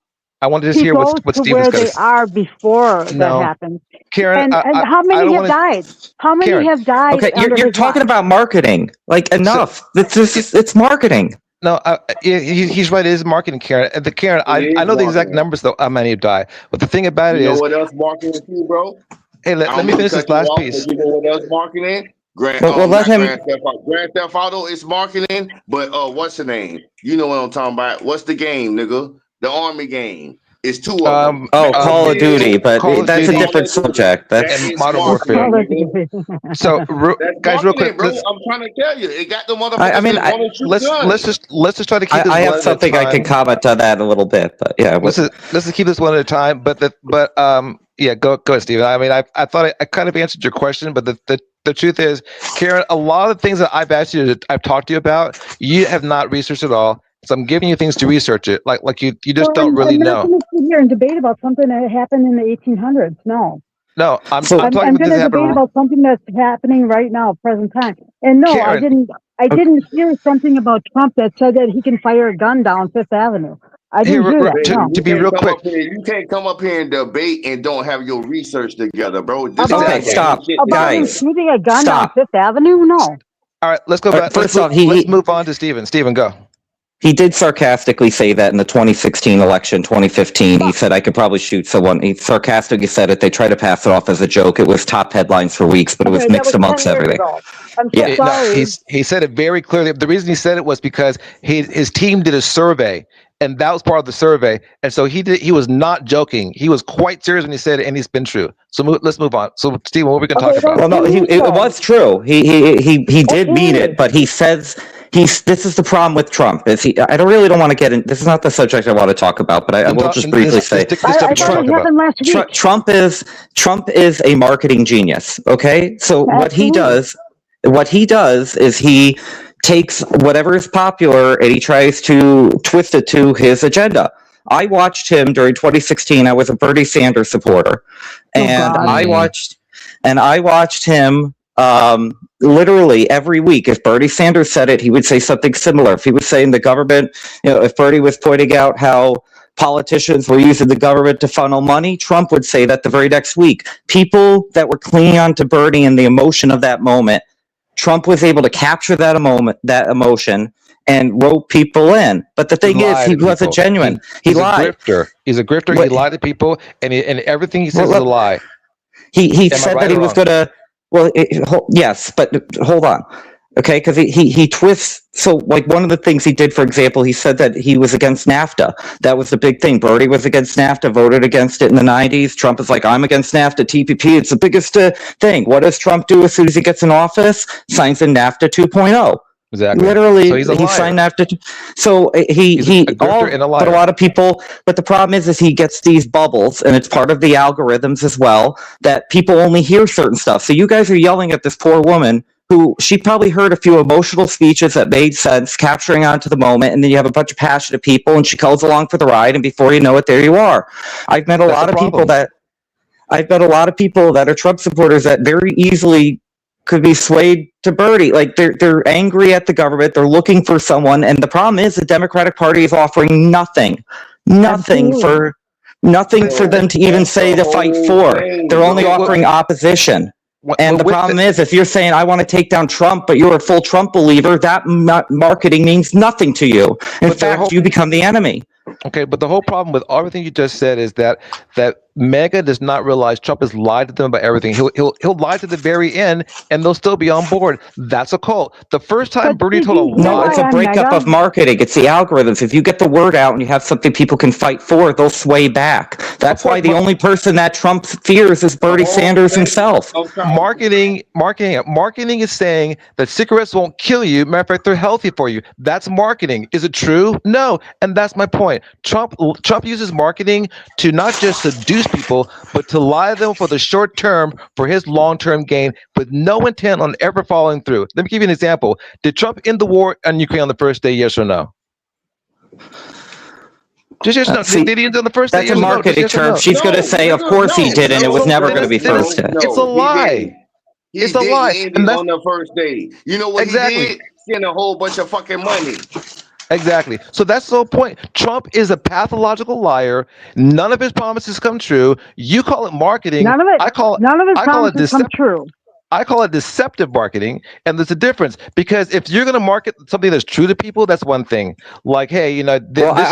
just hear what Steven's going to say. They are before that happened. Karen, and how many have died? How many have died? Okay, you're talking about marketing. Like, enough. It's marketing. No, he's right. It is marketing, Karen. Karen, I know the exact numbers though. How many have died? But the thing about it is, you know what else marketing too, bro? Hey, let me finish this last piece. You know what else marketing? Grand Theft Auto is marketing, but what's the name? You know what I'm talking about? What's the game, nigga? The Army game. It's two of them. Call of Duty, but that's a different subject. That's Modern Warfare. So, guys, real quick, bro, I'm trying to tell you, it got the motherfuckers. I mean, let's just try to keep. I have something I can comment on that a little bit, but yeah, let's just keep this one at a time. But yeah, go ahead, Steven. I mean, I thought I kind of answered your question, but the truth is, Karen, a lot of the things that I've asked you, I've talked to you about, you have not researched at all. So I'm giving you things to research it. Like you just don't really know. I'm not going to sit here and debate about something that happened in the 1800s. No. No, I'm So- I'm talking I'm about going this to debate happened. about something that's happening right now, present time. And no, Karen. I didn't hear something about Trump that said that he can fire a gun down Fifth Avenue. I didn't hear that. to, No. to be real quick, You can't come up here and debate and don't have your research together, bro. This About- Okay, is stop, shit About him guys. shooting a gun Stop. down Fifth Avenue? No. all right, let's go back. First let's off, let's move on to Stephen. Stephen, go. He did sarcastically say that in the 2016 election, 2015. He said I could probably shoot someone. He sarcastically said it. They tried to pass it off as a joke. It was top headlines for weeks, but it was Okay, that mixed was 10 amongst years everything. ago. I'm so Yeah. No, sorry. he said it very clearly. The reason he said it was because his team did a survey, and that was part of the survey. And so he was not joking. He was quite serious when he said it, and it's been true. So let's move on. So Stephen, what we can talk about? Well, no, it was true. He did mean Okay. it, but he says this is the problem with Trump. I don't want to get in. This is not the subject I want to talk about, but I will just briefly say This I subject thought we're it talking about. happened last week. Trump is a marketing genius. Okay, so what he does is he takes whatever is popular and he tries to twist it to his agenda. I watched him during 2016. I was a Bernie Sanders supporter, and God. I watched him literally every week. If Bernie Sanders said it, he would say something similar. If he was saying the government, if Bernie was pointing out how politicians were using the government to funnel money, Trump would say that the very next week. People that were clinging on to Bernie and the emotion of that moment, Trump was able to capture that emotion and rope people in. But the thing is, he wasn't genuine. He lied. A grifter. He's a grifter. He lied to people, and everything he says is a lie. He said that he was going to. Well, yes, but hold on. Okay, because he twists. So, like, one of the things he did, for example, he said that he was against NAFTA. That was the big thing. Bernie was against NAFTA, voted against it in the 90s. Trump is like, I'm against NAFTA, TPP. It's the biggest thing. What does Trump do as soon as he gets in office? Signs in NAFTA 2.0. Exactly. Literally, so he's a he liar. signed NAFTA. So He's a grifter and a liar. but a lot of people. But the problem is he gets these bubbles, and it's part of the algorithms as well that people only hear certain stuff. So you guys are yelling at this poor woman who she probably heard a few emotional speeches that made sense, capturing onto the moment, and then you have a bunch of passionate people, and she goes along for the ride, and before you know it, there you are. I've met a lot of people that are Trump supporters that very easily could be swayed to Bernie. Like they're angry at the government, they're looking for someone, and the problem is the Democratic Party is offering nothing for them to even say to fight for. They're only offering opposition. And the problem is, if you're saying, I want to take down Trump, but you're a full Trump believer, that marketing means nothing to you. In fact, you become the enemy. Okay, but the whole problem with everything you just said is that Mega does not realize Trump has lied to them about everything. He'll lie to the very end, and they'll still be on board. That's a cult. The first time Bernie told a lie, no, it's a breakup of marketing. It's the algorithms. If you get the word out and you have something people can fight for, they'll sway back. That's why the only person that Trump fears is Bernie Sanders himself. Marketing is saying that cigarettes won't kill you. Matter of fact, they're healthy for you. That's marketing. Is it true? No, and that's my point. Trump uses marketing to not just seduce people, but to lie to them for the short term for his long-term gain with no intent on ever following through. Let me give you an example. Did Trump end the war in Ukraine on the first day, yes or no? Just yes or no. Did he end on the first day? That's a marketing term. She's going to say, of course he did, and it was never going to be first day. It's a lie. It's a lie. And that's on the first day. You know what he did? Send a whole bunch of fucking money. Exactly. So that's the whole point. Trump is a pathological liar. None of his promises come true. You call it marketing. None of his promises come true. I call it deceptive marketing, and there's a difference because if you're going to market something that's true to people, that's one thing. Like, hey, I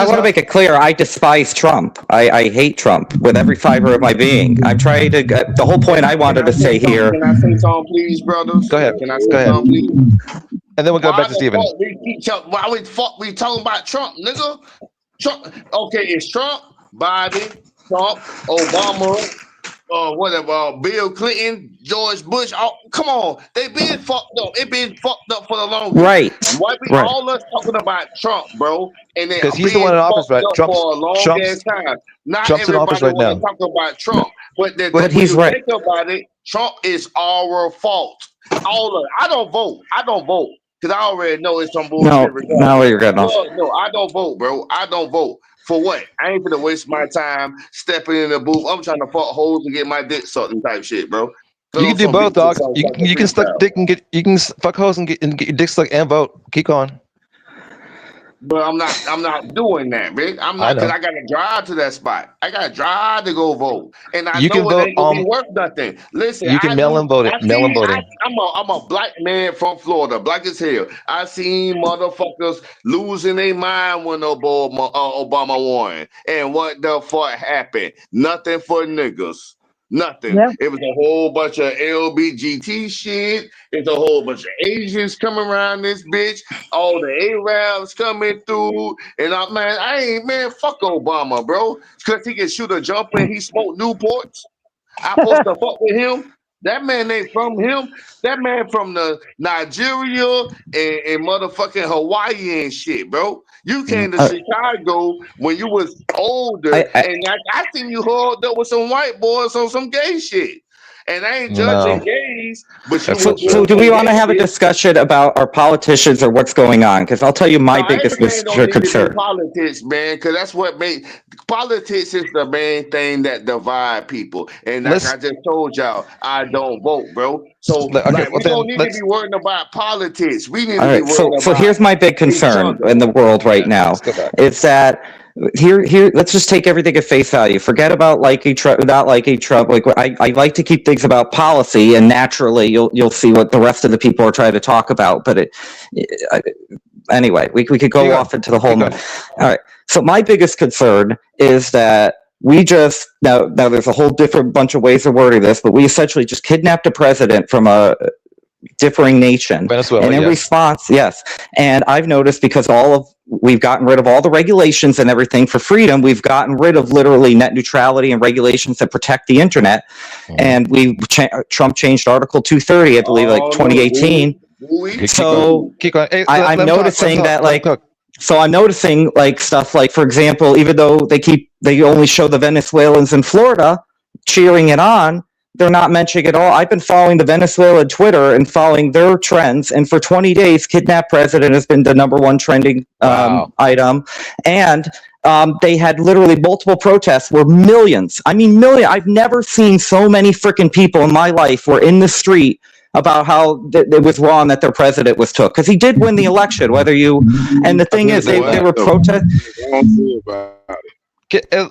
want to make it clear. I despise Trump. I hate Trump with every fiber of my being. I'm trying to. The whole point I wanted to say here. Can I say something, please, brothers? Go ahead. Can I say something, please? And then we'll go back to Stephen. Why we talking about Trump, nigga? Trump. Okay, it's Trump, Biden, Trump, Obama. Whatever, Bill Clinton, George Bush. Come on, they been fucked up. It been fucked up for the longest. Right. Why we all us talking about Trump, bro? And then because he's the one in office, right? Trump's for a long ass time. Not Trump's in office right now. Talking about Trump, but he's right. Think about it. Trump is our fault. All of it. I don't vote. Because I already know it's some bullshit. No, you're good. No, I don't vote, bro. I don't vote. For what? I ain't gonna waste my time stepping in the booth. I'm trying to fuck hoes and get my dick sucked and type shit, bro. You can do both, dog. You can suck dick and you can fuck hoes and get your dick sucked and vote. Keep going. But I'm not doing that, man. I'm not, because I gotta drive to that spot. I gotta drive to go vote, and I know it ain't gonna be worth nothing. Listen, you can mail in voting. I'm a black man from Florida, black as hell. I seen motherfuckers losing their mind when Obama won, and what the fuck happened? Nothing for niggas. Nothing. Yep. It was a whole bunch of LBGT shit. It's a whole bunch of Asians coming around this bitch. All the Arabs coming through. And fuck Obama, bro. Because he can shoot a jumper and he smoked Newports. I supposed to fuck with him. That man ain't from him. That man from the Nigeria and motherfucking Hawaii and shit, bro. You came to Chicago when you was older, and I seen you hauled up with some white boys on some gay shit. And I ain't judging gays, but so do we want to have a discussion about our politicians or what's going on? Because I'll tell you my biggest concern. Politics, man, because that's what politics is the main thing that divide people. And like I just told y'all, I don't vote, bro. So we don't need to be worrying about politics. We need to be worried about. So here's my big concern in the world right now. It's that. Here, let's just take everything at face value. Forget about liking Trump, not liking Trump. Like I like to keep things about policy, and naturally, you'll see what the rest of the people are trying to talk about. But anyway, we could go off into the whole. All right. So my biggest concern is that we just now there's a whole different bunch of ways of wording this, but we essentially just kidnapped a president from a differing nation. Venezuela, and in response, yes. And I've noticed because we've gotten rid of all the regulations and everything for freedom. We've gotten rid of literally net neutrality and regulations that protect the internet. And Trump changed Article 230, I believe, 2018. So I'm noticing that so I'm noticing stuff like, for example, even though they only show the Venezuelans in Florida cheering it on, they're not mentioning it all. I've been following the Venezuela Twitter and following their trends, and for 20 days, kidnapped president has been the #1 trending item. And they had literally multiple protests where millions. I've never seen so many freaking people in my life were in the street about how it was wrong that their president was took, because he did win the election. And the thing is, they were protesting.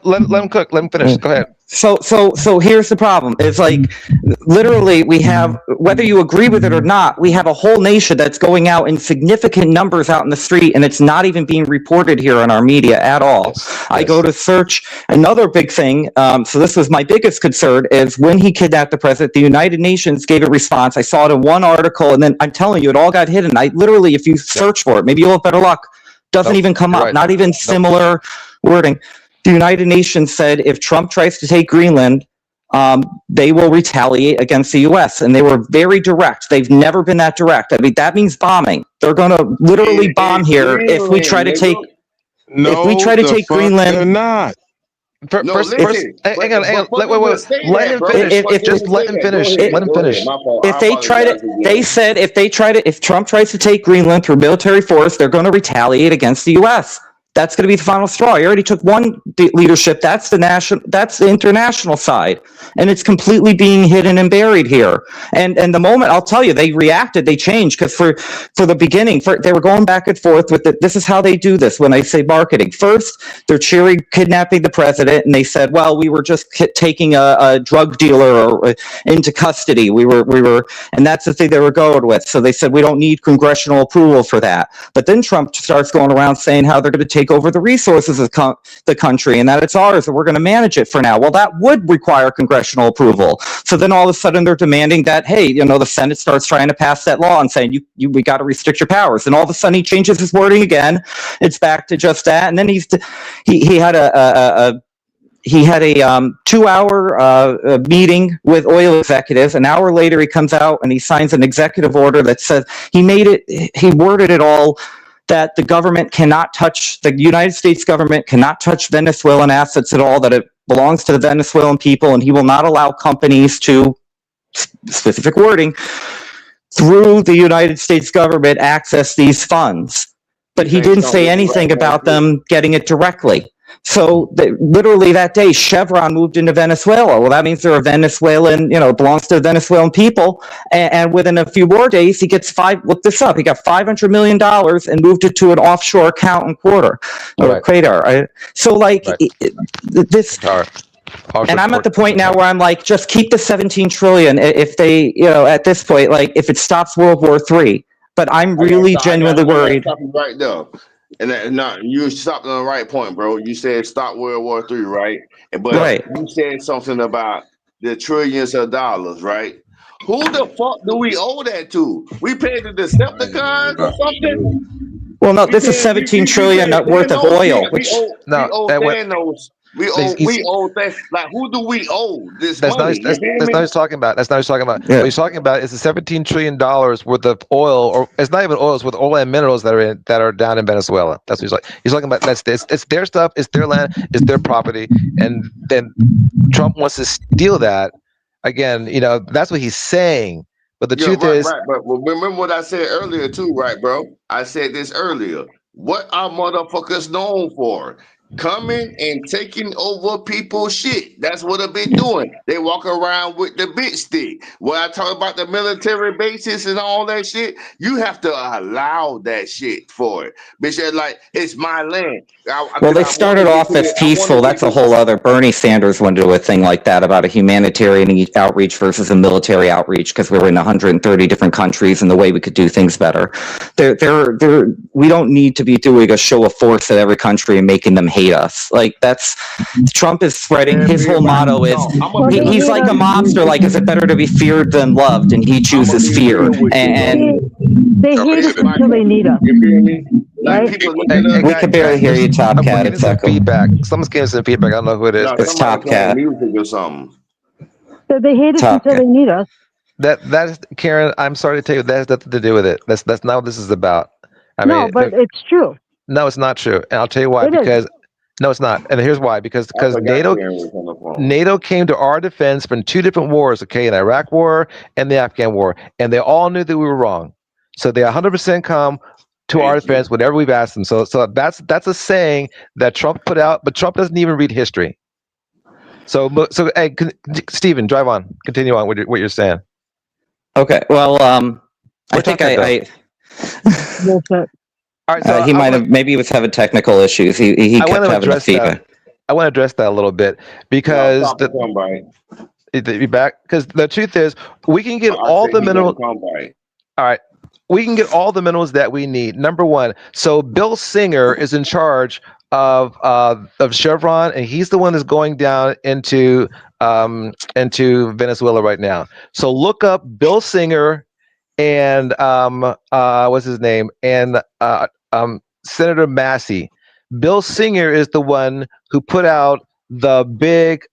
Let him cook. Let him finish. Go ahead. So here's the problem. It's literally we have, whether you agree with it or not, we have a whole nation that's going out in significant numbers out in the street, and it's not even being reported here on our media at all. Yes. I go to search another big thing. So this was my biggest concern, is when he kidnapped the president, the United Nations gave a response. I saw it in one article, and then I'm telling you, it all got hidden. I literally, if you search for it, maybe you'll have better luck. Doesn't even come up. Right. Not even similar wording. The United Nations said if Trump tries to take Greenland, they will retaliate against the U.S. And they were very direct. They've never been that direct. That means bombing. They're going to literally bomb here if we try to take. If we try to take Greenland, they're not. Hang on. Let him finish. Just let him finish. Let him finish. If Trump tries to take Greenland through military force, they're going to retaliate against the U.S. That's going to be the final straw. He already took one leadership. That's the international side, and it's completely being hidden and buried here. And the moment, I'll tell you, they reacted, they changed, because for the beginning, they were going back and forth with this is how they do this when I say marketing. First, they're cheering kidnapping the president, and they said, well, we were just taking a drug dealer into custody. We were, and that's the thing they were going with. So they said we don't need congressional approval for that. But then Trump starts going around saying how they're going to take over the resources of the country and that it's ours and we're going to manage it for now. Well, that would require congressional approval. So then all of a sudden they're demanding that, hey, the Senate starts trying to pass that law and saying we got to restrict your powers. And all of a sudden he changes his wording again. It's back to just that. And then he had a 2-hour meeting with oil executives. An hour later, he comes out and he signs an executive order that says he worded it all that the United States government cannot touch Venezuelan assets at all, that it belongs to the Venezuelan people, and he will not allow companies to, specific wording, through the United States government access these funds. But he didn't say anything about them getting it directly. So literally that day, Chevron moved into Venezuela. Well, that means there are Venezuelan, belongs to the Venezuelan people. And within a few more days, he gets look this up. He got $500 million and moved it to an offshore account in Qatar. Right? So this. And I'm at the point now where I'm like, just keep the 17 trillion. If they, at this point, like if it stops World War III. But I'm really genuinely worried. Right there. And you stopped on the right point, bro. You said stop World War III, right? But you said something about the trillions of dollars, right? Who the fuck do we owe that to? We paid the Decepticons or something? Well, no, this is 17 trillion worth of oil. We owe Thanos. We owe that. Like, who do we owe this money? That's not what he's talking about. That's not what he's talking about. Yeah. What he's talking about is the $17 trillion worth of oil, or it's not even oil, it's with oil and minerals that are down in Venezuela. That's what he's like. He's talking about it's their stuff, it's their land, it's their property, and then Trump wants to steal that. Again, that's what he's saying. But the truth is, right. But remember what I said earlier too, right, bro? I said this earlier. What are motherfuckers known for? Coming and taking over people's shit. That's what they've been doing. They walk around with the bitch stick. When I talk about the military bases and all that shit, you have to allow that shit for it. Bitch, like, it's my land. Well, they started off as peaceful. That's a whole other. Bernie Sanders went to do a thing like that about a humanitarian outreach versus a military outreach because we were in 130 different countries and the way we could do things better. We don't need to be doing a show of force at every country and making them hate us. Like Trump is spreading his whole motto is he's like a mobster. Like, is it better to be feared than loved? And he chooses fear. And they hate us until they need us. You feel me? Like, we can barely hear you, Top Cat. It's some feedback. Someone's getting some feedback. I don't know who it is. It's Top Cat. Music or something. So they hate us until they need us. That is, Karen, I'm sorry to tell you, that has nothing to do with it. That's not what this is about. But it's true. No, it's not true. And I'll tell you why. No, it's not. And here's why. Because NATO came to our defense from two different wars, okay, the Iraq War and the Afghan War. And they all knew that we were wrong. So they 100% come to our defense whenever we've asked them. So that's a saying that Trump put out, but Trump doesn't even read history. So hey, Stephen, drive on. Continue on with what you're saying. Okay. Well, I think all right, so he maybe he was having technical issues. He kept having the feedback. I want to address that a little bit because the truth is we can get all the minerals. All right, we can get all the minerals that we need. Number one, so Bill Singer is in charge of Chevron, and he's the one that's going down into Venezuela right now. So look up Bill Singer and what's his name, and Senator Massey. Bill Singer is the one who put out the big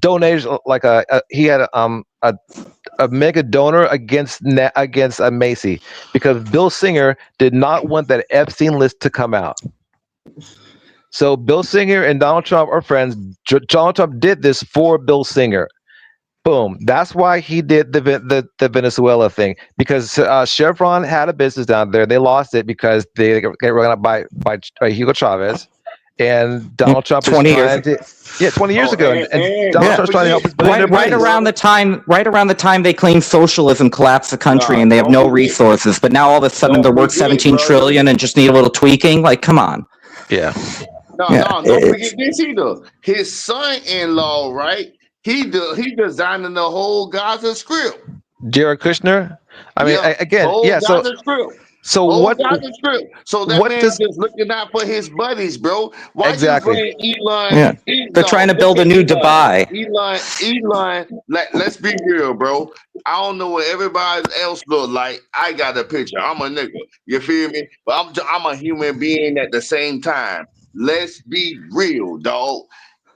donation, like he had a mega donor against Massey, because Bill Singer did not want that Epstein list to come out. So Bill Singer and Donald Trump are friends. Donald Trump did this for Bill Singer. Boom. That's why he did the Venezuela thing, because Chevron had a business down there. They lost it because they were going to buy Hugo Chavez, and Donald Trump 20 years. 20 years ago, and Donald Trump's trying to help us right around the time they claimed socialism collapsed the country and they have no resources, but now all of a sudden they're worth 17 trillion and just need a little tweaking. Like, come on. Yeah. Don't forget this either. His son-in-law, right? He designing the whole Gaza Strip. Jared Kushner. I mean, Gaza Strip. So what? Gaza Strip. So that man's just looking out for his buddies, bro. Why exactly. Elon? They're trying to build a new Dubai. Elon. Let's be real, bro. I don't know what everybody else look like. I got a picture. I'm a nigga. You feel me? But I'm a human being at the same time. Let's be real, dog.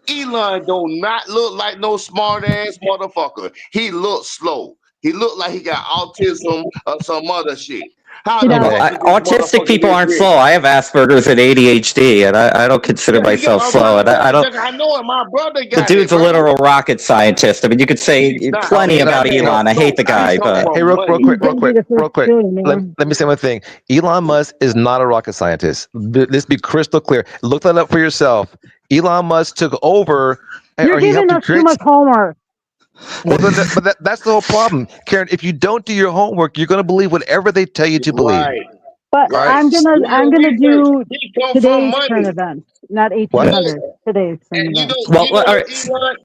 Elon do not look like no smart ass motherfucker. He looks slow. He looked like he got autism or some other shit. How You the know, fuck is this Autistic motherfucker people this aren't rich? slow. I have Asperger's and ADHD, and I don't consider Yeah, myself my slow. brother And got I it. don't. I know it. My brother The got dude's it, a bro. literal rocket scientist. I mean, you could say He's not. plenty And about that man Elon. I hate the he guy, come but from Hey, real money. quick, he's gonna be the real first quick. billionaire. Let me say one thing. Elon Musk is not a rocket scientist. Let's be crystal clear. Look that up for yourself. Elon Musk took over, You're or he helped giving to us too create. much homework. Well, that's the whole problem, Karen. If you don't do your homework, you're going to believe whatever they tell you to believe. Right. But All right. I'm Do gonna your do research. He come from today's current money. events, not What? 1800s. Today's current And you events. know, well, you know all what right.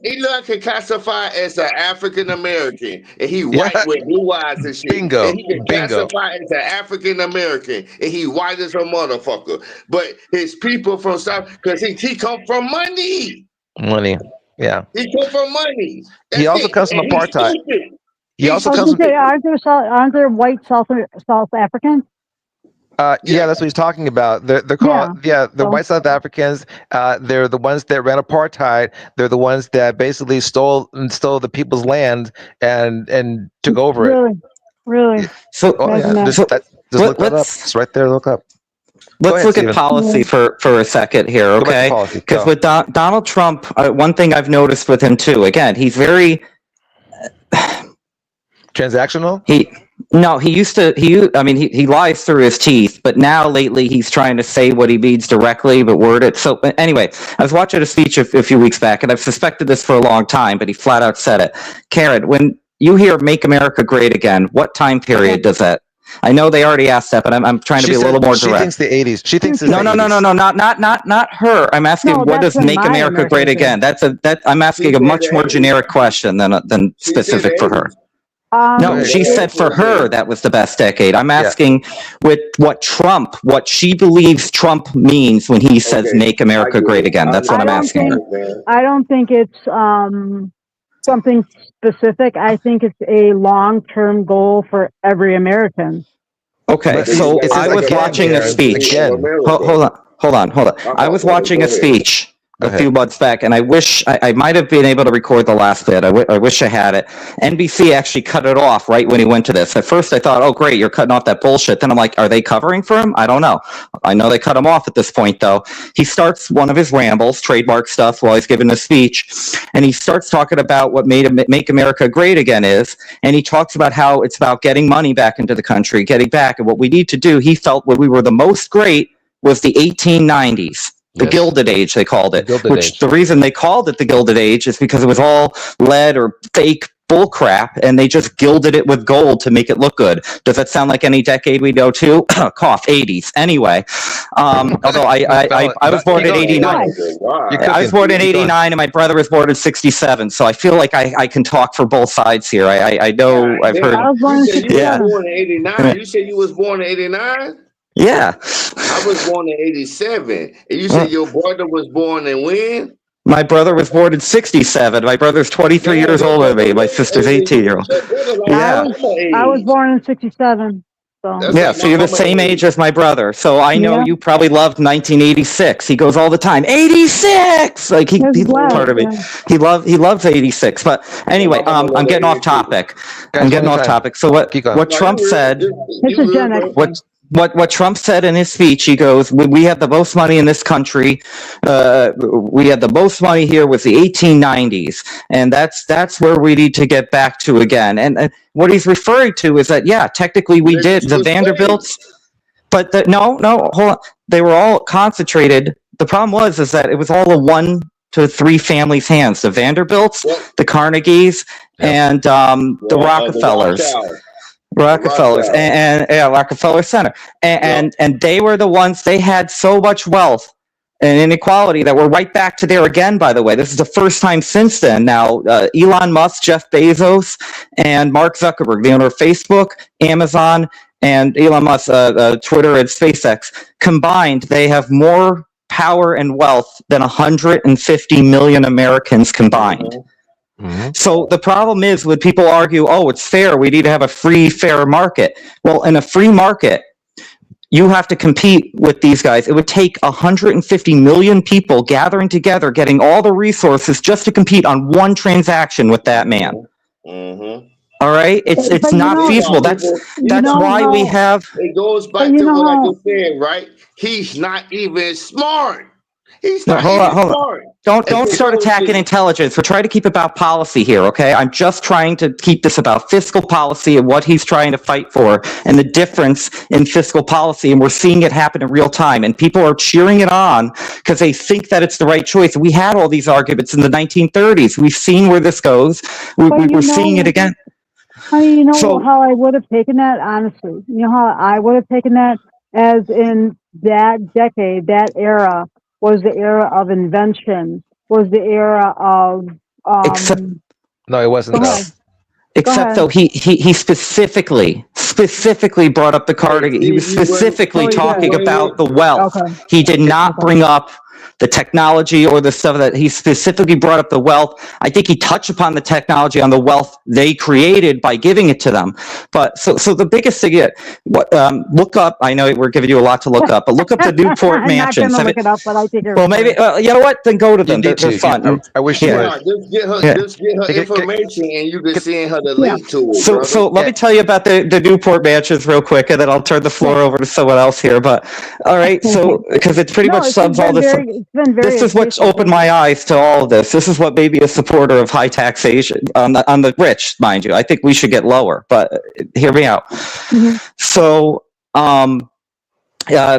Elon can classify as an African American, and he Yeah. white with blue eyes and shit. Bingo. And he can Bingo. classify as an African American, and he white as a motherfucker. But his people from South, because he come from money. Money. Yeah. He come from money. That's He also it. comes from And he's apartheid. stupid. He also I was comes gonna from. say, aren't there white South Africans? Yeah, Yeah. that's what he's talking about. They're called they're So white South Africans. They're the ones that ran apartheid. They're the ones that basically stole the people's land and took over it. really, So, Oh yeah, imagine that. just look that up. let's It's right there. Look up. let's ahead, look at Steven. policy for a second here, Go back to okay? policy. Because Go. with Donald Trump, one thing I've noticed with him too, again, he's very Transactional. he lies through his teeth, but now lately he's trying to say what he means directly but word it. So anyway, I was watching a speech a few weeks back, and I've suspected this for a long time, but he flat out said it. Karen, when you hear "Make America Great Again," what time period does that? I know they already asked that, but I'm trying to be a little more She direct. thinks the 80s. She thinks it's No, the 80s. not her. I'm asking, No, what that's does when "Make my America America Great is Again"? I'm asking a said much the more 80s. generic question than She said specific the for her. 80s. No, Right. she said for her that was the best decade. I'm Yeah. asking with what she believes Trump means when he says Okay. "Make I America get Great it. Again." That's what I'm asking her. Man. I don't think it's something specific. I think it's a long-term goal for every American. Okay, But so it's I was again, watching a Karen, speech. again. Hold on. I was watching a speech Go a ahead. few months back, and I wish I might have been able to record the last bit. I wish I had it. NBC actually cut it off right when he went to this. At first, I thought, oh, great, you're cutting off that bullshit. Then I'm like, are they covering for him? I don't know. I know they cut him off at this point, though. He starts one of his rambles, trademark stuff, while he's giving a speech, and he starts talking about what Make America Great Again is, and he talks about how it's about getting money back into the country, getting back, and what we need to do. He felt when we were the most great was the 1890s. The Yes. Gilded Age, they called it. Gilded Which Age. the reason they called it the Gilded Age is because it was all lead or fake bullcrap, and they just gilded it with gold to make it look good. Does that sound like any decade we know to? Cough, 80s. Anyway, although I was born in 89. I was born in 89, and my brother was born in 67. So I feel like I can talk for both sides here. I know I've heard. I was born in You said you 67. was born in 89. You said you was born in 89? Yeah. I was born in 87. And you said your brother was born in when? My brother was born in 67. My brother's 23 years older than me. My sister's 18-year-old. Yeah. I was born in 67. So That's Yeah, like so my you're the mama same age as my brother. So I know Yeah. you probably loved 1986. He goes all the time, 86. Like he's glad, part of me. yeah. He loves 86. But anyway, I'm getting off topic. I'm getting off topic. So what Keep going. what Trump said? It's a Gen X. What Trump said in his speech, he goes, we have the most money in this country. We had the most money here with the 1890s. And that's where we need to get back to again. And what he's referring to is that, yeah, technically we did. The Vanderbilts, but no, hold on. They were all concentrated. The problem is that it was all a 1 to 3 families' hands. The Vanderbilts, the Carnegies, and the Rockefellers. Rockefellers and Rockefeller Center, and they were the ones. They had so much wealth and inequality that we're right back to there again. By the way, this is the first time since then. Now, Elon Musk, Jeff Bezos, and Mark Zuckerberg, the owner of Facebook, Amazon, and Elon Musk, Twitter, and SpaceX combined, they have more power and wealth than 150 million Americans combined. Mm-hmm. So the problem is when people argue, oh, it's fair, we need to have a free, fair market. Well, in a free market, you have to compete with these guys. It would take 150 million people gathering together, getting all the resources just to compete on one transaction with that man. Mm-hmm. All right, it's But you not know, feasible. That's People, you that's know why we how, have. it goes but back you to know what I how, just said, right? He's not even smart. He's No, not even hold on. smart. Don't start attacking intelligence. We're trying to keep about policy here, okay? I'm just trying to keep this about fiscal policy and what he's trying to fight for and the difference in fiscal policy. And we're seeing it happen in real time. And people are cheering it on because they think that it's the right choice. We had all these arguments in the 1930s. We've seen where this goes. We're seeing it again. Honey, you know So- how I would have taken that, honestly. You know how I would have taken that, as in that decade, that era was the era of invention, was the era of Except- No, it wasn't Go though. ahead. Except ahead. though he specifically brought up the Carnegie. He was you wouldn't- specifically Oh, he did. talking about the wealth. Okay. He did not Okay. bring up the technology or the stuff that he specifically brought up the wealth. I think he touched upon the technology on the wealth they created by giving it to them. But so the biggest thing, look up, I know we're giving you a lot to look up, but look up the Newport I'm mansions. not I going to mean, look it up, but I think well, maybe, you know what? Then go to them. You need They're to. fun. I wish you Yeah. would. Just get her, Yeah. just get her Get- information, and you can send her the link to it. So brother. let me tell you about the Newport mansions real quick, and then I'll turn the floor over to someone else here. But all right, so because it pretty No, much it's sums all been this. very, it's been very This is what's educational. opened my eyes to all of this. This is what made me a supporter of high taxation on the rich, mind you. I think we should get lower, but hear me out. Mhm. So,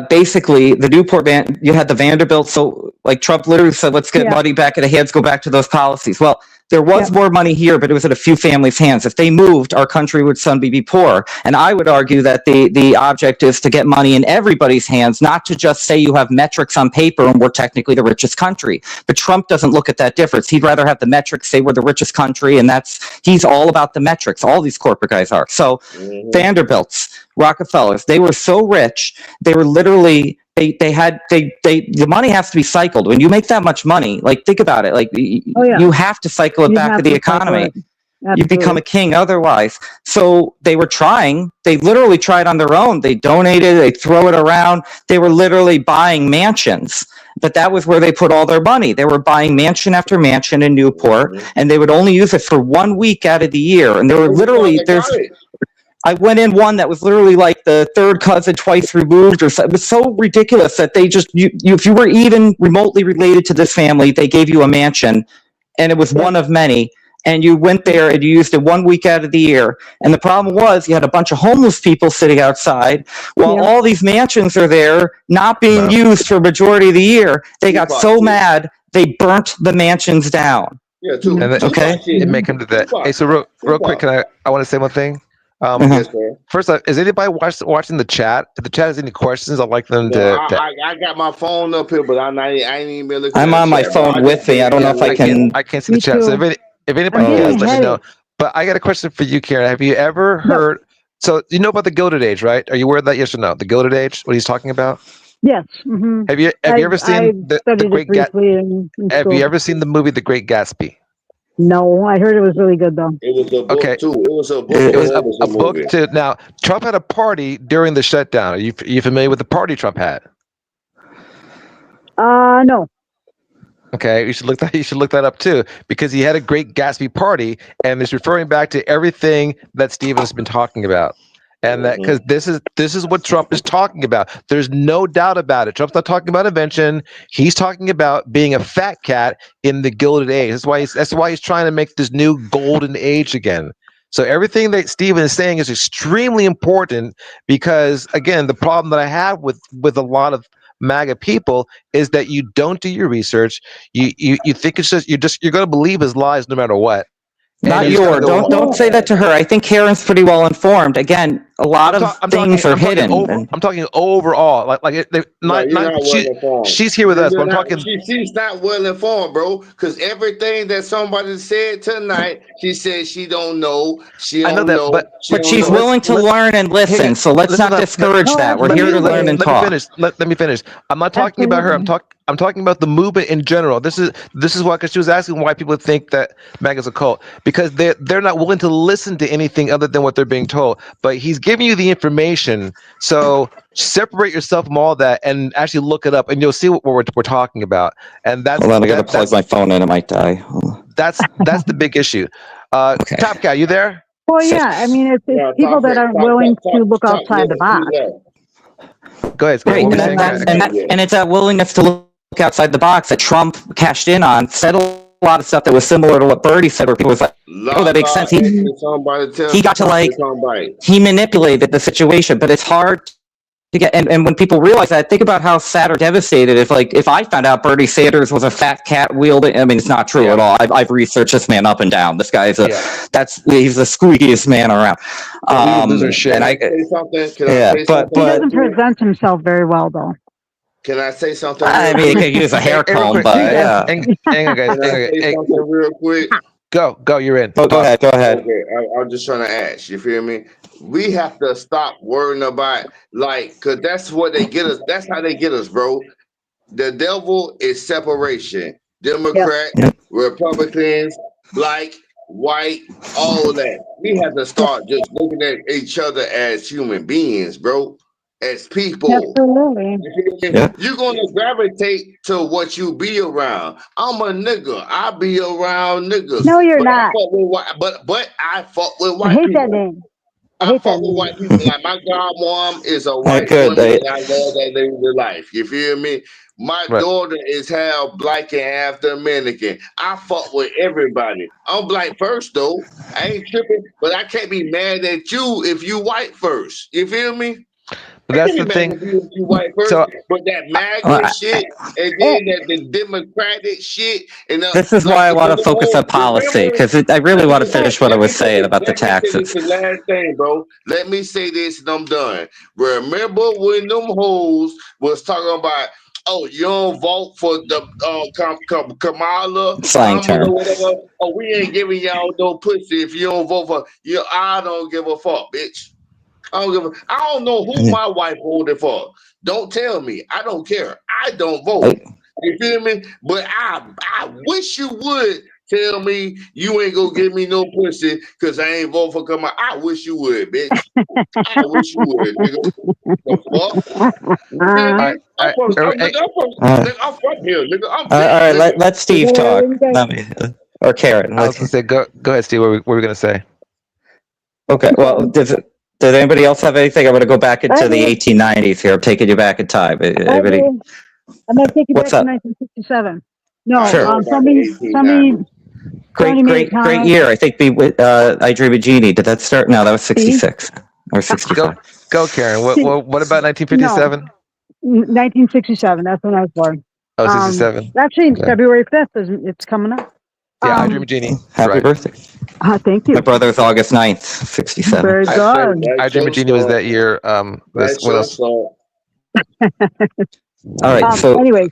basically, the Newport you had the Vanderbilt. So, like Trump literally said, "Let's get Yeah. money back in the hands. Go back to those policies." Well, there was Yeah. more money here, but it was in a few families' hands. If they moved, our country would suddenly be poor. And I would argue that the object is to get money in everybody's hands, not to just say you have metrics on paper and we're technically the richest country. But Trump doesn't look at that difference. He'd rather have the metrics say we're the richest country, and he's all about the metrics. All these corporate guys are. So Vanderbilts, Rockefellers, they were so rich, they were literally the money has to be cycled. When you make that much money, like think about it, like Oh, yeah. you have to cycle it You back have to the to cycle economy. it. You Absolutely. become a king otherwise. So they were trying. They literally tried on their own. They donated. They throw it around. They were literally buying mansions. But that was where they put all their money. They were buying mansion after mansion in Newport, and they would only use it for 1 week out of the year. And there were literally I went in one that was literally like the third cousin twice removed, or something. It was so ridiculous that they just if you were even remotely related to this family, they gave you a mansion, and it was one of many. And you went there and you used it 1 week out of the year. And the problem was you had a bunch of homeless people sitting outside while Yeah. all these mansions are there not being used for a majority of the year. They got so mad they burnt the mansions down. Yeah, Mm-hmm. And then, Okay. it may come to that. Hey, so real quick, I want to say one thing. Yes, sir. First off, is anybody watching the chat? If the chat has any questions, I'd like them No, to. I got my phone up here, but I ain't even been looking. I'm at on the my chat, bro. phone with me. I don't know if I can. I can't see the Me chat. So too. if anybody I'm has, getting let me headache. know. But I got a question for you, Karen. Have you ever heard? So you know about the Gilded Age, right? Are you aware of that? Yes or no? The Gilded Age. What he's talking about? Yes. Mm-hmm. Have you ever seen the studied Great it briefly in Have school. you ever seen the movie The Great Gatsby? No, I heard it was really good though. It was a book Okay. too. It was a book. It was before it a book movie. to now. Trump had a party during the shutdown. Are you familiar with the party Trump had? No. Okay, you should look that up too, because he had a Great Gatsby party, and it's referring back to everything that Stephen's been talking about, and that because this is what Trump is talking about. There's no doubt about it. Trump's not talking about invention. He's talking about being a fat cat in the Gilded Age. That's why he's trying to make this new golden age again. So everything that Stephen is saying is extremely important, because again, the problem that I have with a lot of MAGA people is that you don't do your research. You think it's just you're going to believe his lies no matter what. Not And your. Don't say that to her. I think Karen's pretty well informed. Again, a lot of things are hidden. I'm talking overall. She's here with us, but I'm talking. She's not well informed, bro. Because everything that somebody said tonight, she said she don't know. I know that, but she's willing to learn and listen. So let's not discourage that. We're here to learn and talk. Let me finish. I'm not talking about her. I'm talking about the movement in general. This is why, because she was asking why people think that MAGA is a cult, because they're not willing to listen to anything other than what they're being told. But he's giving you the information, so separate yourself from all that and actually look it up, and you'll see what we're talking about. And that's. Hold on, I gotta plug my phone in. It might die. That's the big issue. Top Guy, you there? Well, yeah, I mean, it's Now, people that aren't willing to look outside the box. Go ahead, Scott. Right, What were you and, saying, Karen? and it's that willingness to look outside the box that Trump cashed in on, said a lot of stuff that was similar to what Bertie said, where people was like, oh, that makes sense. He got to like, he manipulated the situation, but it's hard to get, and when people realize that, think about how sad or devastated if I found out Bernie Sanders was a fat cat wielding, I mean, it's not true at all. I've researched this man up and down. This guy's he's the squeakiest man around. Can I say something? He doesn't present himself very well, though. Can I say something? I mean, he could use a hair comb, but yeah. Hang on, guys. Can I say something real quick? Go. You're in. Go ahead. Okay, I'm just trying to ask. You feel me? We have to stop worrying about cause that's what they get us. That's how they get us, bro. The devil is separation. Democrat, Republicans, black, white, all that. We have to start just looking at each other as human beings, bro. As people. Absolutely. You're gonna gravitate to what you be around. I'm a nigga. I be around niggas. No, you're not. But I fuck with white I hate people. that name. I fuck with white people. Like my godmom is a white woman, and I love that lady to life. You feel me? My daughter is half black and half Dominican. I fuck with everybody. I'm black first though. I ain't tripping, but I can't be mad at you if you white first. You feel me? But that's the thing. So, but that MAGA shit, and then the Democratic shit, and this is why I want to focus on policy, because I really want to finish what I was saying about the taxes. The last thing, bro. Let me say this, and I'm done. Remember when them hoes was talking about, oh, you don't vote for the Kamala, slang term. Whatever. Oh, we ain't giving y'all no pussy if you don't vote for you. I don't give a fuck, bitch. I don't know who my wife voted for. Don't tell me. I don't care. I don't vote. You feel me? But I wish you would tell me you ain't gonna give me no pussy because I ain't vote for Kamala. I wish you would, bitch. I wish you would, nigga. The fuck? I'm from here, nigga. I'm all right, let Steve talk. Or Karen. I was gonna say, go ahead, Steve. What were we gonna say? Okay. Well, did anybody else have anything? I'm going to go back into the 1890s here. I'm taking you back in time. Anybody? I'm going to take you back to 1967. No, sure. Somebody. Great year. I think I Dream of Jeannie. Did that start? No, that was 66 or 65. Go, Karen. What about 1957? No, 1967. That's when I was born. Oh, 67. Actually, February 5th. It's coming up. Yeah, I Dream of Jeannie. Happy birthday. Thank you. My brother's August 9th, 67. Very good. I Dream of Jeannie was that year. What else? All right. So anyway,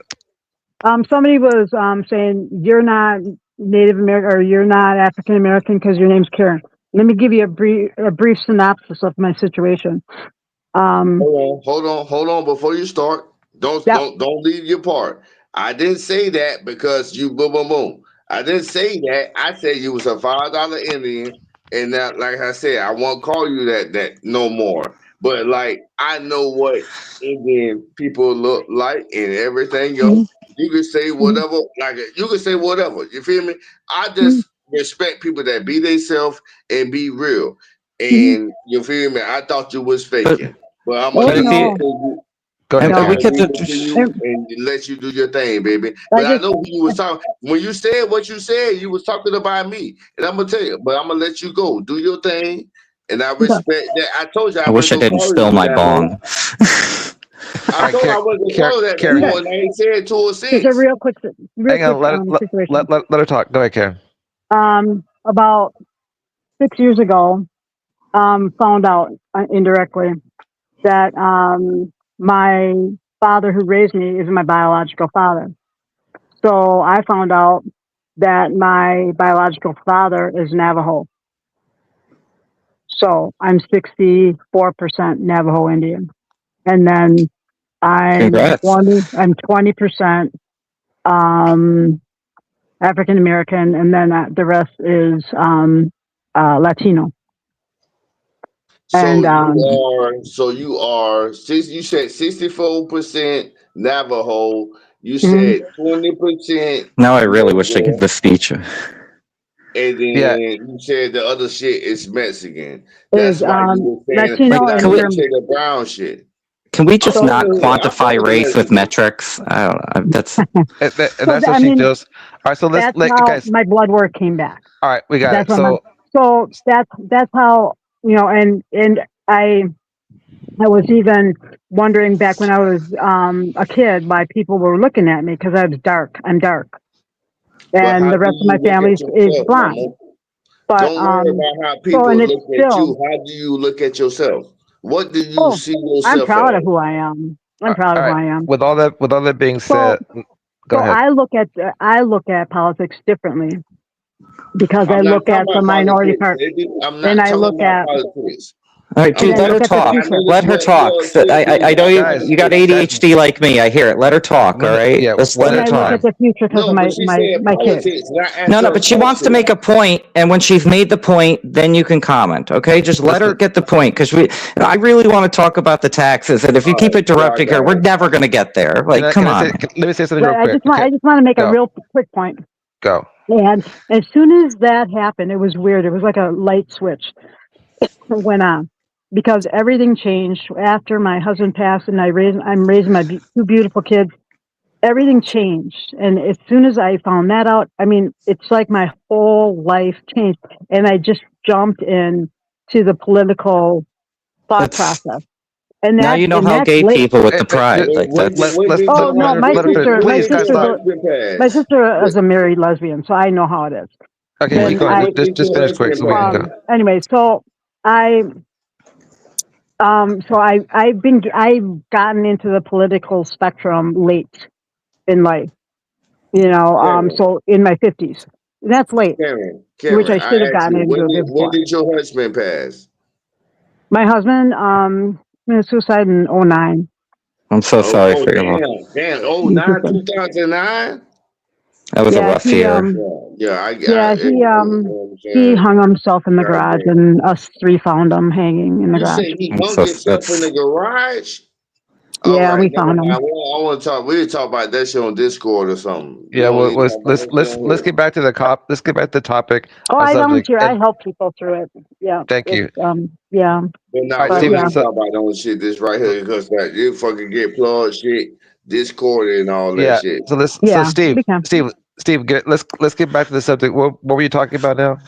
somebody was saying you're not Native American or you're not African American because your name's Karen. Let me give you a brief synopsis of my situation. Hold on. Before you start, don't leave your part. I didn't say that because you boom. I didn't say that. I said you was a $5 Indian, and that, like I said, I won't call you that no more. But like I know what Indian people look like and everything else. You can say whatever, you can say whatever. You feel me? I just respect people that be themselves and be real. And you feel me? I thought you was faking, but I'm gonna go ahead. And let you do your thing, baby. But I know who you was talking. When you said what you said, you was talking about me, and I'm gonna tell you. But I'm gonna let you go. Do your thing, and I respect that. I told you. I wish I didn't spill my bong. I told I wasn't call that before, and I ain't said 2 or 6. Just a real quick. Hang on. Let her talk. Go ahead, Karen. About 6 years ago, found out indirectly that my father who raised me is my biological father. So I found out that my biological father is Navajo. So I'm 64% Navajo Indian. And then I'm 20% African American, and then the rest is Latino. So you are. You said 64% Navajo. You said 20%. Now I really wish I could give the speech. and then Yeah. you said the other shit is Mexican. Is That's why you were saying Latino Wait, and can we say German. the brown shit. can we just I'm not from quantify the race with Mexican. metrics? I don't know. That's And So that's how I she mean, feels. All right, so let's that's let how guys. my blood work came back. All right, we got That's it. what my So so that's how, you know, and I was even wondering back when I was a kid why people were looking at me because I was dark. I'm dark, But and how the do rest of you my look family at is yourself, blonde. mama? But Don't worry about how so people and it's look at still, you. How do you look at yourself? What do you oh, see I'm yourself proud as? of who I am. I'm all proud of who right, I am. with all that being said, So go so ahead. I look at politics differently because I I'm not look talking at the about minority politics, part, baby. I'm and not I talking look about at politics. all right, and dude. I Let her look at the talk. I future. know Let this her what talk. you should do. I know Guys, you got guys, ADHD like me. I hear it. Let her talk. All right. yeah, Let's one let at And her a I look talk. at time. the future because No, of but she said my kids. politics, not No, answer no, a but she wants to question. make a point, and when she's made the point, then you can comment. Okay, just let her Listen, get the point because I really want to talk about the taxes, and if you All keep right, y'all interrupting her, got we're it. never going to get there. can Like, I come can I on. say let me say something real Right. quick. I just want to make a Go real quick point. go. And as soon as that happened, it was weird. It was like a light switch went on because everything changed after my husband passed, and I'm raising my two beautiful kids. Everything changed, and as soon as I found that out, I mean, it's like my whole life changed, and I just jumped in to the political thought It's process, and now you know how that's gay late. people with the Let pride. Like that's When did Oh your no, let her finish. husband, when my Please, did guys, your sister's stop. husband my pass? sister is a married lesbian, so I know how it is. Okay, keep And going. I When did Just your finish quick husband so we can pass? go. anyway, so I so I've gotten into the political spectrum late in life, you know, Karen, so in my 50s. That's late, which I Karen, should have I asked gotten you, into it when before. did your husband pass? My husband committed suicide in 09. I'm so Oh, sorry oh for your loss. damn. Oh, He 2009? That was a Yeah, rough year. he hung himself in the God garage, damn. and us three found him hanging in the You garage. say he I'm hung so himself in the garage? All Yeah, right, we never found mind. him. I want to talk. We need to talk about that shit on Discord or something. We Yeah, don't well, need to talk about that shit on let's here. get back to let's get back to the topic Oh, of I subject. volunteer. I And help people through it. Yeah, thank it's you. yeah, But All now right, we but don't Steven. yeah, need to So talk about no shit this right here because that you fucking get plugged shit, Discord and all that yeah, shit. so yeah, we can. Steve, let's get back to the subject. What were you talking about now?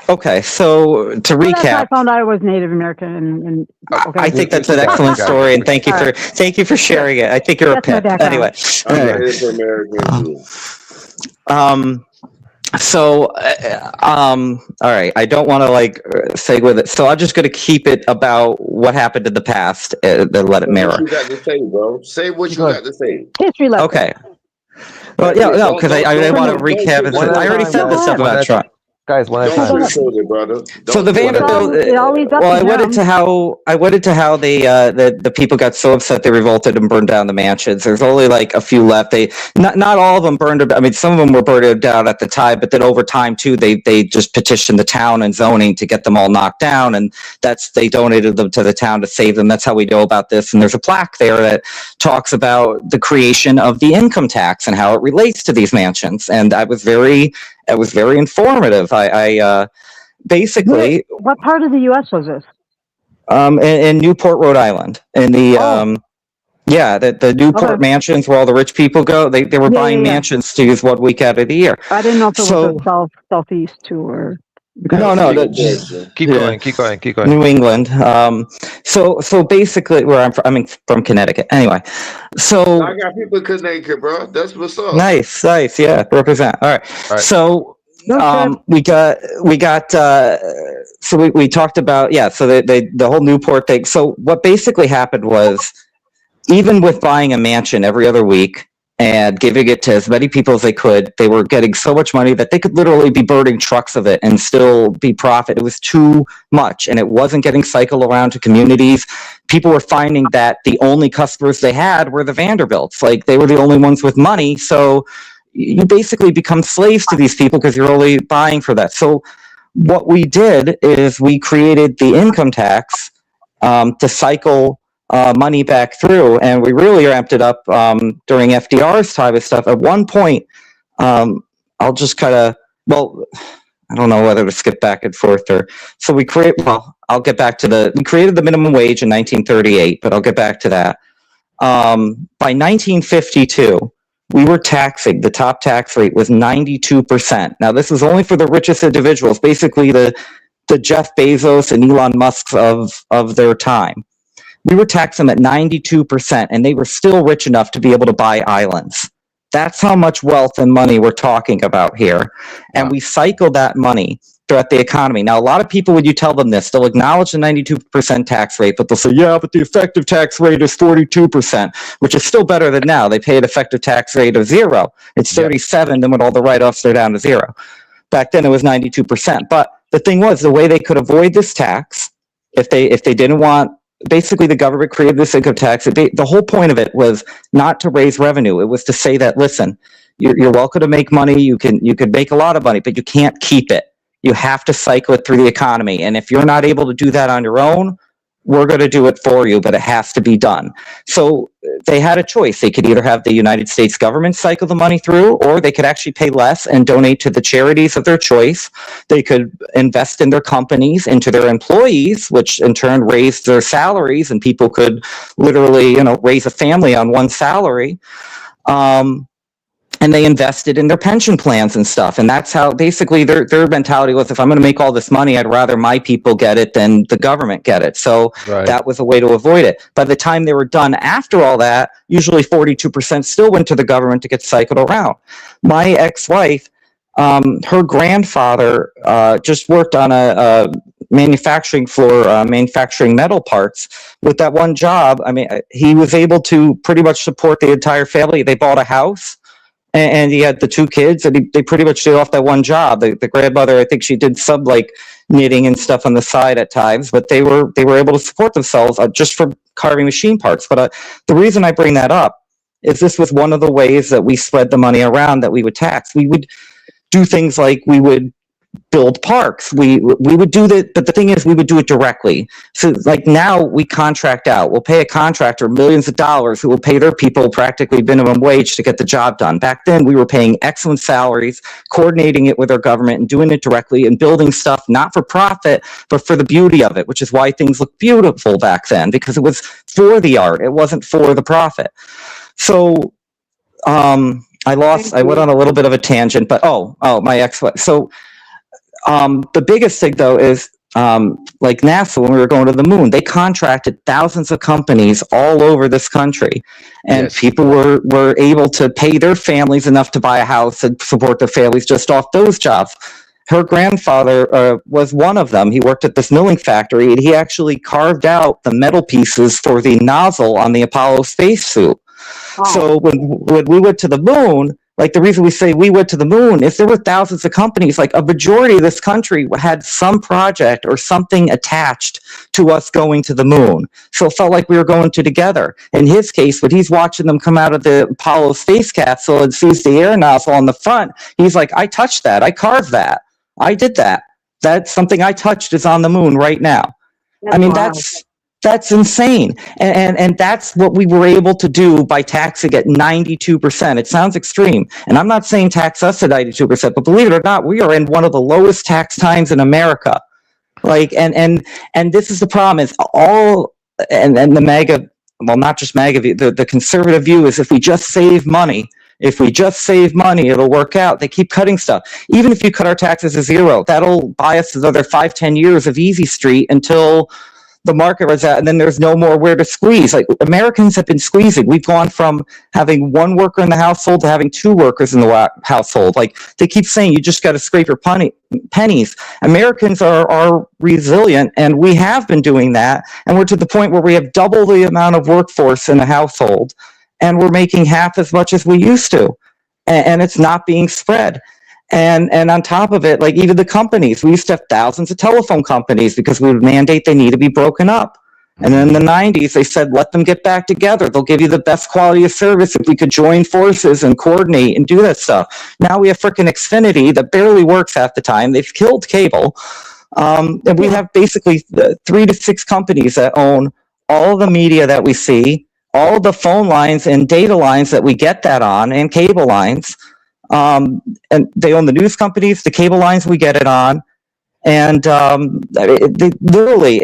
Okay, so to Well, that's how I recap, found out I was Native American, and okay, I think that's an We got it. excellent story, and We got it. thank you for sharing it. I think you're a that's my pip. background. Anyway, I'm Native American too. so all right. I don't want to segue with it, so I'm just going to keep it about what happened in the past and let it So what mirror. you got to say, bro? Say what you got to say. History lesson. Okay. Well, That's yeah, it. no, because I want to recap. One at a I already time, said this guys. stuff Go about Trump. Guys, one at a Don't time. sugarcoat it, brother. So Don't the do it. Vanderbilt. It always up Well, to I went into him. how they the people got so upset they revolted and burned down the mansions. There's only like a few left. They not all of them burned. I mean, some of them were burned down at the time, but then over time too, they just petitioned the town and zoning to get them all knocked down, and they donated them to the town to save them. That's how we know about this. And there's a plaque there that talks about the creation of the income tax and how it relates to these mansions. And it was very informative. I basically What part of the U.S. was this? in Newport, Rhode Island, in the the Newport mansions where all the rich people go. They were buying mansions to use 1 week out of the year. I didn't know if it was the southeast too, or no. Keep going. New England. So basically, where I'm from Connecticut. Anyway, so I got people in Connecticut, bro. That's what's up. Nice. Yeah, represent. All right. So. We talked about so the whole Newport thing. So what basically happened was, even with buying a mansion every other week and giving it to as many people as they could, they were getting so much money that they could literally be burning trucks of it and still be profit. It was too much, and it wasn't getting cycled around to communities. People were finding that the only customers they had were the Vanderbilts. Like, they were the only ones with money, so you basically become slaves to these people because you're only buying for that. So what we did is we created the income tax to cycle money back through, and we really ramped it up during FDR's time and stuff. At one point, I'll just kind of, I don't know whether to skip back and forth or, so we I'll get back to we created the minimum wage in 1938, but I'll get back to that. By 1952, we were taxing, the top tax rate was 92%. Now, this is only for the richest individuals, basically the Jeff Bezos and Elon Musks of their time. We were taxing them at 92%, and they were still rich enough to be able to buy islands. That's how much wealth and money we're talking about here. And we cycle that money throughout the economy. Now, a lot of people, when you tell them this, they'll acknowledge the 92% tax rate, but they'll say, yeah, but the effective tax rate is 42%, which is still better than now. They pay an effective tax rate of 0. It's 37, then when all the write-offs are down to 0. Back then, it was 92%. But the thing was, the way they could avoid this tax, if they didn't want, basically the government created this income tax. The whole point of it was not to raise revenue. It was to say that, listen, you're welcome to make money. You could make a lot of money, but you can't keep it. You have to cycle it through the economy. And if you're not able to do that on your own, we're going to do it for you, but it has to be done. So they had a choice. They could either have the United States government cycle the money through, or they could actually pay less and donate to the charities of their choice. They could invest in their companies, into their employees, which in turn raised their salaries, and people could literally, raise a family on one salary. And they invested in their pension plans and stuff. And that's how basically their mentality was, if I'm going to make all this money, I'd rather my people get it than the government get it. So that was a way to avoid it. By the time they were done after all that, usually 42% still went to the government to get cycled around. My ex-wife, her grandfather just worked on a manufacturing floor, manufacturing metal parts. With that one job, I mean, he was able to pretty much support the entire family. They bought a house. And he had the 2 kids, and they pretty much did off that one job. The grandmother, I think she did some like knitting and stuff on the side at times, but they were able to support themselves just from carving machine parts. But the reason I bring that up is this was one of the ways that we spread the money around that we would tax. We would do things like we would build parks. We would do that, but the thing is, we would do it directly. So like now we contract out. We'll pay a contractor millions of dollars who will pay their people practically minimum wage to get the job done. Back then we were paying excellent salaries, coordinating it with our government and doing it directly and building stuff not for profit, but for the beauty of it, which is why things looked beautiful back then, because it was for the art. It wasn't for the profit. So, I went on a little bit of a tangent, but my ex-wife. So, the biggest thing though is like NASA, when we were going to the moon, they contracted thousands of companies all over this country, and people were able to pay their families enough to buy a house and support their families just off those jobs. Her grandfather was one of them. He worked at this milling factory, and he actually carved out the metal pieces for the nozzle on the Apollo spacesuit. So when we went to the moon, like the reason we say we went to the moon is there were thousands of companies, like a majority of this country had some project or something attached to us going to the moon. So it felt like we were going together. In his case, when he's watching them come out of the Apollo space capsule and sees the air nozzle on the front, he's like, I touched that. I carved that. I did that. That's something I touched is on the moon right now. I mean, that's insane. And that's what we were able to do by taxing at 92%. It sounds extreme. And I'm not saying tax us at 92%, but believe it or not, we are in one of the lowest tax times in America. Like, and this is the problem is and the MAGA, well, not just MAGA view, the conservative view is if we just save money, it'll work out. They keep cutting stuff. Even if you cut our taxes to 0, that'll buy us another 5-10 years of easy street until the market was at, and then there's no more where to squeeze. Like Americans have been squeezing. We've gone from having 1 worker in the household to having 2 workers in the household. Like they keep saying, you just got to scrape your pennies. Americans are resilient, and we have been doing that. And we're to the point where we have double the amount of workforce in the household, and we're making half as much as we used to, and it's not being spread. And on top of it, like even the companies, we used to have thousands of telephone companies because we would mandate they need to be broken up. And then in the 90s, they said, let them get back together. They'll give you the best quality of service if we could join forces and coordinate and do that stuff. Now we have frickin' Xfinity that barely works half the time. They've killed cable. And we have basically 3 to 6 companies that own all the media that we see, all the phone lines and data lines that we get that on, and cable lines. And they own the news companies, the cable lines we get it on. And literally,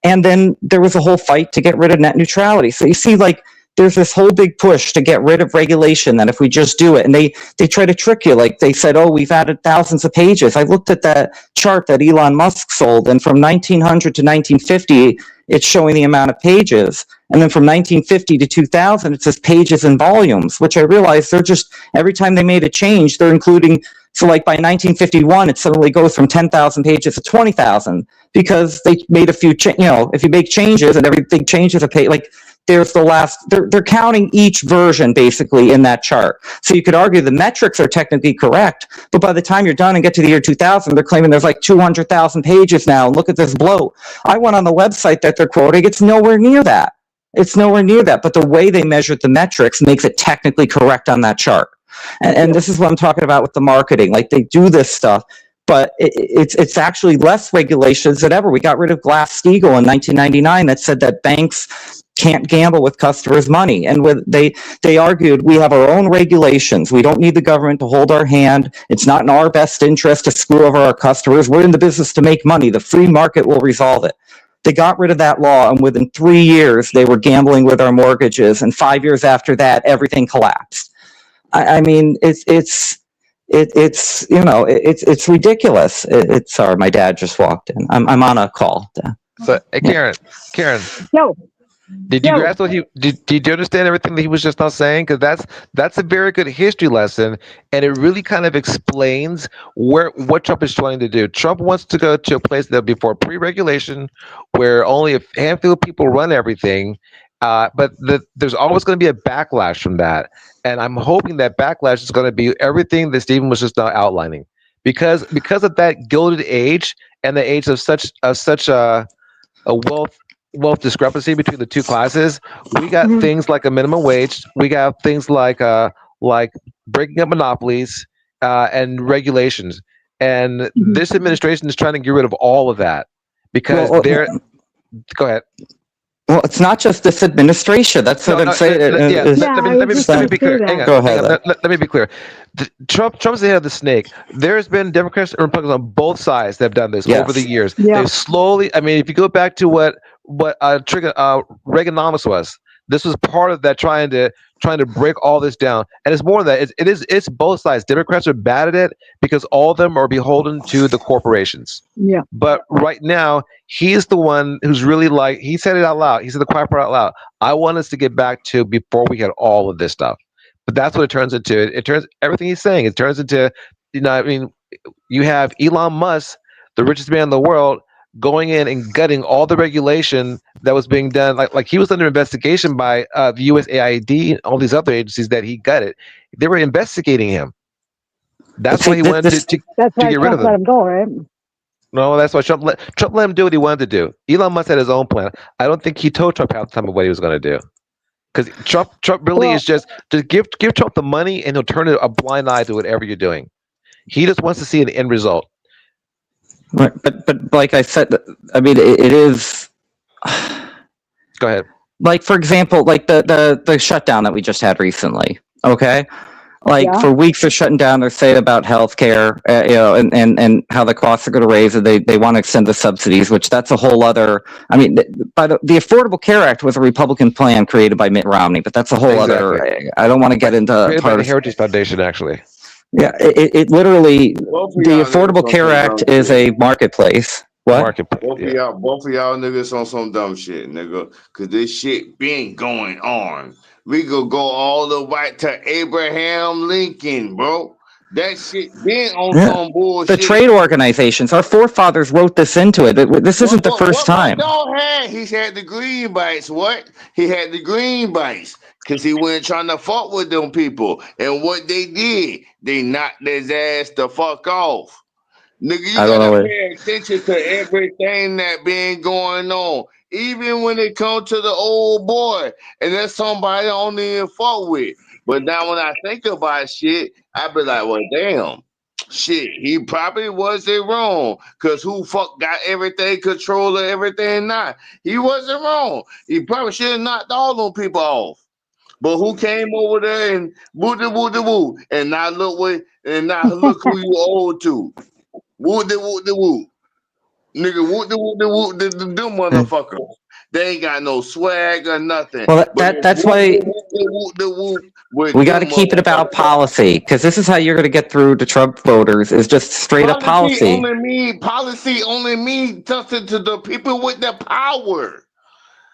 and then there was a whole fight to get rid of net neutrality. So you see, like, there's this whole big push to get rid of regulation that if we just do it, and they try to trick you. Like they said, oh, we've added thousands of pages. I looked at that chart that Elon Musk sold, and from 1900 to 1950, it's showing the amount of pages. And then from 1950 to 2000, it says pages and volumes, which I realized they're just, every time they made a change, they're including. So like by 1951, it suddenly goes from 10,000 pages to 20,000 because they made a few, if you make changes and everything changes a page, like there's the last, they're counting each version basically in that chart. So you could argue the metrics are technically correct, but by the time you're done and get to the year 2000, they're claiming there's like 200,000 pages now. Look at this bloat. I went on the website that they're quoting. It's nowhere near that. It's nowhere near that. But the way they measured the metrics makes it technically correct on that chart. And this is what I'm talking about with the marketing. Like they do this stuff, but it's actually less regulations than ever. We got rid of Glass-Steagall in 1999 that said that banks can't gamble with customers' money. And they argued, we have our own regulations. We don't need the government to hold our hand. It's not in our best interest to screw over our customers. We're in the business to make money. The free market will resolve it. They got rid of that law, and within 3 years, they were gambling with our mortgages. And 5 years after that, everything collapsed. I mean, it's ridiculous. Sorry, my dad just walked in. I'm on a call. So, hey, Karen, No. did you grasp what did you understand everything that he was just now saying? Because that's a very good history lesson, and it really kind of explains what Trump is trying to do. Trump wants to go to a place that before pre-regulation, where only a handful of people run everything. But there's always going to be a backlash from that, and I'm hoping that backlash is going to be everything that Stephen was just now outlining, because of that Gilded Age and the age of such a wealth discrepancy between the two classes. We got things like a minimum wage. We got things like breaking up monopolies and regulations, and this administration is trying to get rid of all of that because they're. Go ahead. Well, it's not just this administration. That's what I'm saying. Let me be clear. Hang on. Go ahead. Let me be clear. Trump's the head of the snake. There's been Democrats and Republicans on both sides that have done this over the years. Yeah. They've slowly. I mean, if you go back to what Reaganomics was, this was part of that trying to break all this down. And it's more than that. It's both sides. Democrats are bad at it because all of them are beholden to the corporations. Yeah. But right now, he's the one who's really he said it out loud. He said the quiet part out loud. I want us to get back to before we had all of this stuff. But that's what it turns into. It turns everything he's saying. It turns into, I mean, you have Elon Musk, the richest man in the world, going in and gutting all the regulation that was being done. Like he was under investigation by the USAID and all these other agencies that he gutted. They were investigating him. That's why he wanted to get rid of them. Let him go, right? No, that's why Trump let him do what he wanted to do. Elon Musk had his own plan. I don't think he told Trump half the time of what he was going to do. Because Trump really is just give Trump the money and he'll turn a blind eye to whatever you're doing. He just wants to see an end result. Right, but like I said, I mean, it is. Go ahead. Like, for example, like the shutdown that we just had recently. Okay, like for weeks they're shutting down. They're saying about healthcare, and how the costs are going to raise, and they want to extend the subsidies, which that's a whole other. I mean, by the Affordable Care Act was a Republican plan created by Mitt Romney, but that's a whole other. I don't want to get into the Heritage Foundation, actually. Yeah, it literally, the Affordable Care Act is a marketplace. What? Both of y'all niggas on some dumb shit, nigga. Cause this shit been going on. We could go all the way to Abraham Lincoln, bro. That shit been on some bullshit. The trade organizations, our forefathers wrote this into it. This isn't the first time. He had the green bites. What? He had the green bites. Because he wasn't trying to fuck with them people. And what they did, they knocked his ass the fuck off. Nigga, you gotta pay attention to everything that been going on. Even when it comes to the old boy. And that's somebody I don't even fuck with. But now when I think about shit, I be like, well, damn. Shit, he probably wasn't wrong. Because who fuck got everything, control of everything now? He wasn't wrong. He probably should have knocked all them people off. But who came over there and woo de woo de woo, and now look who you owe to. Woo de woo de woo. Nigga, woo de woo de woo them motherfuckers. They ain't got no swag or nothing. Well, But that's why we got to keep it about policy, because this is how you're going to get through to Trump voters, is just straight up policy. Policy only means something to the people with the power.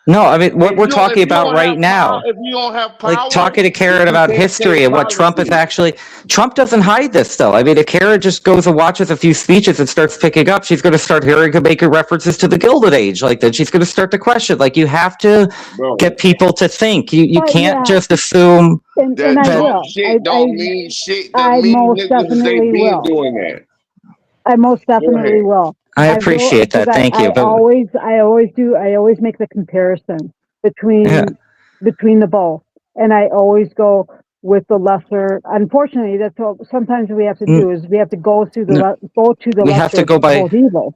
No, I mean, what we're talking about right now, if you don't have power, like talking to Karen about history and what Trump is actually, Trump doesn't hide this though. I mean, if Karen just goes and watches a few speeches and starts picking up, she's going to start making references to the Gilded Age. Like then she's going to start to question. Like you have to get people to think. You can't just assume and I will. Shit don't mean shit. I most definitely will. Doing that. I most definitely will. I appreciate that. Thank you. I always make the comparison between the both, and I always go with the lesser. Unfortunately, that's what sometimes we have to do is we have to go through the we have to go by evil.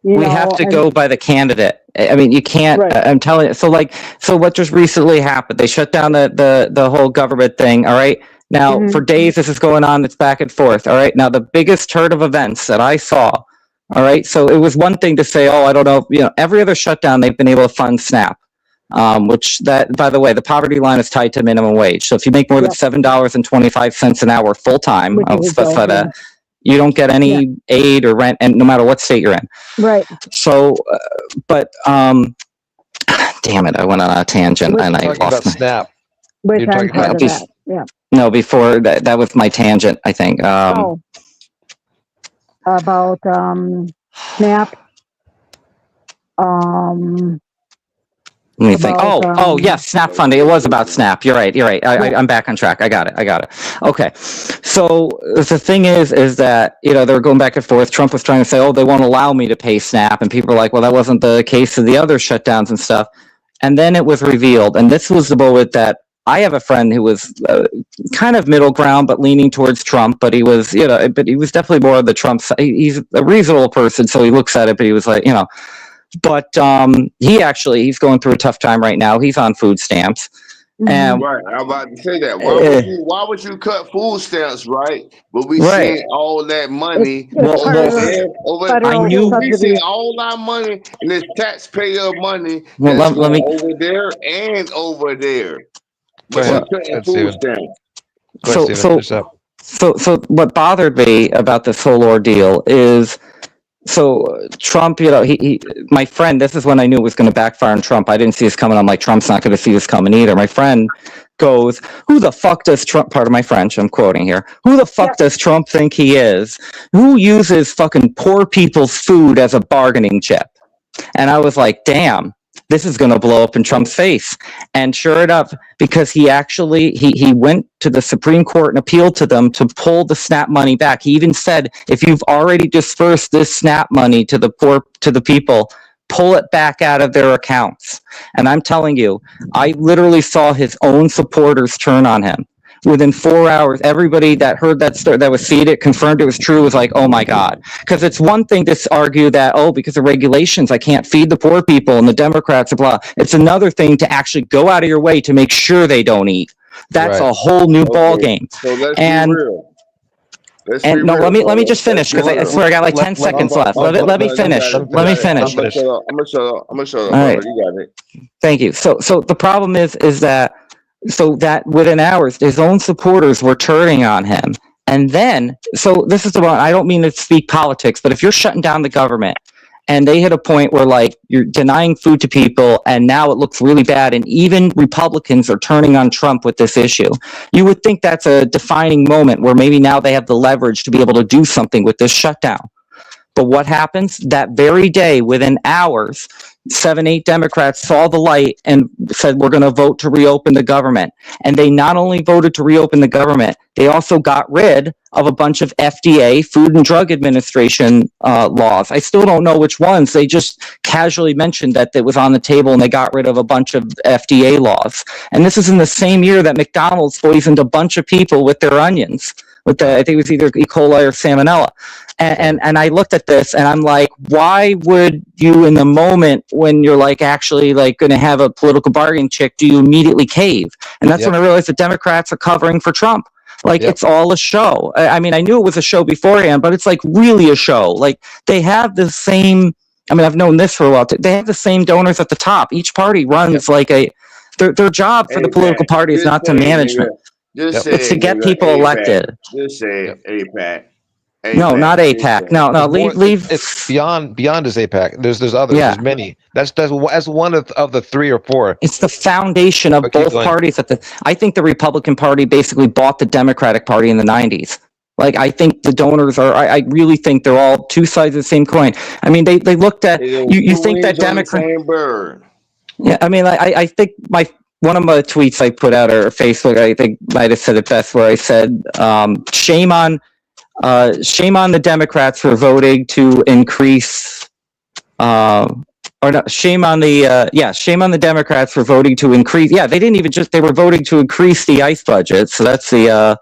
We have to go by the candidate. I mean, you can't. Right. I'm telling you. So what just recently happened? They shut down the whole government thing. All right. Now for days this is going on. It's back and forth. All right. Now the biggest turn of events that I saw. All right. So it was one thing to say, oh, I don't know. Every other shutdown, they've been able to fund SNAP, which that, by the way, the poverty line is tied to minimum wage. So if you make more than $7.25 an hour full time, I'll specify that, you don't get any aid or rent, and no matter what state you're in. Right. So, but damn it, I went on a tangent and I lost my SNAP. Which I'm part of that. Yeah. No, before that was my tangent, I think. About SNAP. Let me think. Yes, SNAP funding. It was about SNAP. You're right. I'm back on track. I got it. Okay. So the thing is that, they were going back and forth. Trump was trying to say, oh, they won't allow me to pay SNAP. And people were like, well, that wasn't the case of the other shutdowns and stuff. And then it was revealed. And this was the moment that I have a friend who was kind of middle ground, but leaning towards Trump. But he was, but he was definitely more of the Trump side. He's a reasonable person. So he looks at it, but he was like, but he's going through a tough time right now. He's on food stamps. And right, I'm about to say that. Why would you cut food stamps, right? But we see all that money I knew we see all that money and this taxpayer money let me over there and over there. Go ahead. So what bothered me about this whole ordeal is, so Trump, my friend, this is when I knew it was going to backfire on Trump. I didn't see this coming. I'm like, Trump's not going to see this coming either. My friend goes, who the fuck does Trump, pardon my French, I'm quoting here, who the fuck does Trump think he is? Who uses fucking poor people's food as a bargaining chip? And I was like, damn, this is going to blow up in Trump's face. And sure enough, because he actually, he went to the Supreme Court and appealed to them to pull the SNAP money back. He even said, if you've already dispersed this SNAP money to the poor, to the people, pull it back out of their accounts. And I'm telling you, I literally saw his own supporters turn on him. Within 4 hours, everybody that heard that story, that was seated, confirmed it was true, was like, oh my God. Because it's one thing to argue that, because of regulations, I can't feed the poor people and the Democrats, blah. It's another thing to actually go out of your way to make sure they don't eat. That's a whole new ball game. So let's be real. Let me just finish, because I swear I got like 10 seconds left. Let me finish. I'm gonna shut up. All right. You got it. Thank you. So the problem is that within hours, his own supporters were turning on him. And then, so this is the one, I don't mean to speak politics, but if you're shutting down the government and they hit a point where like you're denying food to people and now it looks really bad and even Republicans are turning on Trump with this issue, you would think that's a defining moment where maybe now they have the leverage to be able to do something with this shutdown. But what happens? That very day, within hours, 7-8 Democrats saw the light and said, we're going to vote to reopen the government. And they not only voted to reopen the government, they also got rid of a bunch of FDA, Food and Drug Administration laws. I still don't know which ones. They just casually mentioned that it was on the table and they got rid of a bunch of FDA laws. And this is in the same year that McDonald's poisoned a bunch of people with their onions. with the, I think it was either E. coli or salmonella. And I looked at this and I'm like, why would you, in the moment when you're like actually like going to have a political bargaining chip, do you immediately cave? And that's when I realized the Democrats are covering for Trump. Like it's all a show. I mean, I knew it was a show beforehand, but it's like really a show. Like they have the same, I mean, I've known this for a while. They have the same donors at the top. Each party runs like their job for the political party is not to management. It's to get people elected. Just say APAC. No, not APAC. No, leave. It's beyond is APAC. There's others. There's many. That's one of the 3 or 4. It's the foundation of both parties. I think the Republican Party basically bought the Democratic Party in the 90s. Like, I think the donors are, I really think they're all two sides of the same coin. I mean, they looked at, you think that Democrat. Yeah, I mean, I think one of my tweets I put out or Facebook, I think might have said it best, where I said, shame on the Democrats for voting to increase, shame on the Democrats for voting to increase. Yeah, they didn't even they were voting to increase the ICE budget. So that's the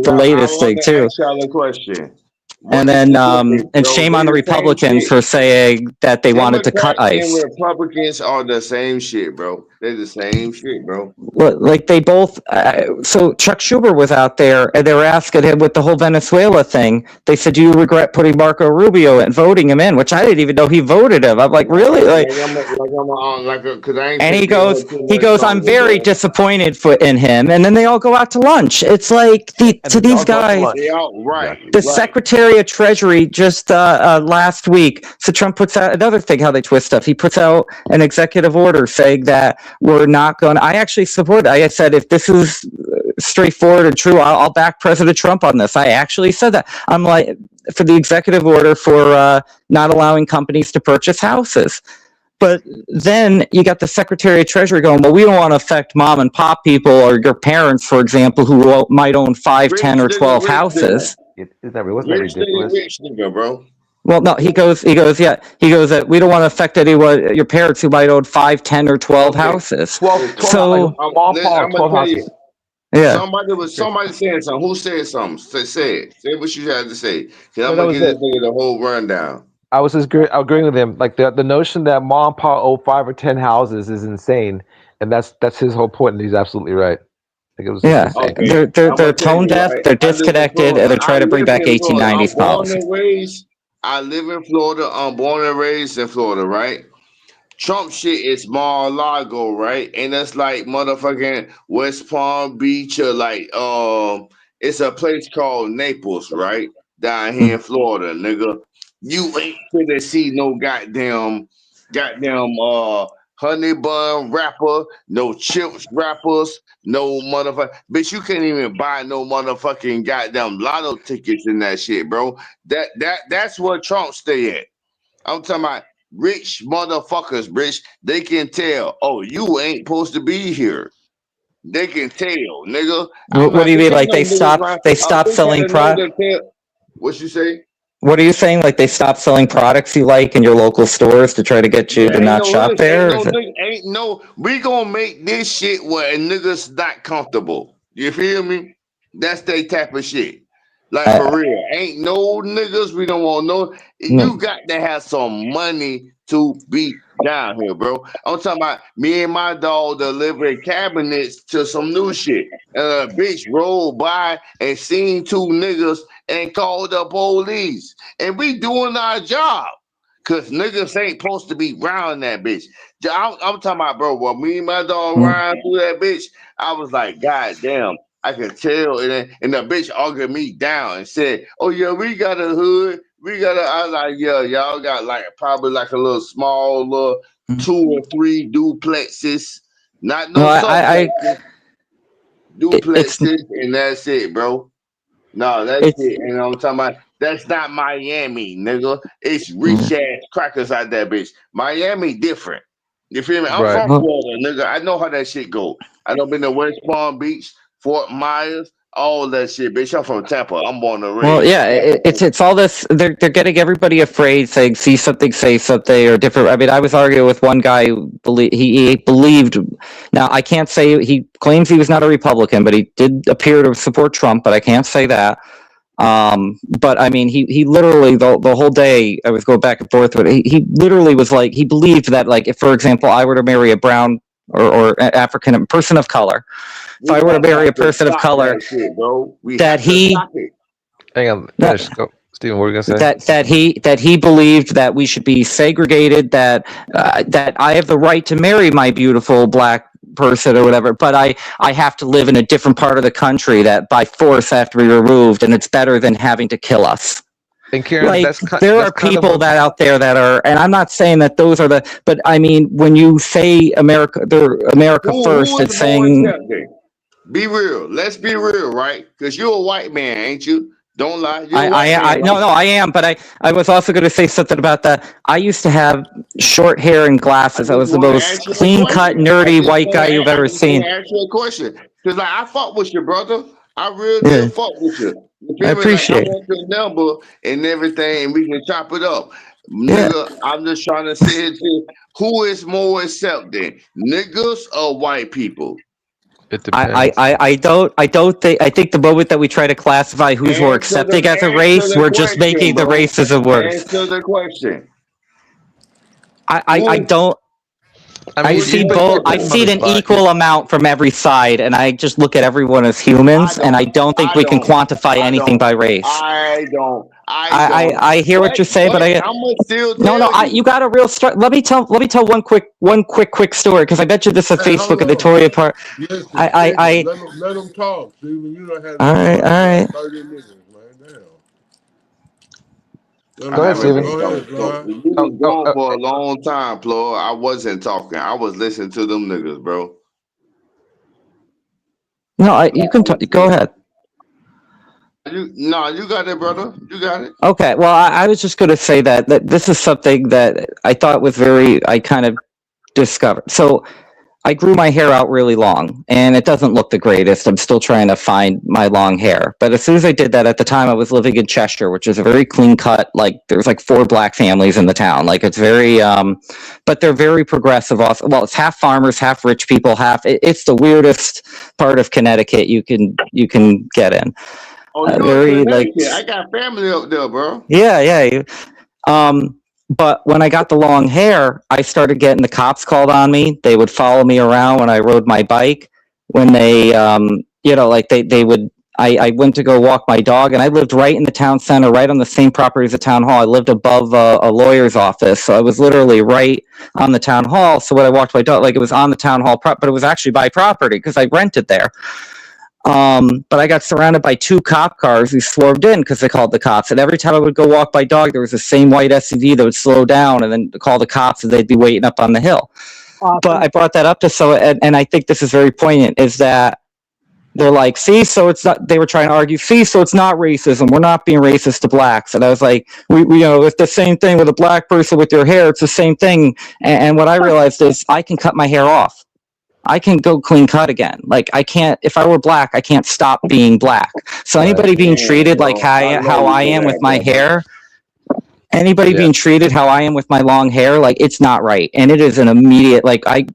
latest thing too. And then, and shame on the Republicans for saying that they wanted to cut ICE. Republicans are the same shit, bro. They're the same shit, bro. Like they both. So Chuck Schumer was out there, and they were asking him with the whole Venezuela thing. They said, "Do you regret putting Marco Rubio and voting him in?" Which I didn't even know he voted him. I'm like, really? And he goes, "I'm very disappointed in him." And then they all go out to lunch. It's like these guys. The Secretary of Treasury just last week. So Trump puts out another thing. How they twist stuff. He puts out an executive order saying that we're not going. I actually support it. I said if this is straightforward and true, I'll back President Trump on this. I actually said that. I'm like for the executive order for not allowing companies to purchase houses. But then you got the Secretary of Treasury going, well, we don't want to affect mom and pop people or your parents, for example, who might own 5, 10, or 12 houses. Isn't that ridiculous? Rich nigga, bro. Well, no, he goes that we don't want to affect anyone, your parents who might own 5, 10, or 12 houses. 12 so, I'm gonna tell you. Yeah. Somebody saying something. Who said something? Say it. Say what you had to say. I'm gonna give this nigga the whole rundown. I was agreeing with him. Like the notion that mom and pa own 5 or 10 houses is insane, and that's his whole point. And he's absolutely right. Like it was they're tone deaf, they're disconnected, and they're trying to bring back 1890s policy. I live in Florida. I'm born and raised in Florida, right? Trump shit is Mar-a-Lago, right? And that's like motherfucking West Palm Beach or like it's a place called Naples, right? Down here in Florida, nigga. You ain't gonna see no goddamn honey bun rapper, no chips rappers, no motherfucker. Bitch, you can't even buy no motherfucking goddamn lotto tickets in that shit, bro. That's where Trump stay at. I'm talking about rich motherfuckers, bitch. They can tell, oh, you ain't supposed to be here. They can tell, nigga. What do you mean? Like they stop selling products? What you say? What are you saying? Like they stop selling products you like in your local stores to try to get you to not shop there? We gonna make this shit where a nigga's not comfortable. You feel me? That's they type of shit. Like for real. Ain't no niggas. We don't want no. You got to have some money to be down here, bro. I'm talking about me and my dog delivering cabinets to some new shit. And a bitch rolled by and seen 2 niggas and called the police. And we doing our job. Cause niggas ain't supposed to be around that bitch. I'm talking about, bro, when me and my dog ran through that bitch, I was like, God damn. I could tell, and the bitch argued me down and said, "Oh yeah, we got a hood. I was like, yeah, y'all got like probably like a little small, little 2 or 3 duplexes, not no duplexes, and that's it, bro. No, that's it. And I'm talking about that's not Miami, nigga. It's rich ass crackers out there, bitch. Miami different. You feel me? I'm from Florida, nigga. I know how that shit go. I done been to West Palm Beach, Fort Myers, all that shit, bitch. I'm from Tampa. I'm born and Well, raised. yeah, it's all this. They're getting everybody afraid, saying "see something, say something," or different. I mean, I was arguing with one guy who he believed. Now, I can't say he claims he was not a Republican, but he did appear to support Trump. But I can't say that. But I mean, he literally the whole day I was going back and forth with. He literally was like he believed that like if, for example, I were to marry a brown or African person of color, if I were to marry a person of color, that shit, bro. We that have to he. stop it. Hang on, That- finish. Go. Steven, what were you gonna say? that he believed that we should be segregated, that I have the right to marry my beautiful black person or whatever, but I have to live in a different part of the country that by force I have to be removed, and it's better than having to kill us. And Karen, Like that's there that's are kind of people what- that out there that are, and I'm not saying that those are the, but I mean when you say America, they're America first, Who is it's more saying. accepting? Be real. Let's be real, right? Because you're a white man, ain't you? Don't lie. You're a white man, No, right? I am, but I was also going to say something about that. I used to have short hair and glasses. I was the wanna most ask you a clean cut, question. nerdy I just white guy wanna you've ask- I ever just wanna seen. Ask you a question, because like I fuck with you, brother. I really Yeah. do fuck with you. You feel I me? appreciate Like I it. want your number and everything, and we can chop it up. Yeah. Nigga, I'm just trying to say it to who is more accepting, niggas or white people? It depends. I don't think, I think the moment that we try to classify who's more accepting as a race, we're just making the racism worse. Answer the question. I don't. I you see put both. yourself I on see the an spot. equal amount from every side, and I just look at everyone as humans, and I don't think we can quantify anything by race. I don't. I hear what you're saying, but I'm gonna still tell no. You got a real start. Let me tell one quick story, because I mentioned this on Hey, Facebook hold at the on. Toria part. Listen, I let them talk, Steven. You don't have All right. 30 niggas, man. Damn. Go ahead, Steven. Go ahead, John. You been gone for a long time, Flo. I wasn't talking. I was listening to them niggas, bro. No, you can talk. Go ahead. You got it, brother. You got it. Okay, well, I was just going to say that this is something that I thought was I kind of discovered. So I grew my hair out really long, and it doesn't look the greatest. I'm still trying to find my long hair. But as soon as I did that, at the time I was living in Cheshire, which is a very clean cut, like there's like 4 black families in the town. Like it's very, but they're very progressive. Also, well, it's half farmers, half rich people, it's the weirdest part of Connecticut you can get in. Oh, you're very like, I got family up there, bro. Yeah. But when I got the long hair, I started getting the cops called on me. They would follow me around when I rode my bike. When they, they would. I went to go walk my dog, and I lived right in the town center, right on the same property as the town hall. I lived above a lawyer's office, so I was literally right on the town hall. So when I walked my dog, like it was on the town hall, but it was actually my property because I rented there. But I got surrounded by 2 cop cars who swerved in because they called the cops. And every time I would go walk my dog, there was the same white SUV that would slow down and then call the cops, and they'd be waiting up on the hill. Awesome. But I brought that up and I think this is very poignant, is that they're like, see, so it's not, they were trying to argue, see, so it's not racism. We're not being racist to blacks. And I was like, we it's the same thing with a black person with your hair. It's the same thing. And what I realized is I can cut my hair off. I can go clean cut again. Like I can't, if I were black, I can't stop being black. So anybody being treated like how I am with my hair, anybody being treated how I am with my long hair, like it's not right. And it is an immediate, like I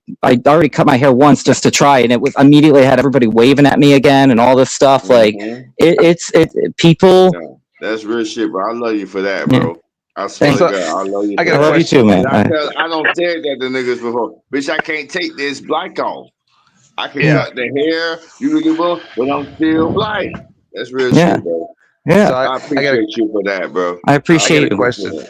already cut my hair once just to try, and it was immediately had everybody waving at me again and all this stuff. Like it's people. Yeah, that's real shit, bro. I love you for that, bro. I swear to So, God, I love you. I got for a that. love you too, man. I don't say that to niggas before. Bitch, I can't take this black off. I can cut the hair, but I'm still black. That's real shit, bro. Yeah. So I appreciate you for that, bro. I appreciate a you. question.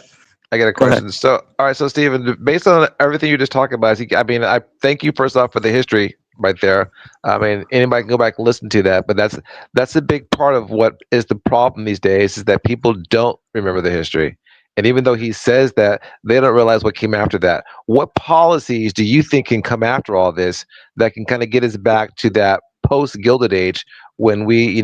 I got a question. So, all right. So, Steven, based on everything you just talked about, I thank you first off for the history right there. I mean, anybody can go back and listen to that, but that's a big part of what is the problem these days, is that people don't remember the history. And even though he says that, they don't realize what came after that. What policies do you think can come after all this that can kind of get us back to that post-Gilded Age when we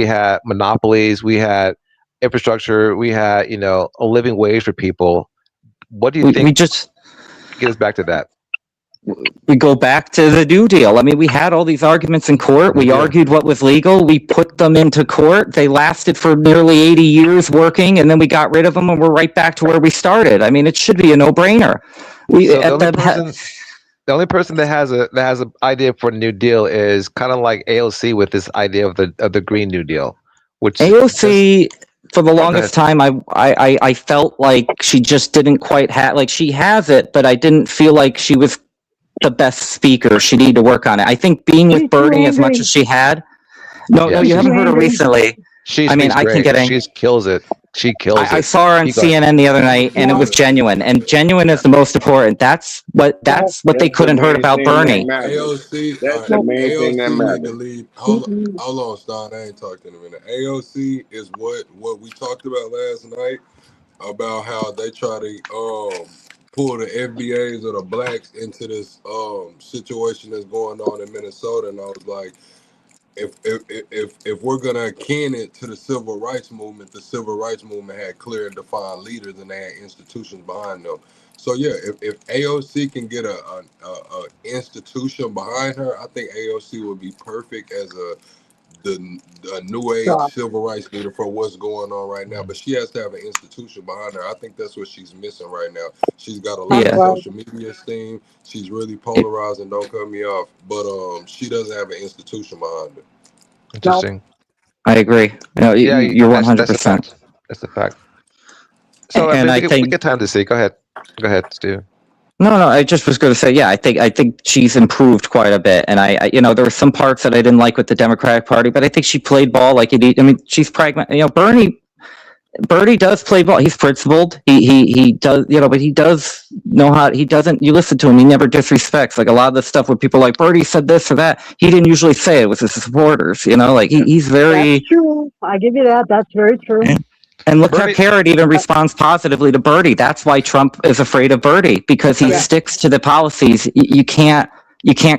had monopolies, we had infrastructure, we had, a living wage for people? What do you think We just get us back to that? we go back to the New Deal. I mean, we had all these arguments in court. We argued what was legal. We put them into court. They lasted for nearly 80 years working, and then we got rid of them, and we're right back to where we started. I mean, it should be a no-brainer. So the only person that has an idea for a New Deal is kind of like AOC with this idea of the Green New Deal, which AOC for the longest time I felt like she just didn't quite have, like, she has it, but I didn't feel like she was the best speaker. She needed to work on it. I think being with Bernie as much as she had. No, you haven't heard her recently. She can get angry. She kills it. She kills it. I saw her on CNN the other night, and it was genuine. And genuine is the most important. That's what they couldn't heard about Bernie. AOC, that's the main thing that matters. Need to leave. Hold on, Stan. I ain't talked in a minute. AOC is what we talked about last night about how they try to pull the FBAs or the blacks into this situation that's going on in Minnesota, and I was like, if we're gonna akin it to the civil rights movement had clear and defined leaders and they had institutions behind them. So yeah, if AOC can get a institution behind her, I think AOC would be perfect as the new age civil rights leader for what's going on right now. But she has to have an institution behind her. I think that's what she's missing right now. She's got a lot of social media steam. She's really polarizing. Don't cut me off, but she doesn't have an institution behind her. Interesting. I agree. No, you're 100%. That's a fact. So I think we get time to see. Go ahead, Stu. No, I just was going to say, I think she's improved quite a bit, and I there were some parts that I didn't like with the Democratic Party, but I think she played ball like it. I mean, she's pragmatic. Bernie does play ball. He's principled. He does, but he does know how. He doesn't. You listen to him. He never disrespects. Like a lot of the stuff where people are like Bernie said this or that. He didn't usually say it with his supporters. Like he's very. That's true. I give you that. That's very true. And look how Carrot even responds positively to Bernie. That's why Trump is afraid of Bernie, because he sticks to the policies. You can't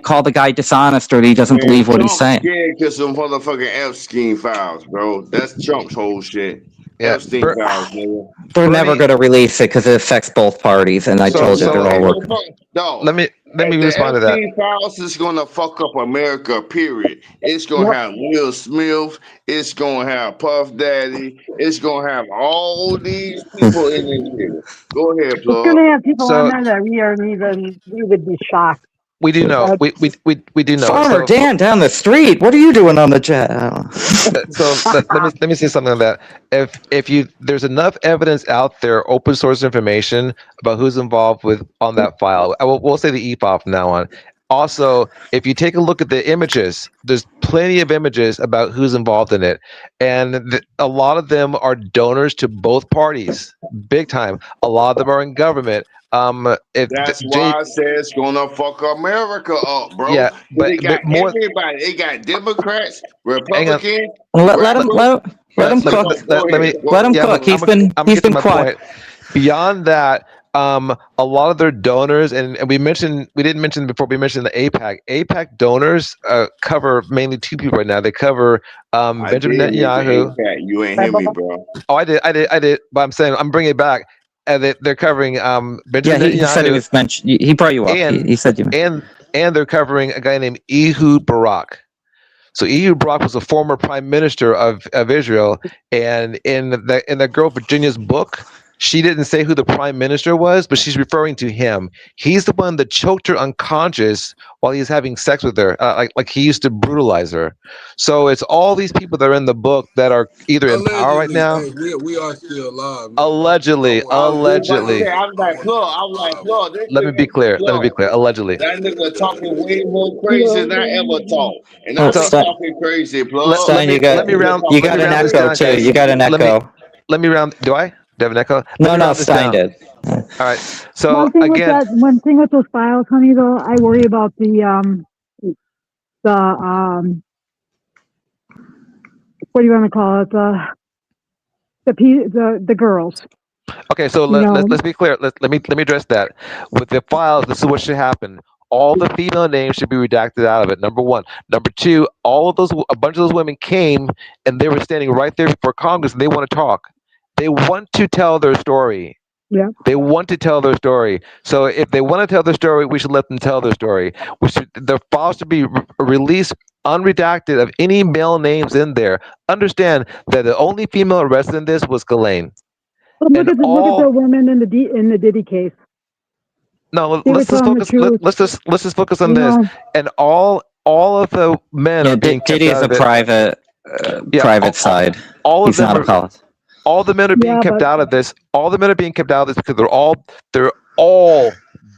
call the guy dishonest or that he doesn't believe what he's saying. Yeah, because some motherfucking Epstein files, bro. That's Trump's whole shit. Yeah, Epstein files, nigga. They're never going to release it because it affects both parties, and I told you they're all working. No, let me respond to that. Epstein files is going to fuck up America. Period. It's going to have Will Smith. It's going to have Puff Daddy. It's going to have all these people in this here. Go ahead, Plug. It's going to have people on there that we would be shocked. We do know. We do know. Farmer Dan down the street. What are you doing on the jet? So let me say something on that. If there's enough evidence out there, open source information about who's involved on that file. We'll say the EPOB from now on. Also, if you take a look at the images, there's plenty of images about who's involved in it, and a lot of them are donors to both parties, big time. A lot of them are in government. That's why I say it's gonna fuck America up, bro. Yeah, but they got more, everybody. They got Democrats, Republicans. Let him cook. Let him cook. He's been quiet. Beyond that, a lot of their donors, and we didn't mention before. We mentioned the AIPAC. AIPAC donors cover mainly two people right now. They cover Benjamin Netanyahu. You ain't hear me, bro. Oh, I did. But I'm saying I'm bringing it back. And they're covering Benjamin Netanyahu. He said he was mentioned. He brought you up. He said you. And they're covering a guy named Ehud Barak. So Ehud Barak was a former prime minister of Israel, and in the girl Virginia's book, she didn't say who the prime minister was, but she's referring to him. He's the one that choked her unconscious while he was having sex with her, like he used to brutalize her. So it's all these people that are in the book that are either in power right now. Hey, we are still alive. Man. Allegedly. I'm like, look. Let me be clear. Allegedly. That nigga talking way more crazy than I ever talked, and I'm talking crazy, bro. Stein, you got an echo too. You got an echo. Let me round. Do I? Do I have an echo? No, Stein did. All right. So one thing with those files, honey, though, I worry about the what do you want to call it? The girls. Okay, so let's be clear. Let me address that. With the files, this is what should happen. All the female names should be redacted out of it. Number one. Number two, a bunch of those women came and they were standing right there before Congress and they want to talk. They want to tell their story. Yeah. They want to tell their story. So if they want to tell their story, we should let them tell their story. Their files should be released unredacted of any male names in there. Understand that the only female arrested in this was Ghislaine. But look at the women in the Diddy case. No, They were let's just telling the focus. truth. Let's just focus on You this. know? And all of the men Yeah, are being kept Diddy is out a of it. private side. All of He's them not a are. politician. All the men are being Yeah, kept but- out of this. All the men are being kept out of this because they're all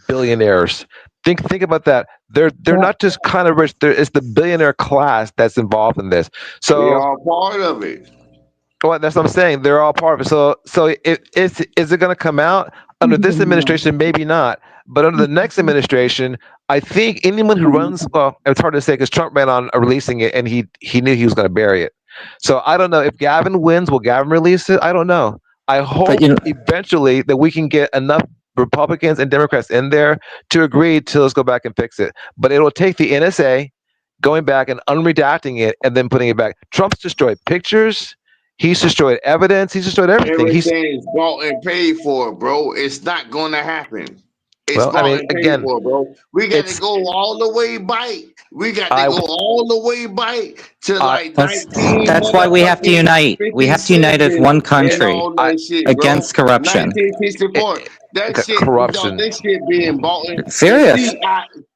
billionaires. Think about that. They're Yeah. not just kind of rich. It's the billionaire class that's involved in this. They So are part of it. well, that's what I'm saying. They're all part of it. So is it going to come out under this administration? Maybe not. But under the next administration, I think anyone who runs, well, it's hard to say because Trump ran on releasing it, and he knew he was going to bury it. So I don't know if Gavin wins. Will Gavin release it? I don't know. I hope eventually that we can get enough Republicans and Democrats in there to agree to let's go back and fix it. But it will take the NSA going back and unredacting it and then putting it back. Trump's destroyed pictures. He's destroyed evidence. He's destroyed everything. Everything is bought and paid for, bro. It's not going to happen. It's Well, I bought mean, and paid again, for, bro. We got it's- to go all the way back. We got to go all the way back to like That's why we have to unite. We have to unite as one country against corruption. 1964. That shit, corruption. This shit being bought. Serious.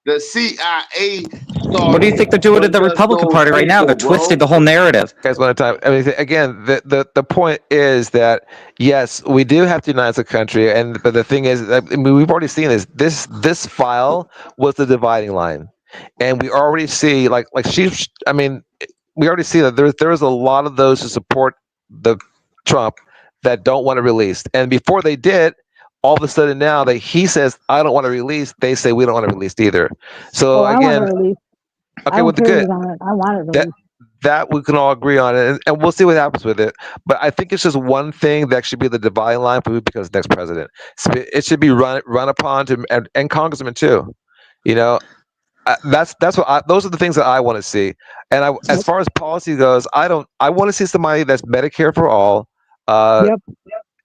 The CIA. What do you think they're doing to the Republican Party right now? They're twisting the whole narrative. Guys, one at a time. I mean, again, the point is that yes, we do have to unite as a country, but the thing is, I mean, we've already seen this file was the dividing line, and we already see we already see that there's a lot of those who support the Trump that don't want to release, and before they did. All of a sudden now that he says I don't want to release, they say we don't want to release either. So I again, want to release. okay, with the good. I want it released. That we can all agree on it, and we'll see what happens with it. But I think it's just one thing that should be the dividing line for who becomes next president. It should be run upon to and congressmen too. You know, that's what those are the things that I want to see. And as far as policy goes, I want to see somebody that's Medicare for all. Yep.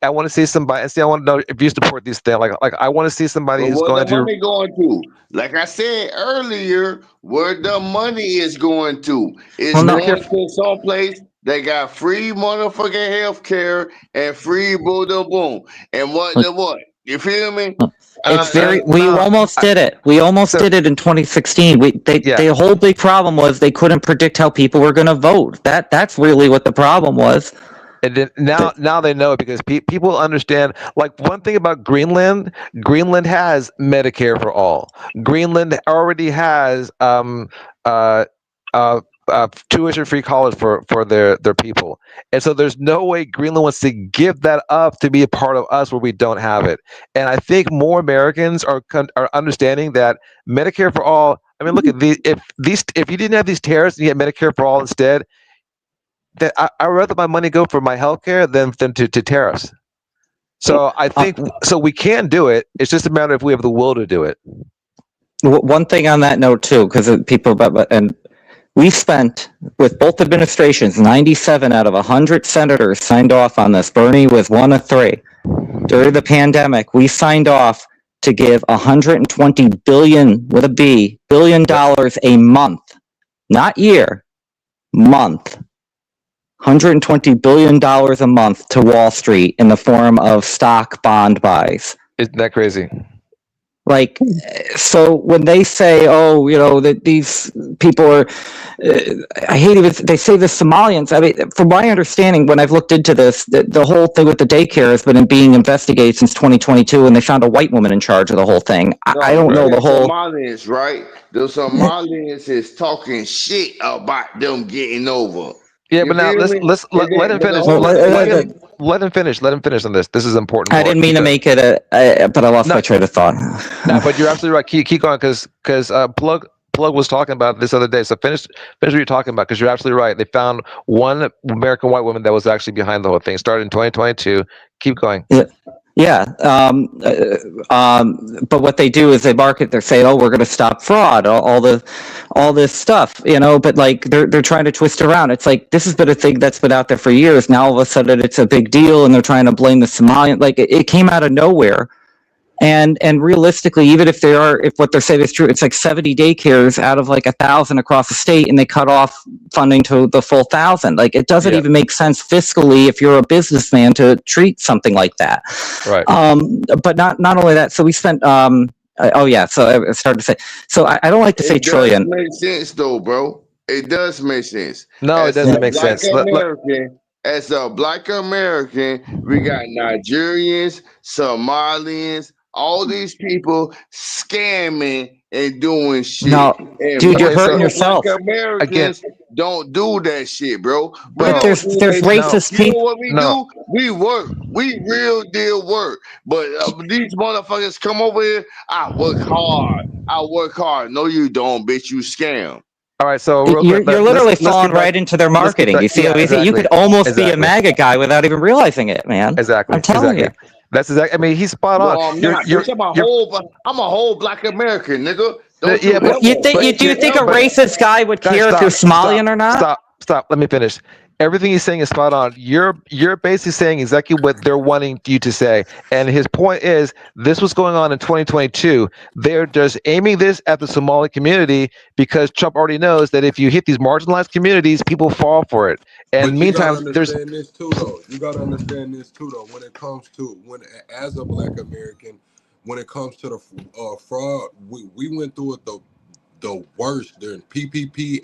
I want to see somebody. And see, I want to know if you support these things. Like I want to see somebody who's going to. Money going to? Like I said earlier, where the money is going to? It's going to someplace they got free motherfucking health care and free boom. And what? You feel me? It's we almost did it. We almost did it in 2016. The whole big problem was they couldn't predict how people were going to vote. That's really what the problem was. And then now they know because people understand. Like one thing about Greenland has Medicare for all. Greenland already has tuition-free college for their people, and so there's no way Greenland wants to give that up to be a part of us where we don't have it. And I think more Americans are understanding that Medicare for all. I mean, look at if you didn't have these tariffs and you had Medicare for all instead. That I'd rather my money go for my healthcare than to tariffs. So I think so we can do it. It's just a matter if we have the will to do it. One thing on that note too, because people and we spent with both administrations, 97 out of 100 senators signed off on this. Bernie was one of 3. During the pandemic, we signed off to give $120 billion with a B $billion a month, not year, month. $120 billion a month to Wall Street in the form of stock bond buys. Isn't that crazy? Like, so when they say, oh, you know, that these people are, I hate it, they say the Somalians. I mean, from my understanding, when I've looked into this, the whole thing with the daycare has been being investigated since 2022, and they found a white woman in charge of the whole thing. I don't know the whole. Somalians, right? The Somalians is talking shit about them getting over. Yeah, but now let him finish. Let him finish. Let him finish on this. This is important. I didn't mean to make it but I lost my train of thought. No, but you're absolutely right. Keep going because Plug was talking about this other day. So finish what you're talking about because you're absolutely right. They found one American white woman that was actually behind the whole thing. Started in 2022. Keep going. Yeah. Yeah. But what they do is they market, they say, oh, we're going to stop fraud, all this stuff, but like they're trying to twist around. It's like, this has been a thing that's been out there for years. Now all of a sudden it's a big deal and they're trying to blame the Somalian. Like it came out of nowhere. And realistically, even if what they're saying is true, it's like 70 daycares out of like 1,000 across the state, and they cut off funding to the full 1,000. Like it doesn't even make sense fiscally if you're a businessman to treat something like that. Right. But not only that. So we spent. So I started to say. So I don't like to say trillion. It does make sense though, bro. It does make sense. No, it doesn't make sense. As a Black American, we got Nigerians, Somalians, all these people scamming and doing shit. No, and dude, you're hurting yourself. Black Americans don't do that shit, bro. But there's racist people. You know what we do? We work. We real deal work. But these motherfuckers come over here. I work hard. No, you don't, bitch. You scam. All right, so you're literally falling right into their marketing. You see, exactly. You could almost be a MAGA guy without even realizing it, man. Exactly. I'm telling you. That's exactly. I mean, he's spot on. I'm a whole Black American, nigga. You think a racist guy would care if you're Somalian or not? Stop. Let me finish. Everything he's saying is spot on. You're basically saying exactly what they're wanting you to say. And his point is, this was going on in 2022. They're just aiming this at the Somali community because Trump already knows that if you hit these marginalized communities, people fall for it. And meantime, You gotta understand this too, though. When it comes to as a Black American, when it comes to the fraud, we went through it the worst during PPP,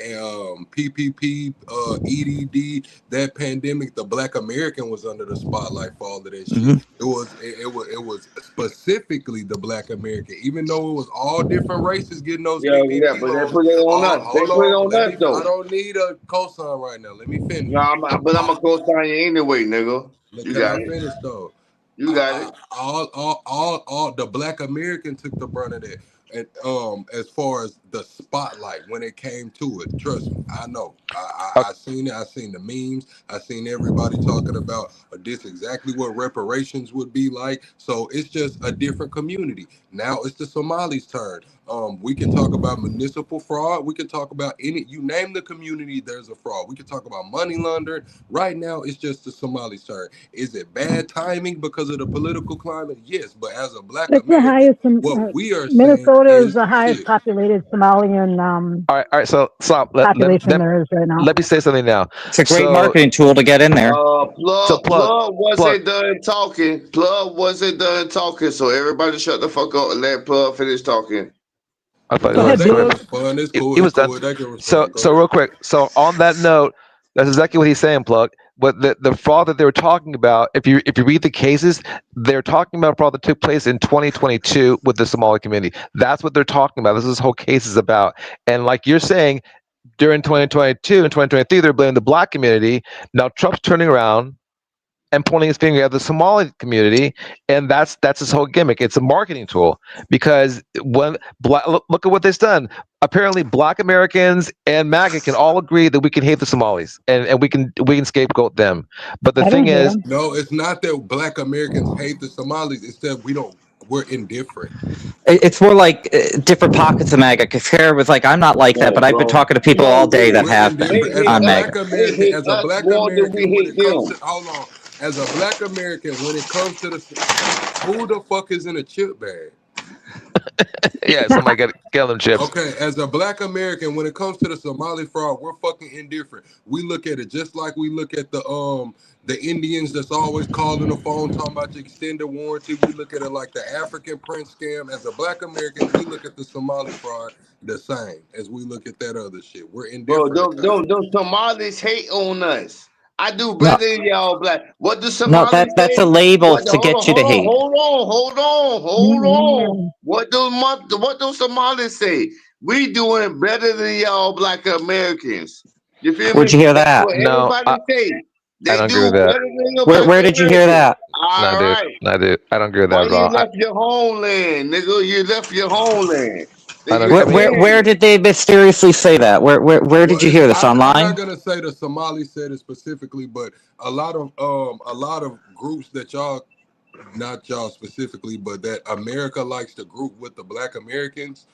EDD, that pandemic. The Black American was under the spotlight for all of that shit. Mm-hmm. It was specifically the Black American, even though it was all different races getting those. But they put it on us. They put it on us, though. I don't need a cosign right now. Let me finish. No, I'm a cosign you anyway, nigga. You got it. Finish though. You got it. All the Black American took the brunt of that. And as far as the spotlight when it came to it, trust me, I know. I seen it. I seen the memes. I seen everybody talking about this exactly what reparations would be like. So it's just a different community. Now it's the Somalis' turn. We can talk about municipal fraud. We can talk about you name the community, there's a fraud. We can talk about money laundering. Right now, it's just the Somalis' turn. Is it bad timing because of the political climate? Yes, but as a Black American, what we are Minnesota is the highest populated Somalian all right, so stop. population there is right now. Let me say something now. It's a great marketing tool to get in there. Plug wasn't done talking. Plug wasn't done talking, so everybody shut the fuck up and let Plug finish talking. I thought he was done. So real quick. So on that note, that's exactly what he's saying, Plug. But the fraud that they were talking about, if you read the cases, they're talking about fraud that took place in 2022 with the Somali community. That's what they're talking about. This whole case is about. And like you're saying, during 2022 and 2023, they're blaming the Black community. Now Trump's turning around and pointing his finger at the Somali community, and that's his whole gimmick. It's a marketing tool because look at what they've done. Apparently, Black Americans and MAGA can all agree that we can hate the Somalis and we can scapegoat them. But the thing is, no, it's not that Black Americans hate the Somalis. It's that we're indifferent. It's more like different pockets of MAGA. Because Kara was like, I'm not like that, but I've been talking to people all day that have been on MAGA. As a Black American, when it comes to, hold on. As a Black American, when it comes to who the fuck is in a chip bag? Yeah, somebody got to kill them chips. Okay, as a Black American, when it comes to the Somali fraud, we're fucking indifferent. We look at it just like we look at the Indians that's always calling the phone talking about your extended warranty. We look at it like the African Prince scam. As a Black American, we look at the Somali fraud the same as we look at that other shit. We're indifferent. Bro, those Somalis hate on us. I do better than y'all Black. What do Somalis say? That's a label to get you to hate. Hold on. What do Somalis say? We doing better than y'all Black Americans. You feel me? Where'd you hear that? No, I don't agree with that. Where did you hear that? No, dude. I don't agree with that at all. You left your homeland, nigga. You left your homeland. Where did they mysteriously say that? Where did you hear this? Online? I'm not gonna say the Somalis said it specifically, but a lot of groups that y'all not y'all specifically, but that America likes to group with the Black Americans.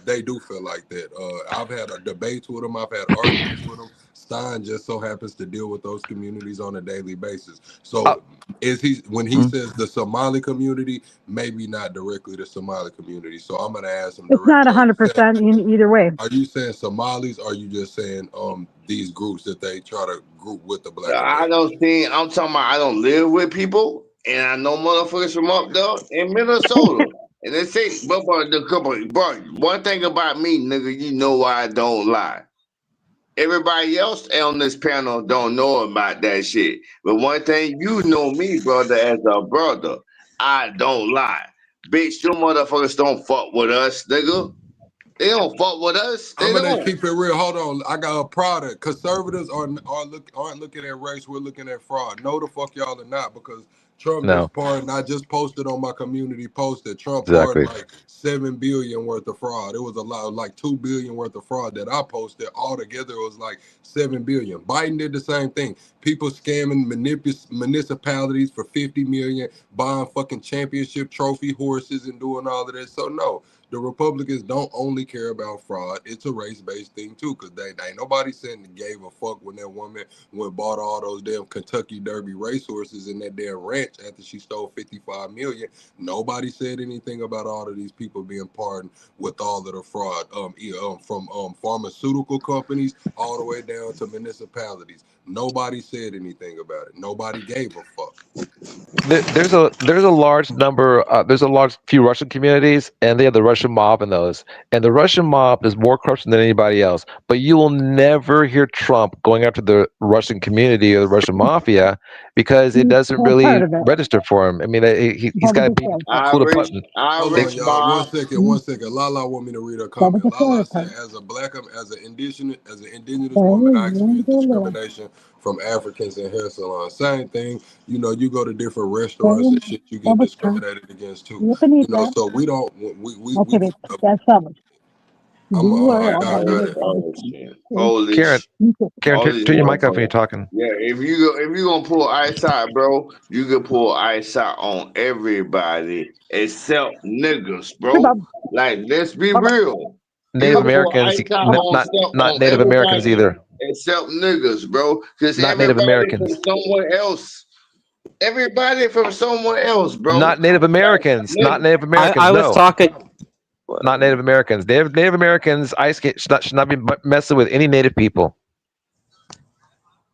They do feel like that. I've had a debate with them. I've had arguments with them. Stein just so happens to deal with those communities on a daily basis. So is he, when he says the Somali community, maybe not directly the Somali community. So I'm gonna ask him It's not directly. 100% either way. Are you saying Somalis? Or are you just saying these groups that they try to group with the Black I Americans? don't think I'm talking about. I don't live with people, and I know motherfuckers from up there in Minnesota. And they say, but one thing about me, nigga, you know why I don't lie. Everybody else on this panel don't know about that shit. But one thing, you know me, brother, as a brother, I don't lie. Bitch, you motherfuckers don't fuck with us, nigga. They don't fuck with us. They I'm gonna don't. keep it real. Hold on, I got a product. Conservatives aren't looking at race. We're looking at fraud. No, the fuck y'all are not, because Trump No. just pardoned. I just posted on my community post that Trump Exactly. pardoned like $7 billion worth of fraud. It was a lot, like $2 billion worth of fraud that I posted. Altogether, it was like $7 billion. Biden did the same thing. People scamming municipalities for $50 million, buying fucking championship trophy horses and doing all of that. So no. The Republicans don't only care about fraud. It's a race-based thing too, because they ain't nobody sitting and gave a fuck when that woman went bought all those damn Kentucky Derby racehorses in that damn ranch after she stole $55 million. Nobody said anything about all of these people being pardoned with all of the fraud, from pharmaceutical companies all the way down to municipalities. Nobody said anything about it. Nobody gave a fuck. There's a large number. There's a large few Russian communities, and they have the Russian mob in those. And the Russian mob is more corruption than anybody else. But you will never hear Trump going after the Russian community or the Russian mafia because it doesn't That's really part of it. ready for him. I mean, he's got to be pulled a button. Hold on, y'all. mob. One second. Lala want me to read her comment. Lala said, as an indigenous woman, I experienced discrimination from Africans in hair salons. Same thing. You know, you go to different restaurants and shit, you get discriminated against too. You know, so we don't. Okay, that's something. Holy Karen, Karen, turn your mic off when you're talking. Yeah, if you gonna pull ice out, bro, you can pull ice out on everybody except niggas, bro. Like, let's be real. Native Americans, not Native Americans either. Except niggas, bro. Because Not Native Americans. from somewhere else. Everybody from somewhere else, bro. Not Native Americans. Not Native Americans. I was talking. Not Native Americans. Native Americans, ice should not be messing with any Native people.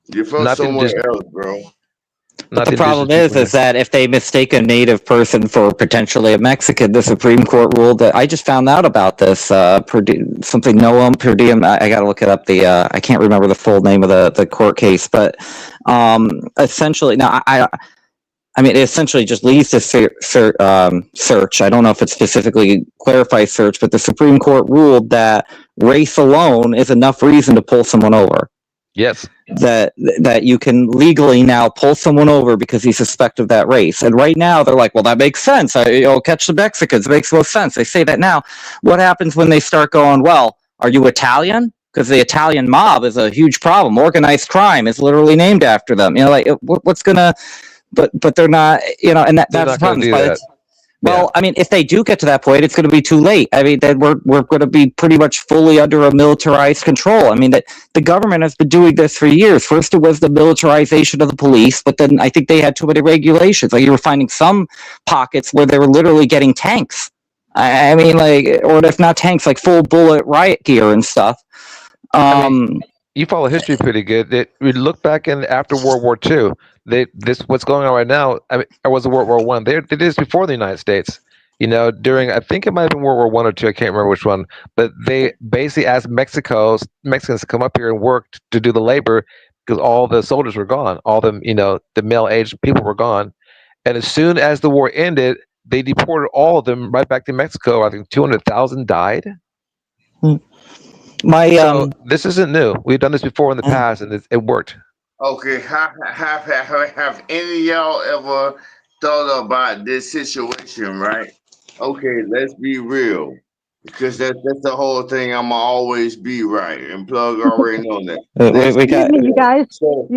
You're from somewhere else, bro. The problem is that if they mistake a Native person for potentially a Mexican, the Supreme Court ruled that. I just found out about this. Something Noam Perdiem. I got to look it up. I can't remember the full name of the court case, but essentially, now I mean, it essentially just leads to search. I don't know if it specifically clarifies search, but the Supreme Court ruled that race alone is enough reason to pull someone over. Yes. That you can legally now pull someone over because he's suspect of that race. And right now they're like, well, that makes sense. Catch the Mexicans. It makes no sense. They say that now. What happens when they start going, well, are you Italian? Because the Italian mob is a huge problem. Organized crime is literally named after them. You know, like what's gonna, but they're not, you know, and that's the problem. Well, I mean, if they do get to that point, it's going to be too late. I mean, then we're going to be pretty much fully under a militarized control. I mean, that the government has been doing this for years. First, it was the militarization of the police, but then I think they had too many regulations. Like, you were finding some pockets where they were literally getting tanks. I mean, like, or if not tanks, like full bullet riot gear and stuff. I mean, you follow history pretty good. We look back in after World War II. What's going on right now? I mean, or was it World War One? They did this before the United States. You know, during, I think it might have been World War One or two. I can't remember which one. But they basically asked Mexicans to come up here and work to do the labor because all the soldiers were gone. All the the male-aged people were gone. And as soon as the war ended, they deported all of them right back to Mexico. I think 200,000 died. So this isn't new. We've done this before in the past, and it worked. Okay, have any of y'all ever thought about this situation, right? Okay, let's be real, because that's the whole thing. I'ma always be right, and Plug already know that. We got you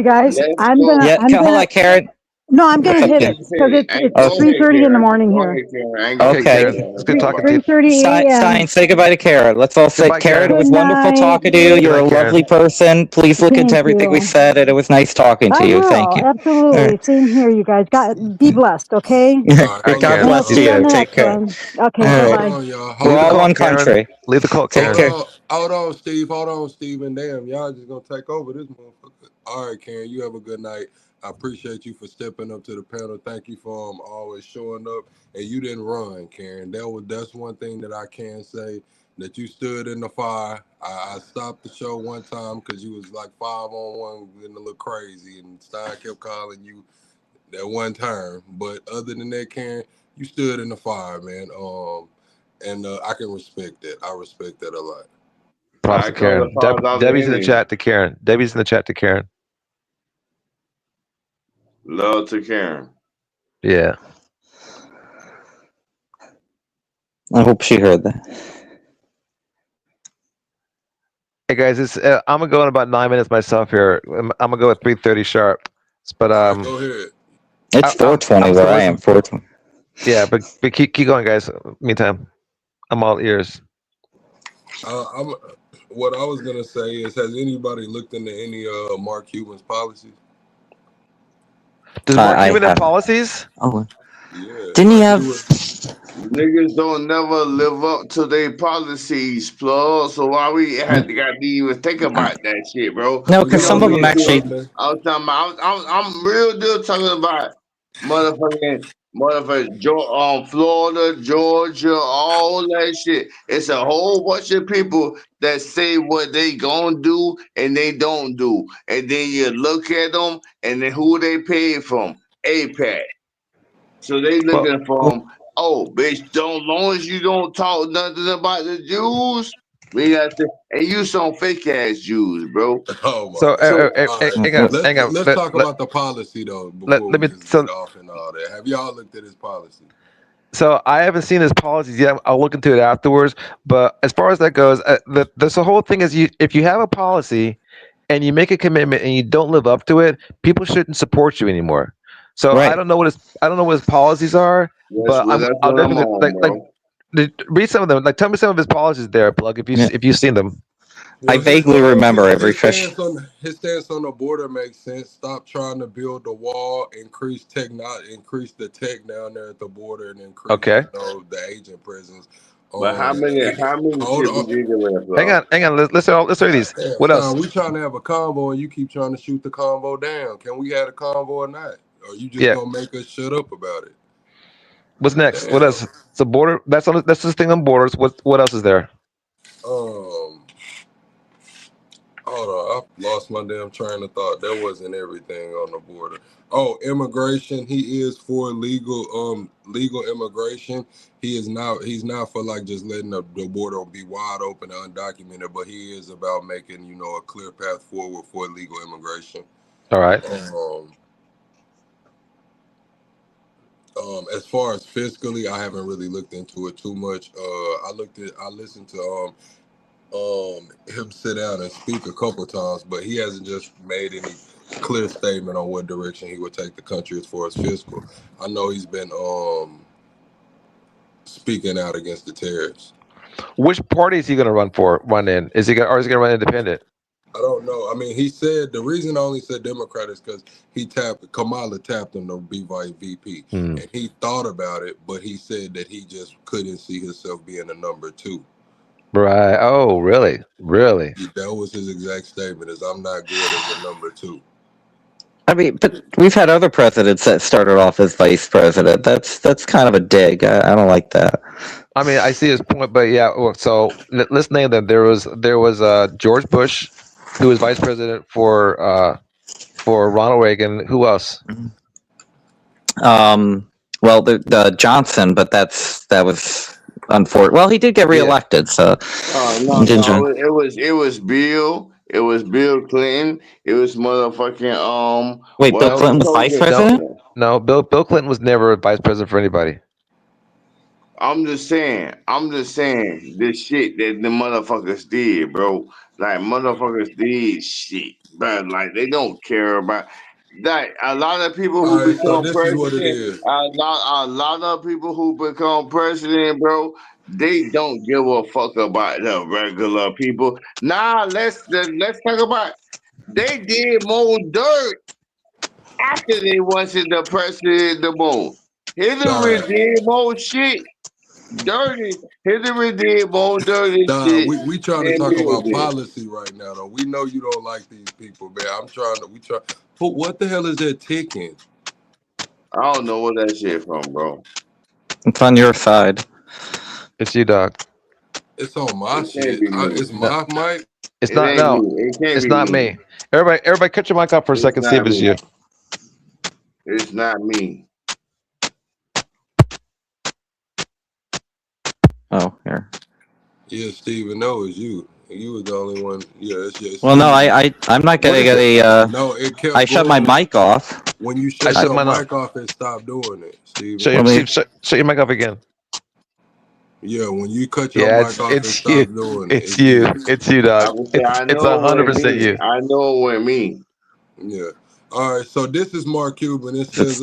guys. I'm gonna. Hold on, Karen. No, I'm gonna Thank hit you. it because it's Go Okay. 3:30 in the Karen. morning Go here. ahead, Karen. I ain't gonna Okay, Okay. Karen. It's good talking to you. 3:30 a.m. Stein, say goodbye to Kara. Let's all say, Goodbye, Kara, it Karen. was Good wonderful night. talking to you. Good You're a night, Karen. lovely person. Please look into Thank everything we you. said, and it was nice talking to I you. Thank will you. All absolutely. right. Same here, you guys. Be blessed, okay? All right, All right, hold God Karen. on. And we'll bless see you on you. the Take next care. one. Okay, All bye right. Hold bye. on, y'all. We're Leave the Hold all call, on. one Karen. country. Leave the call, Take Hold Karen. care. on. Hold on, Steve. Hold on, Stephen. Damn, y'all just gonna take over this motherfucker. All right, Karen. You have a good night. I appreciate you for stepping up to the panel. Thank you for always showing up. And you didn't run, Karen. That's one thing that I can say, that you stood in the fire. I stopped the show one time because you was like 5-on-1, getting a little crazy, and Stein kept calling you that one time. But other than that, Karen, you stood in the fire, man. And I can respect that. I respect that a lot. Props I to call the Karen. cars out the Debbie's in the enemy. chat to Karen. Debbie's in the chat to Karen. Love to Karen. Yeah. I hope she heard that. Hey guys, I'm gonna go in about 9 minutes myself here. I'm gonna go at 3:30 sharp. But All right, go ahead. It's 4:20 I'm where still I am. listening. 4:20. Yeah, but keep going, guys. Meantime, I'm all ears. What I was gonna say is, has anybody looked into any Mark Cuban's policies? Does Mark I Cuban have haven't. policies? Oh, Yeah, didn't he like have? Niggas don't never live up to their policies, plug. So why we had to got to even think about that shit, bro? No, we because gotta some of look them into actually. it, man. I was talking about, I'm real deal talking about motherfucking Florida, Georgia, all that shit. It's a whole bunch of people that say what they gonna do and they don't do, and then you look at them and then who they paid from, APAC. So they Well, looking from, oh, bitch, don't long as you don't talk nothing about the Jews, we got to, and you some fake ass Jews, bro. Oh my so god! So All right, hang on, hang on. let's talk about the policy though before Let we me. just get off and all that. Have y'all looked at his policy? So I haven't seen his policies yet. I'll look into it afterwards. But as far as that goes, the whole thing is, if you have a policy and you make a commitment and you don't live up to it, people shouldn't support you anymore. So Right. I don't know what his policies are, but that's I'll what I'm definitely on, bro. read some of them. Like, tell me some of his policies there, Plug, Yeah. if you've seen them. I Well, vaguely remember every fish. his stance on the border makes sense. Stop trying to build the wall. Increase the tech down there at the border, and increase Okay. the agent presence. But how many Hold people on. did you with, Hang bro? on. Let's read these. Damn, What else? son, we trying to have a convo, and you keep trying to shoot the convo down. Can we have a convo or not? Or you just Yeah. gonna make us shut up about it? What's next? Damn. What else? The border. That's this thing on borders. What else is there? Hold on, I lost my damn train of thought. That wasn't everything on the border. Oh, immigration. He is for legal immigration. He's not for like just letting the border be wide open and undocumented, but he is about making, a clear path forward for legal immigration. All right. As far as fiscally, I haven't really looked into it too much. I listened to him sit down and speak a couple times, but he hasn't just made any clear statement on what direction he would take the country as far as fiscal. I know he's been speaking out against the tariffs. Which party is he going to run in? Is he going to run independent? I don't know. I mean, he said the reason I only said Democrat is because Kamala tapped him to be vice VP, and he thought about it, but he said that he just couldn't see himself being a number 2. Right. Oh, really? Really? That was his exact statement: "Is I'm not good as a number 2." I mean, but we've had other presidents that started off as vice president. That's kind of a dig. I don't like that. I mean, I see his point, but yeah. So let's name them. There was George Bush, who was vice president for Ronald Reagan. Who else? Well, the Johnson, but that was unfortunate. Well, he did get reelected, so. No, it was Bill. It was Bill Clinton. It was motherfucking Wait, Bill Clinton was vice president? No, Bill Clinton was never a vice president for anybody. I'm just saying this shit that the motherfuckers did, bro. Like motherfuckers did shit, but like they don't care about. that a lot of people All who right, so become this is what it president, is. a lot of people who become president, bro, they don't give a fuck about the regular people. Nah, let's talk about. They did more dirt after they wanted the president the most. Hillary All right. did more shit dirty. Hillary did more dirty Nah, shit we trying to than talk Bill about did. policy right now, though. We know you don't like these people, man. We try. But what the hell is that ticking? I don't know where that shit from, bro. It's on your side. It's you, dog. It's on my It can't shit. be me. It's my mic. It's It not. ain't No, me. It can't it's be not me. me. Everybody, cut your mic off for a It's second. See not if it's me. you. It's not me. Oh, here. Yeah, Steven, no, it's you. You was the only one. Yeah, it's Well, no, you. I'm not What gonna is get it? a. No, it kept I shut my going. mic off. When you I shut shut your mine off. mic off, it stopped doing it, Steven. Shut Let your, me. shut your mic off again. Yeah, when you cut your Yeah, mic off, it it's you. stopped doing it. It's you. It's you, I dog. would say I It's know it 100% went me. you. I know it went me. Yeah. All right. So this is Mark Cuban. It says,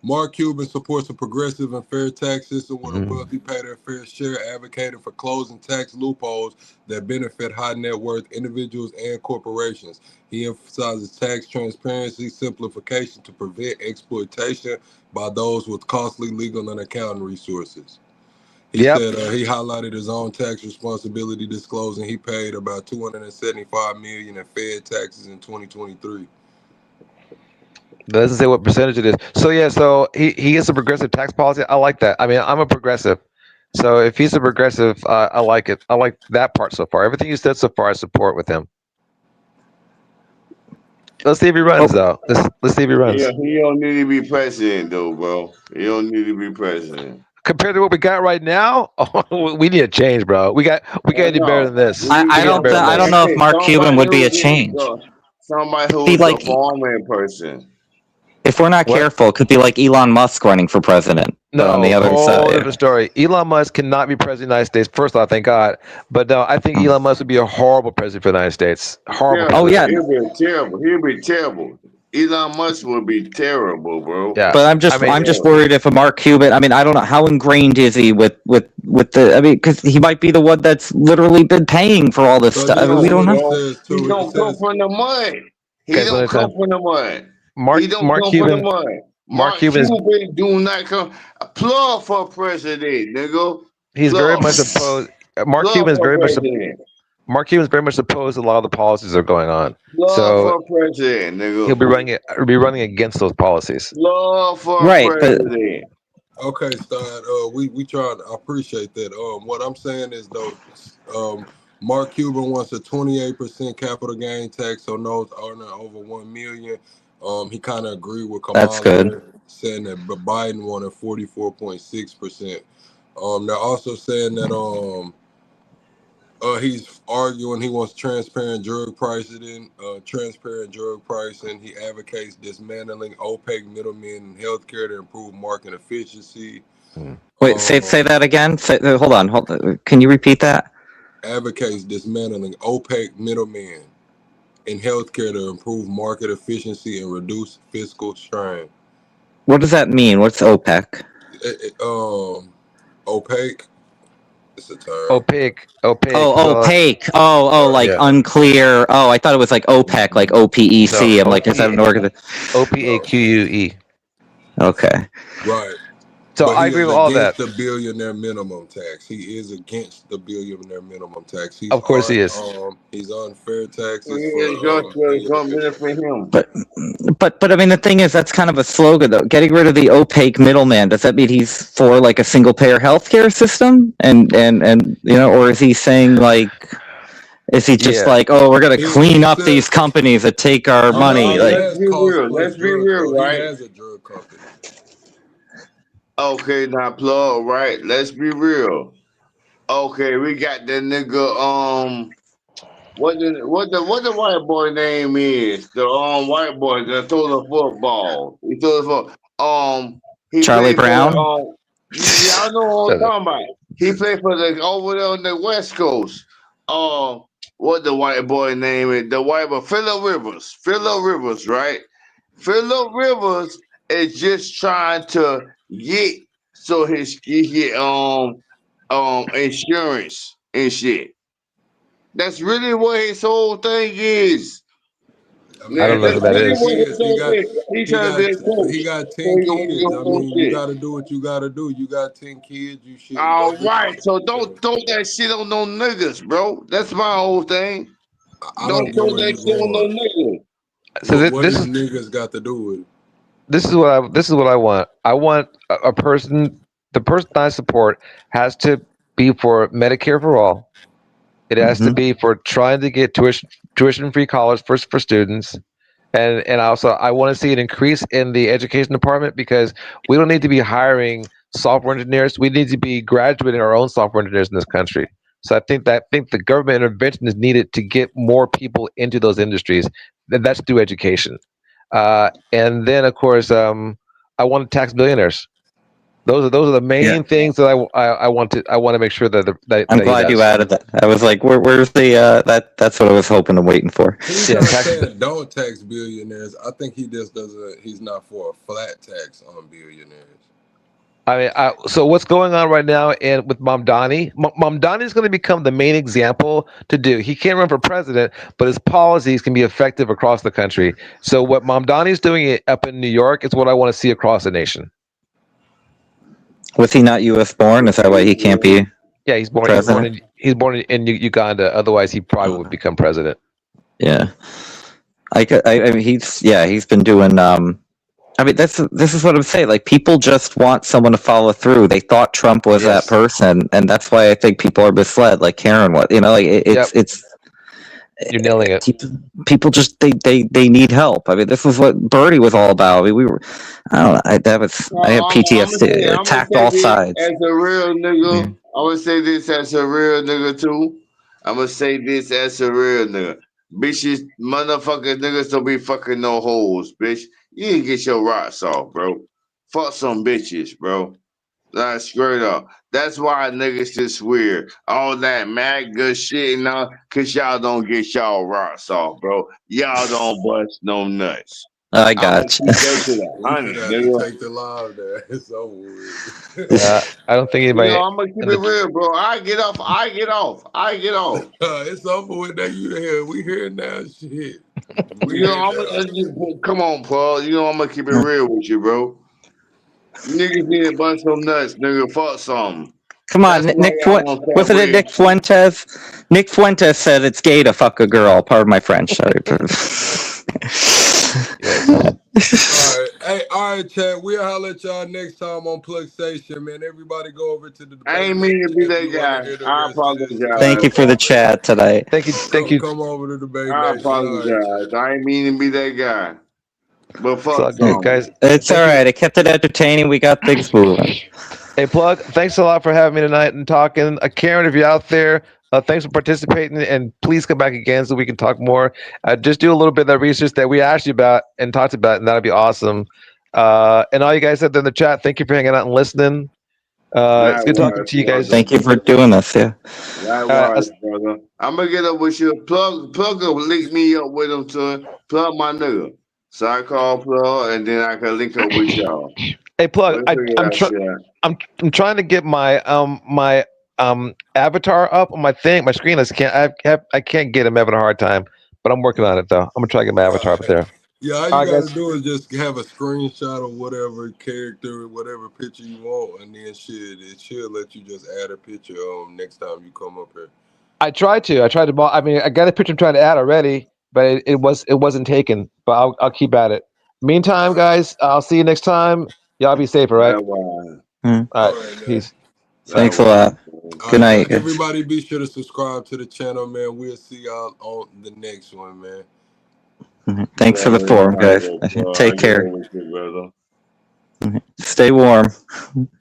Mark Cuban supports a progressive and fair tax system where the wealthy pay their fair share, advocating for closing tax loopholes that benefit high net worth individuals and corporations. He emphasizes tax transparency, simplification to prevent exploitation by those with costly legal and accounting resources. He Yep. said he highlighted his own tax responsibility, disclosing he paid about $275 million in Fed taxes in 2023. Doesn't say what percentage it is. So yeah, so he has a progressive tax policy. I like that. I mean, I'm a progressive, so if he's a progressive, I like it. I like that part so far. Everything you said so far, I support with him. Let's see if he runs though. Let's see if he runs. Yeah, he don't need to be president though, bro. He don't need to be president. Compared to what we got right now, we need a change, bro. We got to do better than this. I don't know if Mark Cuban would be a change. Somebody Be who's like- a farming person. If we're not What? careful, it could be like Elon Musk running for president. But No, on the other whole side, different story. Elon Musk cannot be president of the United States. First off, thank God. But no, I think Elon Musk would be a horrible president for the United States. Horrible. Oh, yeah. He'll be terrible. He'll be terrible. Elon Musk will be terrible, bro. Yeah. but I'm just worried if a Mark Cuban. I mean, I don't know how ingrained is he with the. I mean, because he might be the one that's literally been paying for all this So stuff. yeah, I mean, we don't that's know. what it says, too. He It don't come says- from the mud. He Okay, so don't let's come say- from the mud. Mark He don't come from the Cuban. mud. Mark Cuban is- do not come. Plug for president, nigga. He's Look. very much opposed. Mark Plug Cuban is for very much. president. Mark Cuban is very much opposed to a lot of the policies that are going on. Plug So for president, nigga. he'll be running against those policies. Plug for Right, but- president. Okay, Stein. We tried. I appreciate that. What I'm saying is though, Mark Cuban wants a 28% capital gain tax on those earning over $1 million. He kind of agreed with Kamala. That's good. Saying that Biden wanted 44.6%. They're also saying that he's arguing he wants transparent drug pricing. He advocates dismantling opaque middlemen in healthcare to improve market efficiency. Wait, say that again. Hold on. Can you repeat that? Advocates dismantling opaque middlemen in healthcare to improve market efficiency and reduce fiscal strain. What does that mean? What's OPEC? Opaque. It's a term. Opaque. Oh, so- opaque. Like Yeah. unclear. Oh, I thought it was like OPEC, like OPEC. No, I'm like, is that an organization? OPAQUE. Okay. Right. So But I he agree is with all that. against the billionaire minimum tax. He is against the billionaire minimum tax. He's Of course he is. He's on fair taxes. It's gonna benefit him. But I mean, the thing is, that's kind of a slogan, though. Getting rid of the opaque middleman. Does that mean he's for like a single payer healthcare system? And or is he saying like, is he just Yeah. like, oh, we're gonna He clean up said- these companies that take our money? Like, Let's be real. Let's be real, right? He has a drug company. Okay, now plug, right? Let's be real. Okay, we got the nigga. What the white boy name is? The white boy that throws the football. He throws the he Charlie played for Brown? y'all know what I'm talking about. He played for the over there on the West Coast. What the white boy name is? The white boy Phillip Rivers. Phillip Rivers, right? Phillip Rivers is just trying to get so he get insurance and shit. That's really what his whole thing is. I I don't mean, know That's who got that really 10 is. what his kids. whole thing. He trying to be a He coach. got So 10 he gonna kids. do I whole mean, you shit. got to do what you got to do. You got 10 kids. You shouldn't All go do right, so something. don't throw that shit on no niggas, bro. That's my whole thing. I Don't don't get throw where that you shit on no going. niggas. So What this does is niggas got to do with it? this is what I want. I want a person. The person I support has to be for Medicare for all. It has to Mhm. be for trying to get tuition free college for students. And also I want to see an increase in the education department because we don't need to be hiring software engineers. We need to be graduating our own software engineers in this country. So I think the government intervention is needed to get more people into those industries. And that's through education. And then of course I want to tax billionaires. Those are the Yeah, main things that I want to make sure I'm that he glad you does. added that. I was like, where's the that's what I was hoping and waiting for. He's Yeah, not tax. saying don't tax billionaires. I think he just doesn't. He's not for a flat tax on billionaires. I mean, so what's going on right now with Mamdani? Mamdani is going to become the main example to do. He can't run for president, but his policies can be effective across the country. So what Mamdani is doing up in New York is what I want to see across the nation. Was he not U.S. born? Is that why he can't be Yeah, president? he's born in Uganda. Otherwise, he probably would become president. Yeah, I mean, he's been doing. I mean, this is what I'm saying. Like, people just want someone to follow through. They thought Trump was that Yes. person, and that's why I think people are misled. Like Karen was, like Yep. it's You're nailing it. people just they need help. I mean, this is what Birdie was all about. I mean, we were, I don't know. I have PTSD. Attacked all sides. As a real nigga, Yeah. I'm gonna say this as a real nigga too. I'm gonna say this as a real nigga. Bitches, motherfucking niggas don't be fucking no hoes, bitch. You didn't get your rocks off, bro. Fuck some bitches, bro. Nah, straight up. That's why niggas just weird. All that mad good shit and all, cause y'all don't get y'all rocks off, bro. Y'all don't bust no nuts. I I'm gonna got keep you. that to the We should 100, have to nigga. take the live there. It's over with. I don't think You anybody. know, I'm gonna keep in it the, real, bro. I get off. It's over with that. You here? We here now. Shit. We You know, here I'm now. gonna come on, Paul. You know, I'm gonna keep it real with you, bro. Niggas need to bust some nuts, nigga. Fuck something. Come on, That's why Nick. y'all gonna Was cat it Nick with. Fuentes? Nick Fuentes said it's gay to fuck a girl. Pardon my French. Sorry. All right, Chad. We'll holler at y'all next time on Plug Station, man. Everybody go over to the I debate ain't mean to be if that you want to guy. hear the I rest of this. apologize. Thank you for the chat tonight. thank you. Come over to debate I nation. All right, apologize. Chad. I ain't mean to be that guy. But It's all fuck good, some. guys. It's all Thank you. right. I kept it entertaining. We got things moving. Hey, Plug. Thanks a lot for having me tonight and talking. Karen, if you're out there, thanks for participating, and please come back again so we can talk more. Just do a little bit of that research that we asked you about and talked about, and that'd be awesome. And all you guys out there in the chat, thank you for hanging out and listening. It's good talking to you guys. Thank you for doing this. Yeah. Likewise, brother. I'm gonna get up with you. Plug will link me up with him to Plug my nigga. So I call Plug and then I can link up with y'all. Hey, Plug. Let's figure that shit out. I'm trying to get my avatar up on my screen. I can't get him. I'm having a hard time, but I'm working on it though. I'm gonna try to get my avatar up there. Yeah, all All you right, gotta do is just have a screenshot of whatever character, whatever picture you want, and then it should let you just add a picture next time you come up here. I tried to. I mean, I got a picture I'm trying to add already, but it wasn't taken. But I'll keep at it. Meantime, guys, I'll see you next time. Y'all be safe, all right? Likewise. All right, peace. Thanks a lot. Good night. guys. Everybody be sure to subscribe to the channel, man. We'll see y'all on the next one, man. Thanks for the forum, guys. Take care. Stay warm.